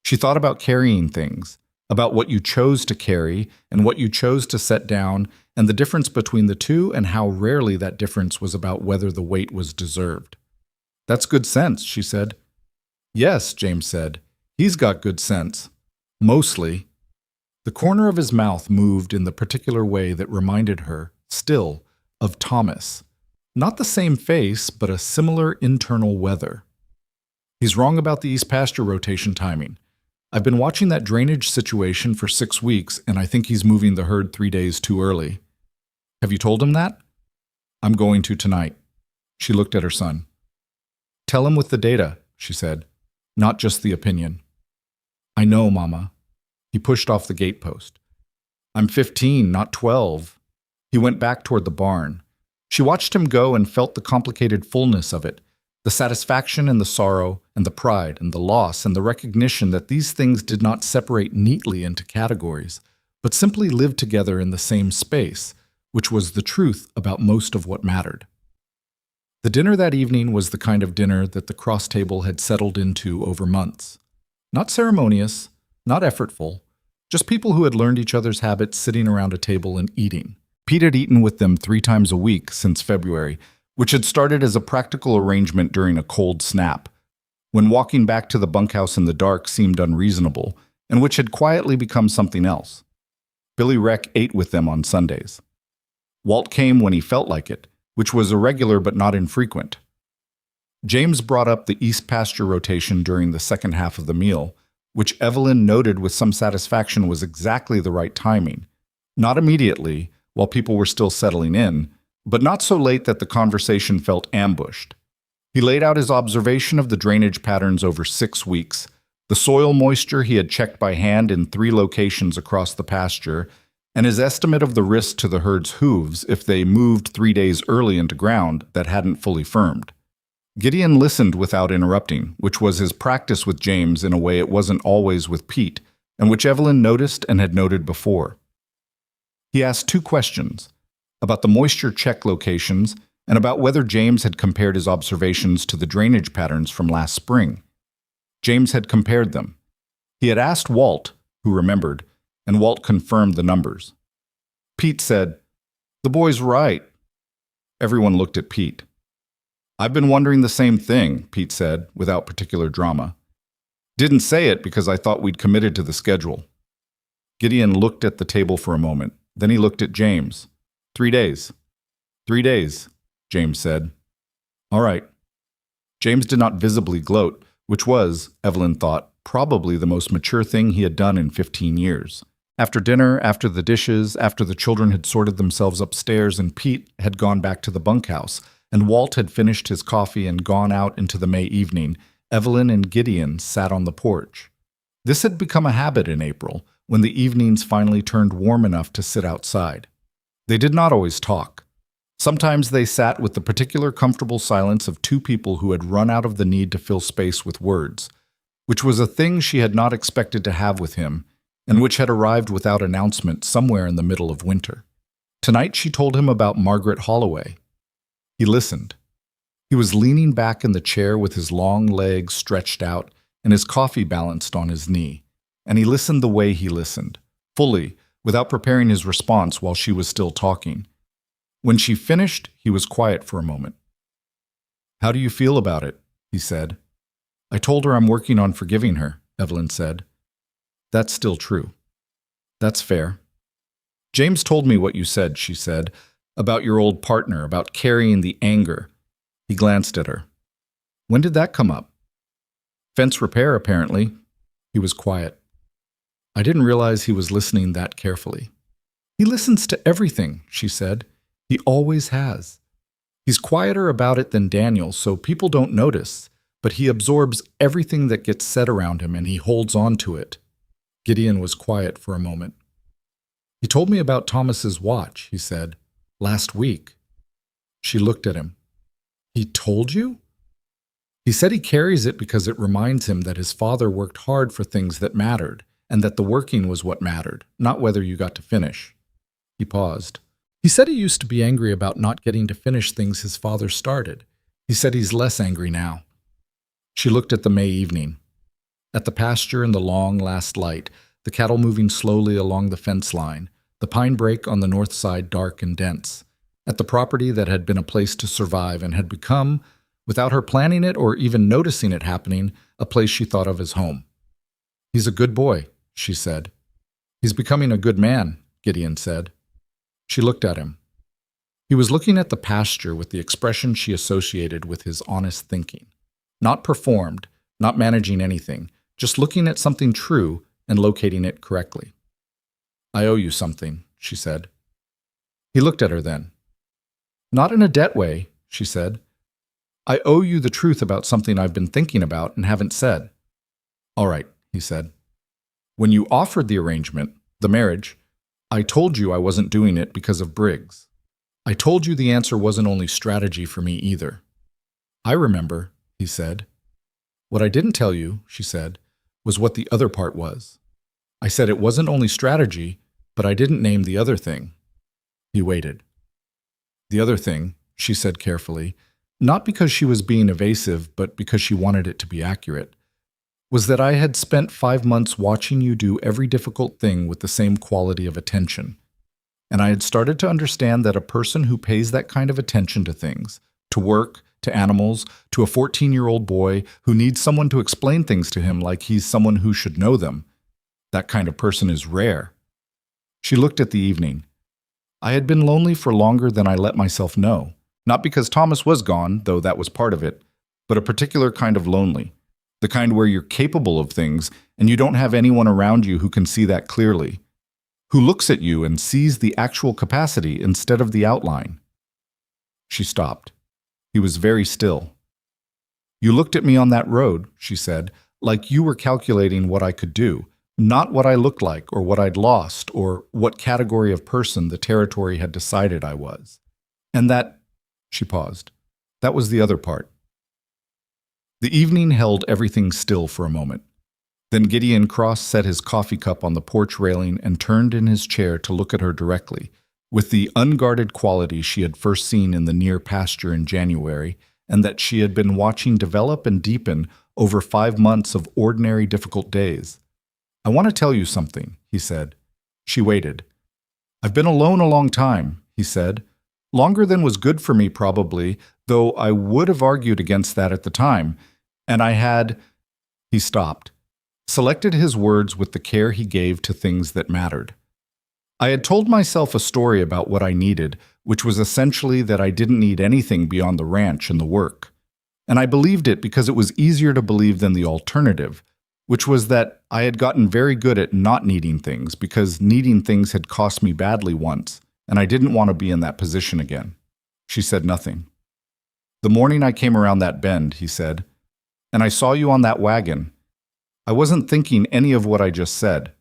Speaker 1: She thought about carrying things, about what you chose to carry and what you chose to set down, and the difference between the two and how rarely that difference was about whether the weight was deserved. "That's good sense," she said. "Yes," James said. "He's got good sense. Mostly." The corner of his mouth moved in the particular way that reminded her, still, of Thomas. Not the same face, but a similar internal weather. "He's wrong about the east pasture rotation timing. I've been watching that drainage situation for 6 weeks, and I think he's moving the herd 3 days too early." "Have you told him that?" "I'm going to tonight." She looked at her son. "Tell him with the data," she said, "not just the opinion." "I know, Mama." He pushed off the gatepost. "I'm 15, not 12. He went back toward the barn. She watched him go and felt the complicated fullness of it, the satisfaction and the sorrow and the pride and the loss and the recognition that these things did not separate neatly into categories, but simply lived together in the same space, which was the truth about most of what mattered. The dinner that evening was the kind of dinner that the Cross table had settled into over months. Not ceremonious, not effortful, just people who had learned each other's habits sitting around a table and eating. Pete had eaten with them 3 times a week since February, which had started as a practical arrangement during a cold snap, when walking back to the bunkhouse in the dark seemed unreasonable, and which had quietly become something else. Billy Reck ate with them on Sundays. Walt came when he felt like it, which was irregular but not infrequent. James brought up the east pasture rotation during the second half of the meal, which Evelyn noted with some satisfaction was exactly the right timing. Not immediately, while people were still settling in, but not so late that the conversation felt ambushed. He laid out his observation of the drainage patterns over 6 weeks, the soil moisture he had checked by hand in 3 locations across the pasture, and his estimate of the risk to the herd's hooves if they moved 3 days early into ground that hadn't fully firmed. Gideon listened without interrupting, which was his practice with James in a way it wasn't always with Pete, and which Evelyn noticed and had noted before. He asked 2 questions, about the moisture check locations and about whether James had compared his observations to the drainage patterns from last spring. James had compared them. He had asked Walt, who remembered, and Walt confirmed the numbers. Pete said, "The boy's right." Everyone looked at Pete. "I've been wondering the same thing," Pete said, without particular drama. "Didn't say it because I thought we'd committed to the schedule." Gideon looked at the table for a moment. Then he looked at James. 3 days. 3 days, James said. "All right." James did not visibly gloat, which was, Evelyn thought, probably the most mature thing he had done in 15 years. After dinner, after the dishes, after the children had sorted themselves upstairs and Pete had gone back to the bunkhouse, and Walt had finished his coffee and gone out into the May evening, Evelyn and Gideon sat on the porch. This had become a habit in April, when the evenings finally turned warm enough to sit outside. They did not always talk. Sometimes they sat with the particular comfortable silence of 2 people who had run out of the need to fill space with words, which was a thing she had not expected to have with him, and which had arrived without announcement somewhere in the middle of winter. Tonight she told him about Margaret Holloway. He listened. He was leaning back in the chair with his long legs stretched out and his coffee balanced on his knee, and he listened the way he listened, fully, without preparing his response while she was still talking. When she finished, he was quiet for a moment. "How do you feel about it?" he said. "I told her I'm working on forgiving her," Evelyn said. "That's still true." "That's fair." "James told me what you said," she said, "about your old partner, about carrying the anger." He glanced at her. "When did that come up?" "Fence repair, apparently." He was quiet. I didn't realize he was listening that carefully. "He listens to everything," she said. "He always has. He's quieter about it than Daniel, so people don't notice, but he absorbs everything that gets said around him and he holds on to it." Gideon was quiet for a moment. "He told me about Thomas's watch," he said, "last week." She looked at him. "He told you?" "He said he carries it because it reminds him that his father worked hard for things that mattered, and that the working was what mattered, not whether you got to finish. He paused. He said he used to be angry about not getting to finish things his father started. He said he's less angry now. She looked at the May evening. At the pasture in the long last light, the cattle moving slowly along the fence line, the pine brake on the north side dark and dense. At the property that had been a place to survive and had become, without her planning it or even noticing it happening, a place she thought of as home. "He's a good boy," she said. "He's becoming a good man," Gideon said. She looked at him. He was looking at the pasture with the expression she associated with his honest thinking. Not performed, not managing anything, just looking at something true and locating it correctly. "I owe you something," she said. He looked at her then. "Not in a debt way," she said. "I owe you the truth about something I've been thinking about and haven't said." "All right," he said. "When you offered the arrangement, the marriage, I told you I wasn't doing it because of Briggs. I told you the answer wasn't only strategy for me either." "I remember," he said. "What I didn't tell you," she said, "was what the other part was. I said it wasn't only strategy, but I didn't name the other thing." He waited. "The other thing," she said carefully, not because she was being evasive, but because she wanted it to be accurate, was that I had spent 5 months watching you do every difficult thing with the same quality of attention. And I had started to understand that a person who pays that kind of attention to things, to work, to animals, to a 14-year-old boy who needs someone to explain things to him like he's someone who should know them, that kind of person is rare. She looked at the evening. I had been lonely for longer than I let myself know, not because Thomas was gone, though that was part of it, but a particular kind of lonely, the kind where you're capable of things and you don't have anyone around you who can see that clearly, who looks at you and sees the actual capacity instead of the outline. She stopped. He was very still. "You looked at me on that road," she said, "like you were calculating what I could do, not what I looked like or what I'd lost or what category of person the territory had decided I was. And that," she paused, "that was the other part." The evening held everything still for a moment. Then Gideon Cross set his coffee cup on the porch railing and turned in his chair to look at her directly, with the unguarded quality she had first seen in the near pasture in January, and that she had been watching develop and deepen over 5 months of ordinary difficult days. "I want to tell you something," he said. She waited. "I've been alone a long time," he said. "Longer than was good for me, probably, though I would have argued against that at the time. And I had—" He stopped, selected his words with the care he gave to things that mattered. "I had told myself a story about what I needed, which was essentially that I didn't need anything beyond the ranch and the work. And I believed it because it was easier to believe than the alternative, which was that I had gotten very good at not needing things because needing things had cost me badly once, and I didn't want to be in that position again." She said nothing. "The morning I came around that bend," he said, "and I saw you on that wagon, I wasn't thinking any of what I just said.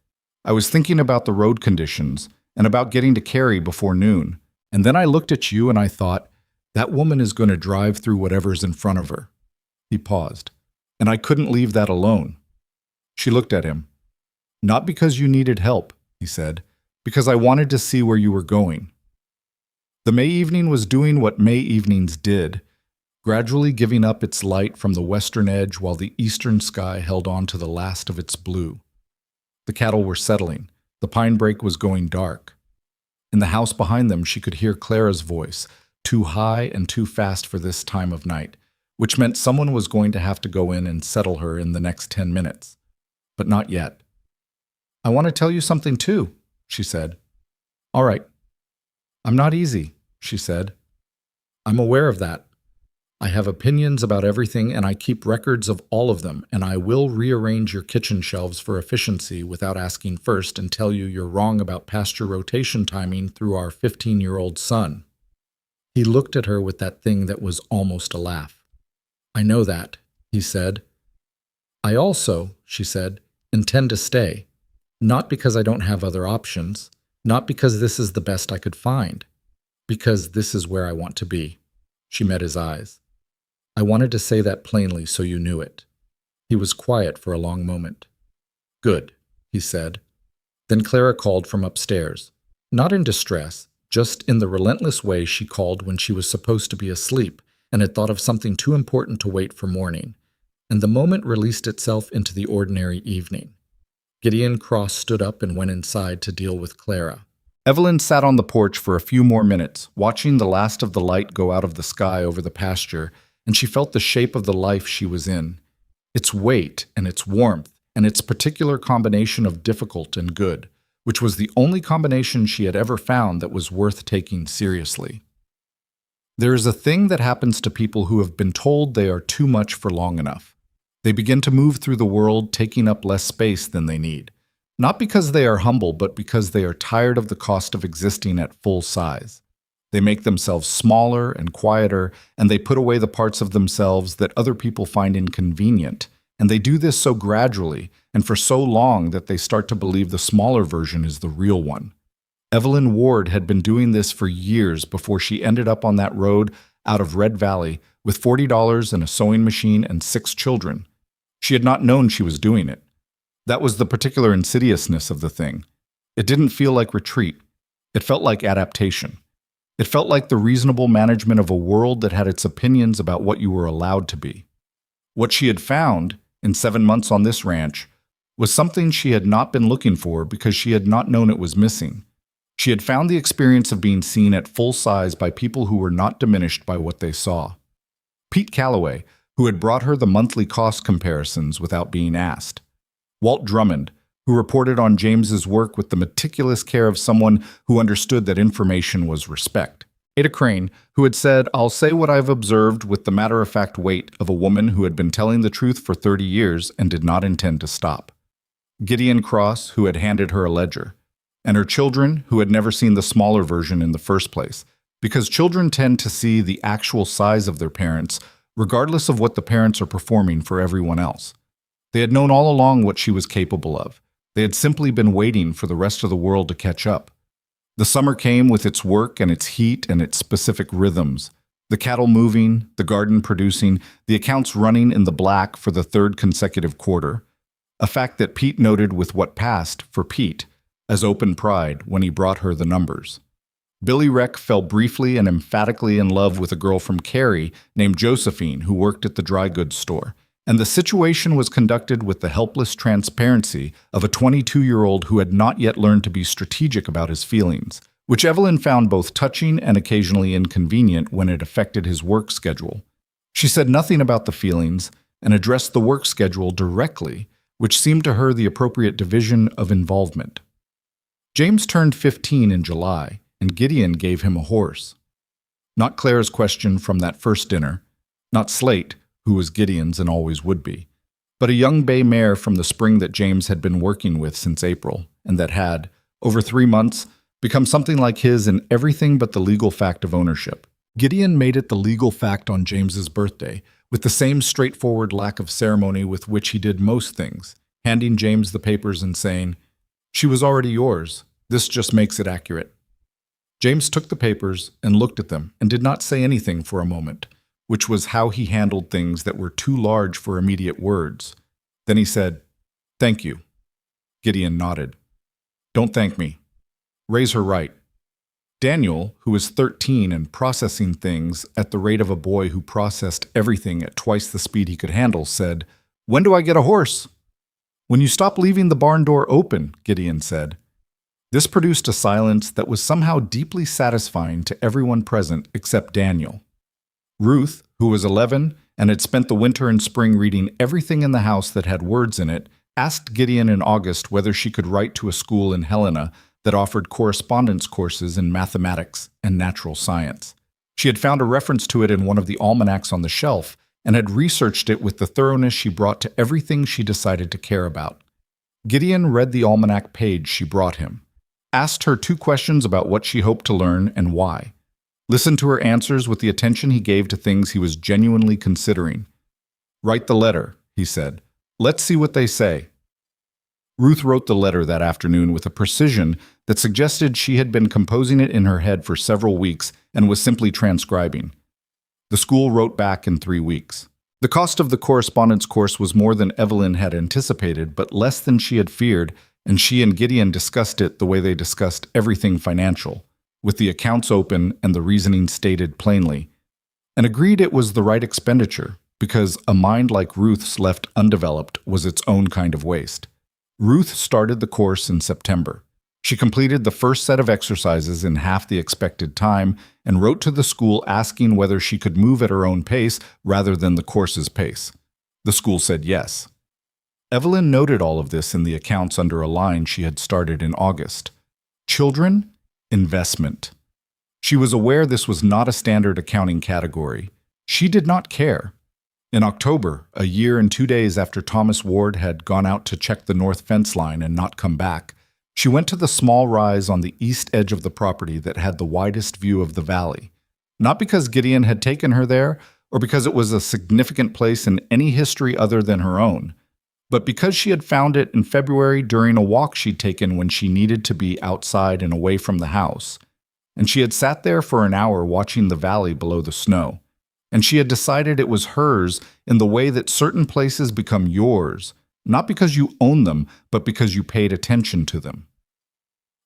Speaker 1: I was thinking about the road conditions and about getting to Cary before noon. And then I looked at you and I thought, that woman is going to drive through whatever's in front of her." He paused. "And I couldn't leave that alone." She looked at him. "Not because you needed help," he said, "because I wanted to see where you were going." The May evening was doing what May evenings did, gradually giving up its light from the western edge while the eastern sky held on to the last of its blue. The cattle were settling. The pine brake was going dark. In the house behind them she could hear Clara's voice, too high and too fast for this time of night, which meant someone was going to have to go in and settle her in the next 10 minutes. But not yet. "I want to tell you something too," she said. "All right." "I'm not easy," she said. "I'm aware of that. I have opinions about everything and I keep records of all of them, and I will rearrange your kitchen shelves for efficiency without asking first and tell you you're wrong about pasture rotation timing through our 15-year-old son." He looked at her with that thing that was almost a laugh. "I know that," he said. "I also," she said, "intend to stay. Not because I don't have other options, not because this is the best I could find, because this is where I want to be." She met his eyes. "I wanted to say that plainly so you knew it." He was quiet for a long moment. "Good," he said. Then Clara called from upstairs. Not in distress, just in the relentless way she called when she was supposed to be asleep and had thought of something too important to wait for morning. And the moment released itself into the ordinary evening. Gideon Cross stood up and went inside to deal with Clara. Evelyn sat on the porch for a few more minutes, watching the last of the light go out of the sky over the pasture, and she felt the shape of the life she was in. Its weight and its warmth and its particular combination of difficult and good, which was the only combination she had ever found that was worth taking seriously. There is a thing that happens to people who have been told they are too much for long enough. They begin to move through the world taking up less space than they need. Not because they are humble, but because they are tired of the cost of existing at full size. They make themselves smaller and quieter, and they put away the parts of themselves that other people find inconvenient. And they do this so gradually and for so long that they start to believe the smaller version is the real one. Evelyn Ward had been doing this for years before she ended up on that road out of Red Valley with $40 and a sewing machine and 6 children. She had not known she was doing it. That was the particular insidiousness of the thing. It didn't feel like retreat. It felt like adaptation. It felt like the reasonable management of a world that had its opinions about what you were allowed to be. What she had found, in 7 months on this ranch, was something she had not been looking for because she had not known it was missing. She had found the experience of being seen at full size by people who were not diminished by what they saw. Pete Calloway, who had brought her the monthly cost comparisons without being asked. Walt Drummond, who reported on James's work with the meticulous care of someone who understood that information was respect. Ada Crane, who had said, "I'll say what I've observed with the matter-of-fact weight of a woman who had been telling the truth for 30 years and did not intend to stop." Gideon Cross, who had handed her a ledger. And her children, who had never seen the smaller version in the first place, because children tend to see the actual size of their parents, regardless of what the parents are performing for everyone else. They had known all along what she was capable of. They had simply been waiting for the rest of the world to catch up. The summer came with its work and its heat and its specific rhythms. The cattle moving, the garden producing, the accounts running in the black for the 3rd consecutive quarter. A fact that Pete noted with what passed, for Pete, as open pride when he brought her the numbers. Billy Reck fell briefly and emphatically in love with a girl from Cary named Josephine who worked at the dry goods store. And the situation was conducted with the helpless transparency of a 22-year-old who had not yet learned to be strategic about his feelings, which Evelyn found both touching and occasionally inconvenient when it affected his work schedule. She said nothing about the feelings and addressed the work schedule directly, which seemed to her the appropriate division of involvement. James turned 15 in July, and Gideon gave him a horse. Not Clara's question from that first dinner, not Slate, who was Gideon's and always would be, but a young bay mare from the spring that James had been working with since April, and that had, over 3 months, become something like his in everything but the legal fact of ownership. Gideon made it the legal fact on James's birthday, with the same straightforward lack of ceremony with which he did most things, handing James the papers and saying, "She was already yours. This just makes it accurate." James took the papers and looked at them and did not say anything for a moment, which was how he handled things that were too large for immediate words. Then he said, "Thank you." Gideon nodded. "Don't thank me. Raise her right." Daniel, who was 13 and processing things at the rate of a boy who processed everything at twice the speed he could handle, said, "When do I get a horse?" "When you stop leaving the barn door open," Gideon said. This produced a silence that was somehow deeply satisfying to everyone present except Daniel. Ruth, who was 11 and had spent the winter and spring reading everything in the house that had words in it, asked Gideon in August whether she could write to a school in Helena that offered correspondence courses in mathematics and natural science. She had found a reference to it in one of the almanacs on the shelf and had researched it with the thoroughness she brought to everything she decided to care about. Gideon read the almanac page she brought him, asked her 2 questions about what she hoped to learn and why. Listened to her answers with the attention he gave to things he was genuinely considering. "Write the letter," he said. "Let's see what they say." Ruth wrote the letter that afternoon with a precision that suggested she had been composing it in her head for several weeks and was simply transcribing. The school wrote back in 3 weeks. The cost of the correspondence course was more than Evelyn had anticipated, but less than she had feared, and she and Gideon discussed it the way they discussed everything financial, with the accounts open and the reasoning stated plainly, and agreed it was the right expenditure because a mind like Ruth's left undeveloped was its own kind of waste. Ruth started the course in September. She completed the first set of exercises in half the expected time and wrote to the school asking whether she could move at her own pace rather than the course's pace. The school said yes. Evelyn noted all of this in the accounts under a line she had started in August. Children, investment. She was aware this was not a standard accounting category. She did not care. In October, a year and 2 days after Thomas Ward had gone out to check the north fence line and not come back, she went to the small rise on the east edge of the property that had the widest view of the valley. Not because Gideon had taken her there, or because it was a significant place in any history other than her own, but because she had found it in February during a walk she'd taken when she needed to be outside and away from the house. And she had sat there for an hour watching the valley below the snow. And she had decided it was hers in the way that certain places become yours, not because you own them, but because you paid attention to them.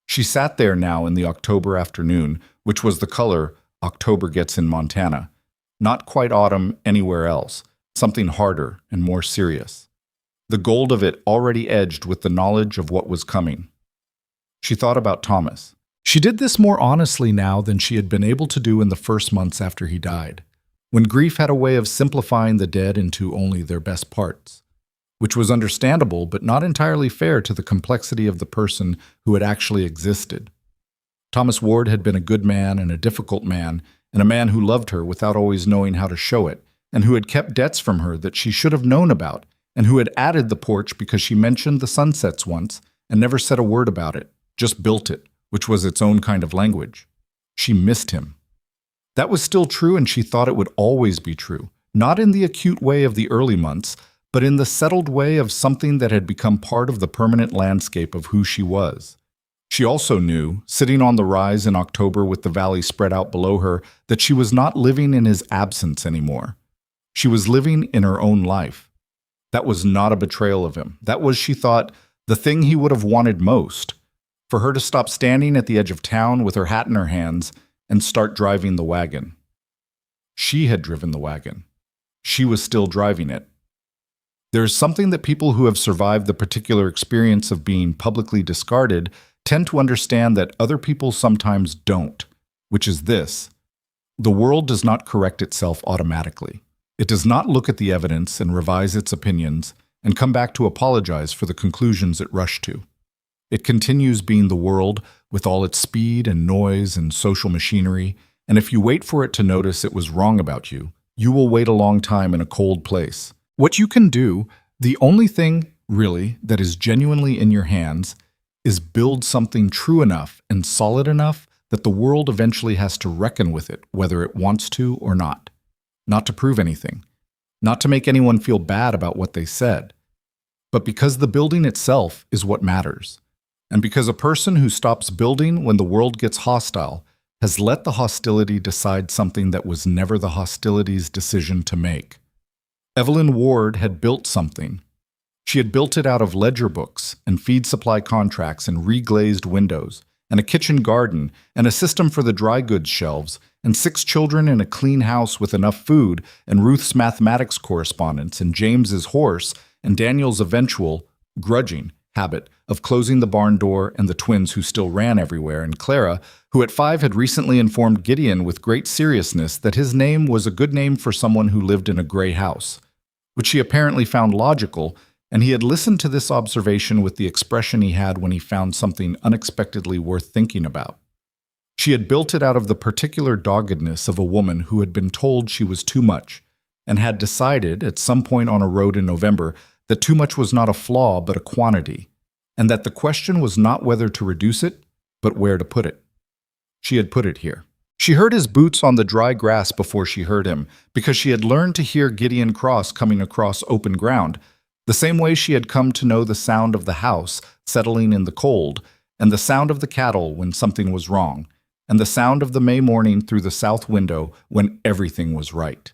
Speaker 1: She sat there now in the October afternoon, which was the color October gets in Montana. Not quite autumn anywhere else, something harder and more serious. The gold of it already edged with the knowledge of what was coming. She thought about Thomas. She did this more honestly now than she had been able to do in the first months after he died, when grief had a way of simplifying the dead into only their best parts, which was understandable but not entirely fair to the complexity of the person who had actually existed. Thomas Ward had been a good man and a difficult man, and a man who loved her without always knowing how to show it, and who had kept debts from her that she should have known about, and who had added the porch because she mentioned the sunsets once and never said a word about it, just built it, which was its own kind of language. She missed him. That was still true, and she thought it would always be true, not in the acute way of the early months, but in the settled way of something that had become part of the permanent landscape of who she was. She also knew, sitting on the rise in October with the valley spread out below her, that she was not living in his absence anymore. She was living in her own life. That was not a betrayal of him. That was, she thought, the thing he would have wanted most, for her to stop standing at the edge of town with her hat in her hands and start driving the wagon. She had driven the wagon. She was still driving it. There is something that people who have survived the particular experience of being publicly discarded tend to understand that other people sometimes don't, which is this: the world does not correct itself automatically. It does not look at the evidence and revise its opinions and come back to apologize for the conclusions it rushed to. It continues being the world with all its speed and noise and social machinery, and if you wait for it to notice it was wrong about you, you will wait a long time in a cold place. What you can do, the only thing, really, that is genuinely in your hands, is build something true enough and solid enough that the world eventually has to reckon with it, whether it wants to or not. Not to prove anything, not to make anyone feel bad about what they said, but because the building itself is what matters. And because a person who stops building when the world gets hostile has let the hostility decide something that was never the hostility's decision to make. Evelyn Ward had built something. She had built it out of ledger books and feed supply contracts and reglazed windows and a kitchen garden and a system for the dry goods shelves and 6 children in a clean house with enough food and Ruth's mathematics correspondence and James's horse and Daniel's eventual, grudging, habit of closing the barn door and the twins who still ran everywhere, and Clara, who at 5 had recently informed Gideon with great seriousness that his name was a good name for someone who lived in a gray house, which she apparently found logical, and he had listened to this observation with the expression he had when he found something unexpectedly worth thinking about. She had built it out of the particular doggedness of a woman who had been told she was too much, and had decided, at some point on a road in November, that too much was not a flaw but a quantity, and that the question was not whether to reduce it, but where to put it. She had put it here. She heard his boots on the dry grass before she heard him, because she had learned to hear Gideon Cross coming across open ground, the same way she had come to know the sound of the house settling in the cold, and the sound of the cattle when something was wrong, and the sound of the May morning through the south window when everything was right.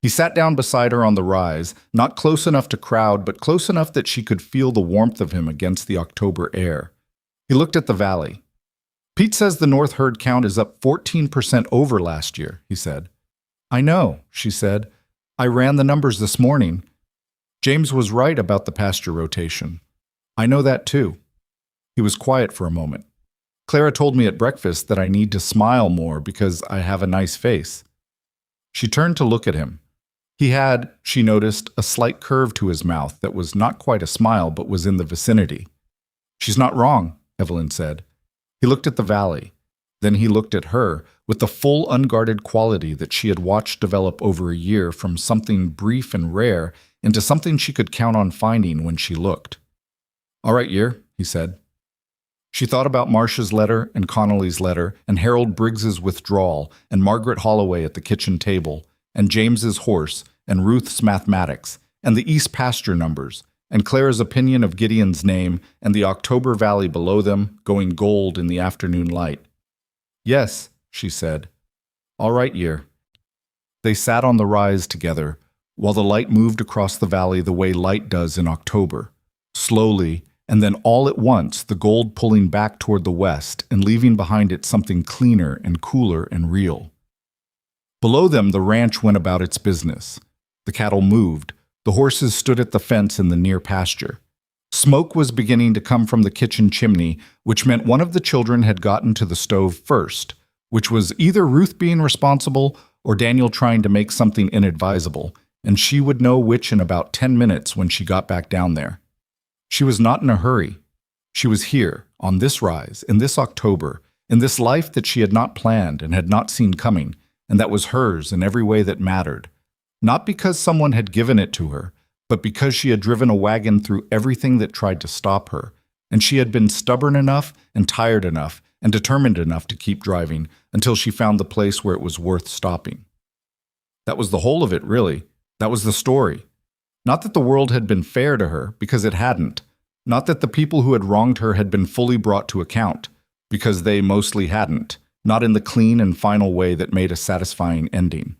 Speaker 1: He sat down beside her on the rise, not close enough to crowd, but close enough that she could feel the warmth of him against the October air. He looked at the valley. Pete says the North herd count is up 14% over last year, he said. I know, she said. I ran the numbers this morning. James was right about the pasture rotation. I know that too. He was quiet for a moment. Clara told me at breakfast that I need to smile more because I have a nice face. She turned to look at him. He had, she noticed, a slight curve to his mouth that was not quite a smile but was in the vicinity. She's not wrong, Evelyn said. He looked at the valley. Then he looked at her with the full unguarded quality that she had watched develop over a year from something brief and rare into something she could count on finding when she looked. All right, Year, he said. She thought about Marcia's letter and Connolly's letter and Harold Briggs's withdrawal and Margaret Holloway at the kitchen table and James's horse and Ruth's mathematics and the East pasture numbers and Clara's opinion of Gideon's name and the October valley below them going gold in the afternoon light. Yes, she said. All right, Year. They sat on the rise together while the light moved across the valley the way light does in October, slowly, and then all at once the gold pulling back toward the west and leaving behind it something cleaner and cooler and real. Below them the ranch went about its business. The cattle moved. The horses stood at the fence in the near pasture. Smoke was beginning to come from the kitchen chimney, which meant one of the children had gotten to the stove first, which was either Ruth being responsible or Daniel trying to make something inadvisable, and she would know which in about 10 minutes when she got back down there. She was not in a hurry. She was here, on this rise, in this October, in this life that she had not planned and had not seen coming, and that was hers in every way that mattered. Not because someone had given it to her, but because she had driven a wagon through everything that tried to stop her, and she had been stubborn enough and tired enough and determined enough to keep driving until she found the place where it was worth stopping. That was the whole of it, really. That was the story. Not that the world had been fair to her, because it hadn't. Not that the people who had wronged her had been fully brought to account, because they mostly hadn't. Not in the clean and final way that made a satisfying ending.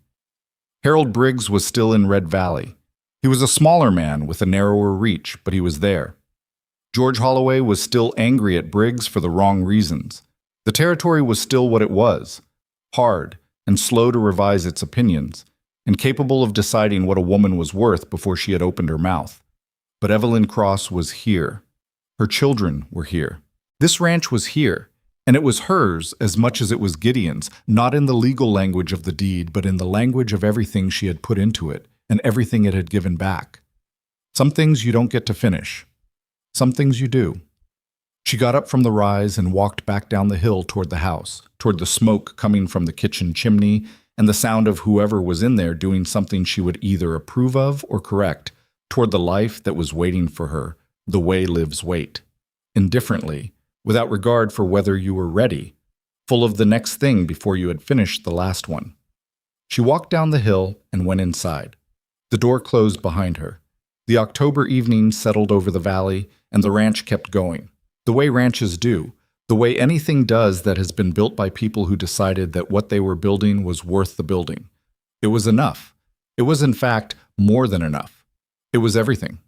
Speaker 1: Harold Briggs was still in Red Valley. He was a smaller man with a narrower reach, but he was there. George Holloway was still angry at Briggs for the wrong reasons. The territory was still what it was, hard and slow to revise its opinions, and capable of deciding what a woman was worth before she had opened her mouth. But Evelyn Cross was here. Her children were here. This ranch was here, and it was hers as much as it was Gideon's, not in the legal language of the deed, but in the language of everything she had put into it and everything it had given back. Some things you don't get to finish. Some things you do. She got up from the rise and walked back down the hill toward the house, toward the smoke coming from the kitchen chimney and the sound of whoever was in there doing something she would either approve of or correct, toward the life that was waiting for her, the way lives wait, indifferently, without regard for whether you were ready, full of the next thing before you had finished the last one. She walked down the hill and went inside. The door closed behind her. The October evening settled over the valley, and the ranch kept going, the way ranches do, the way anything does that has been built by people who decided that what they were building was worth the building. It was enough. It was, in fact, more than enough. It was everything.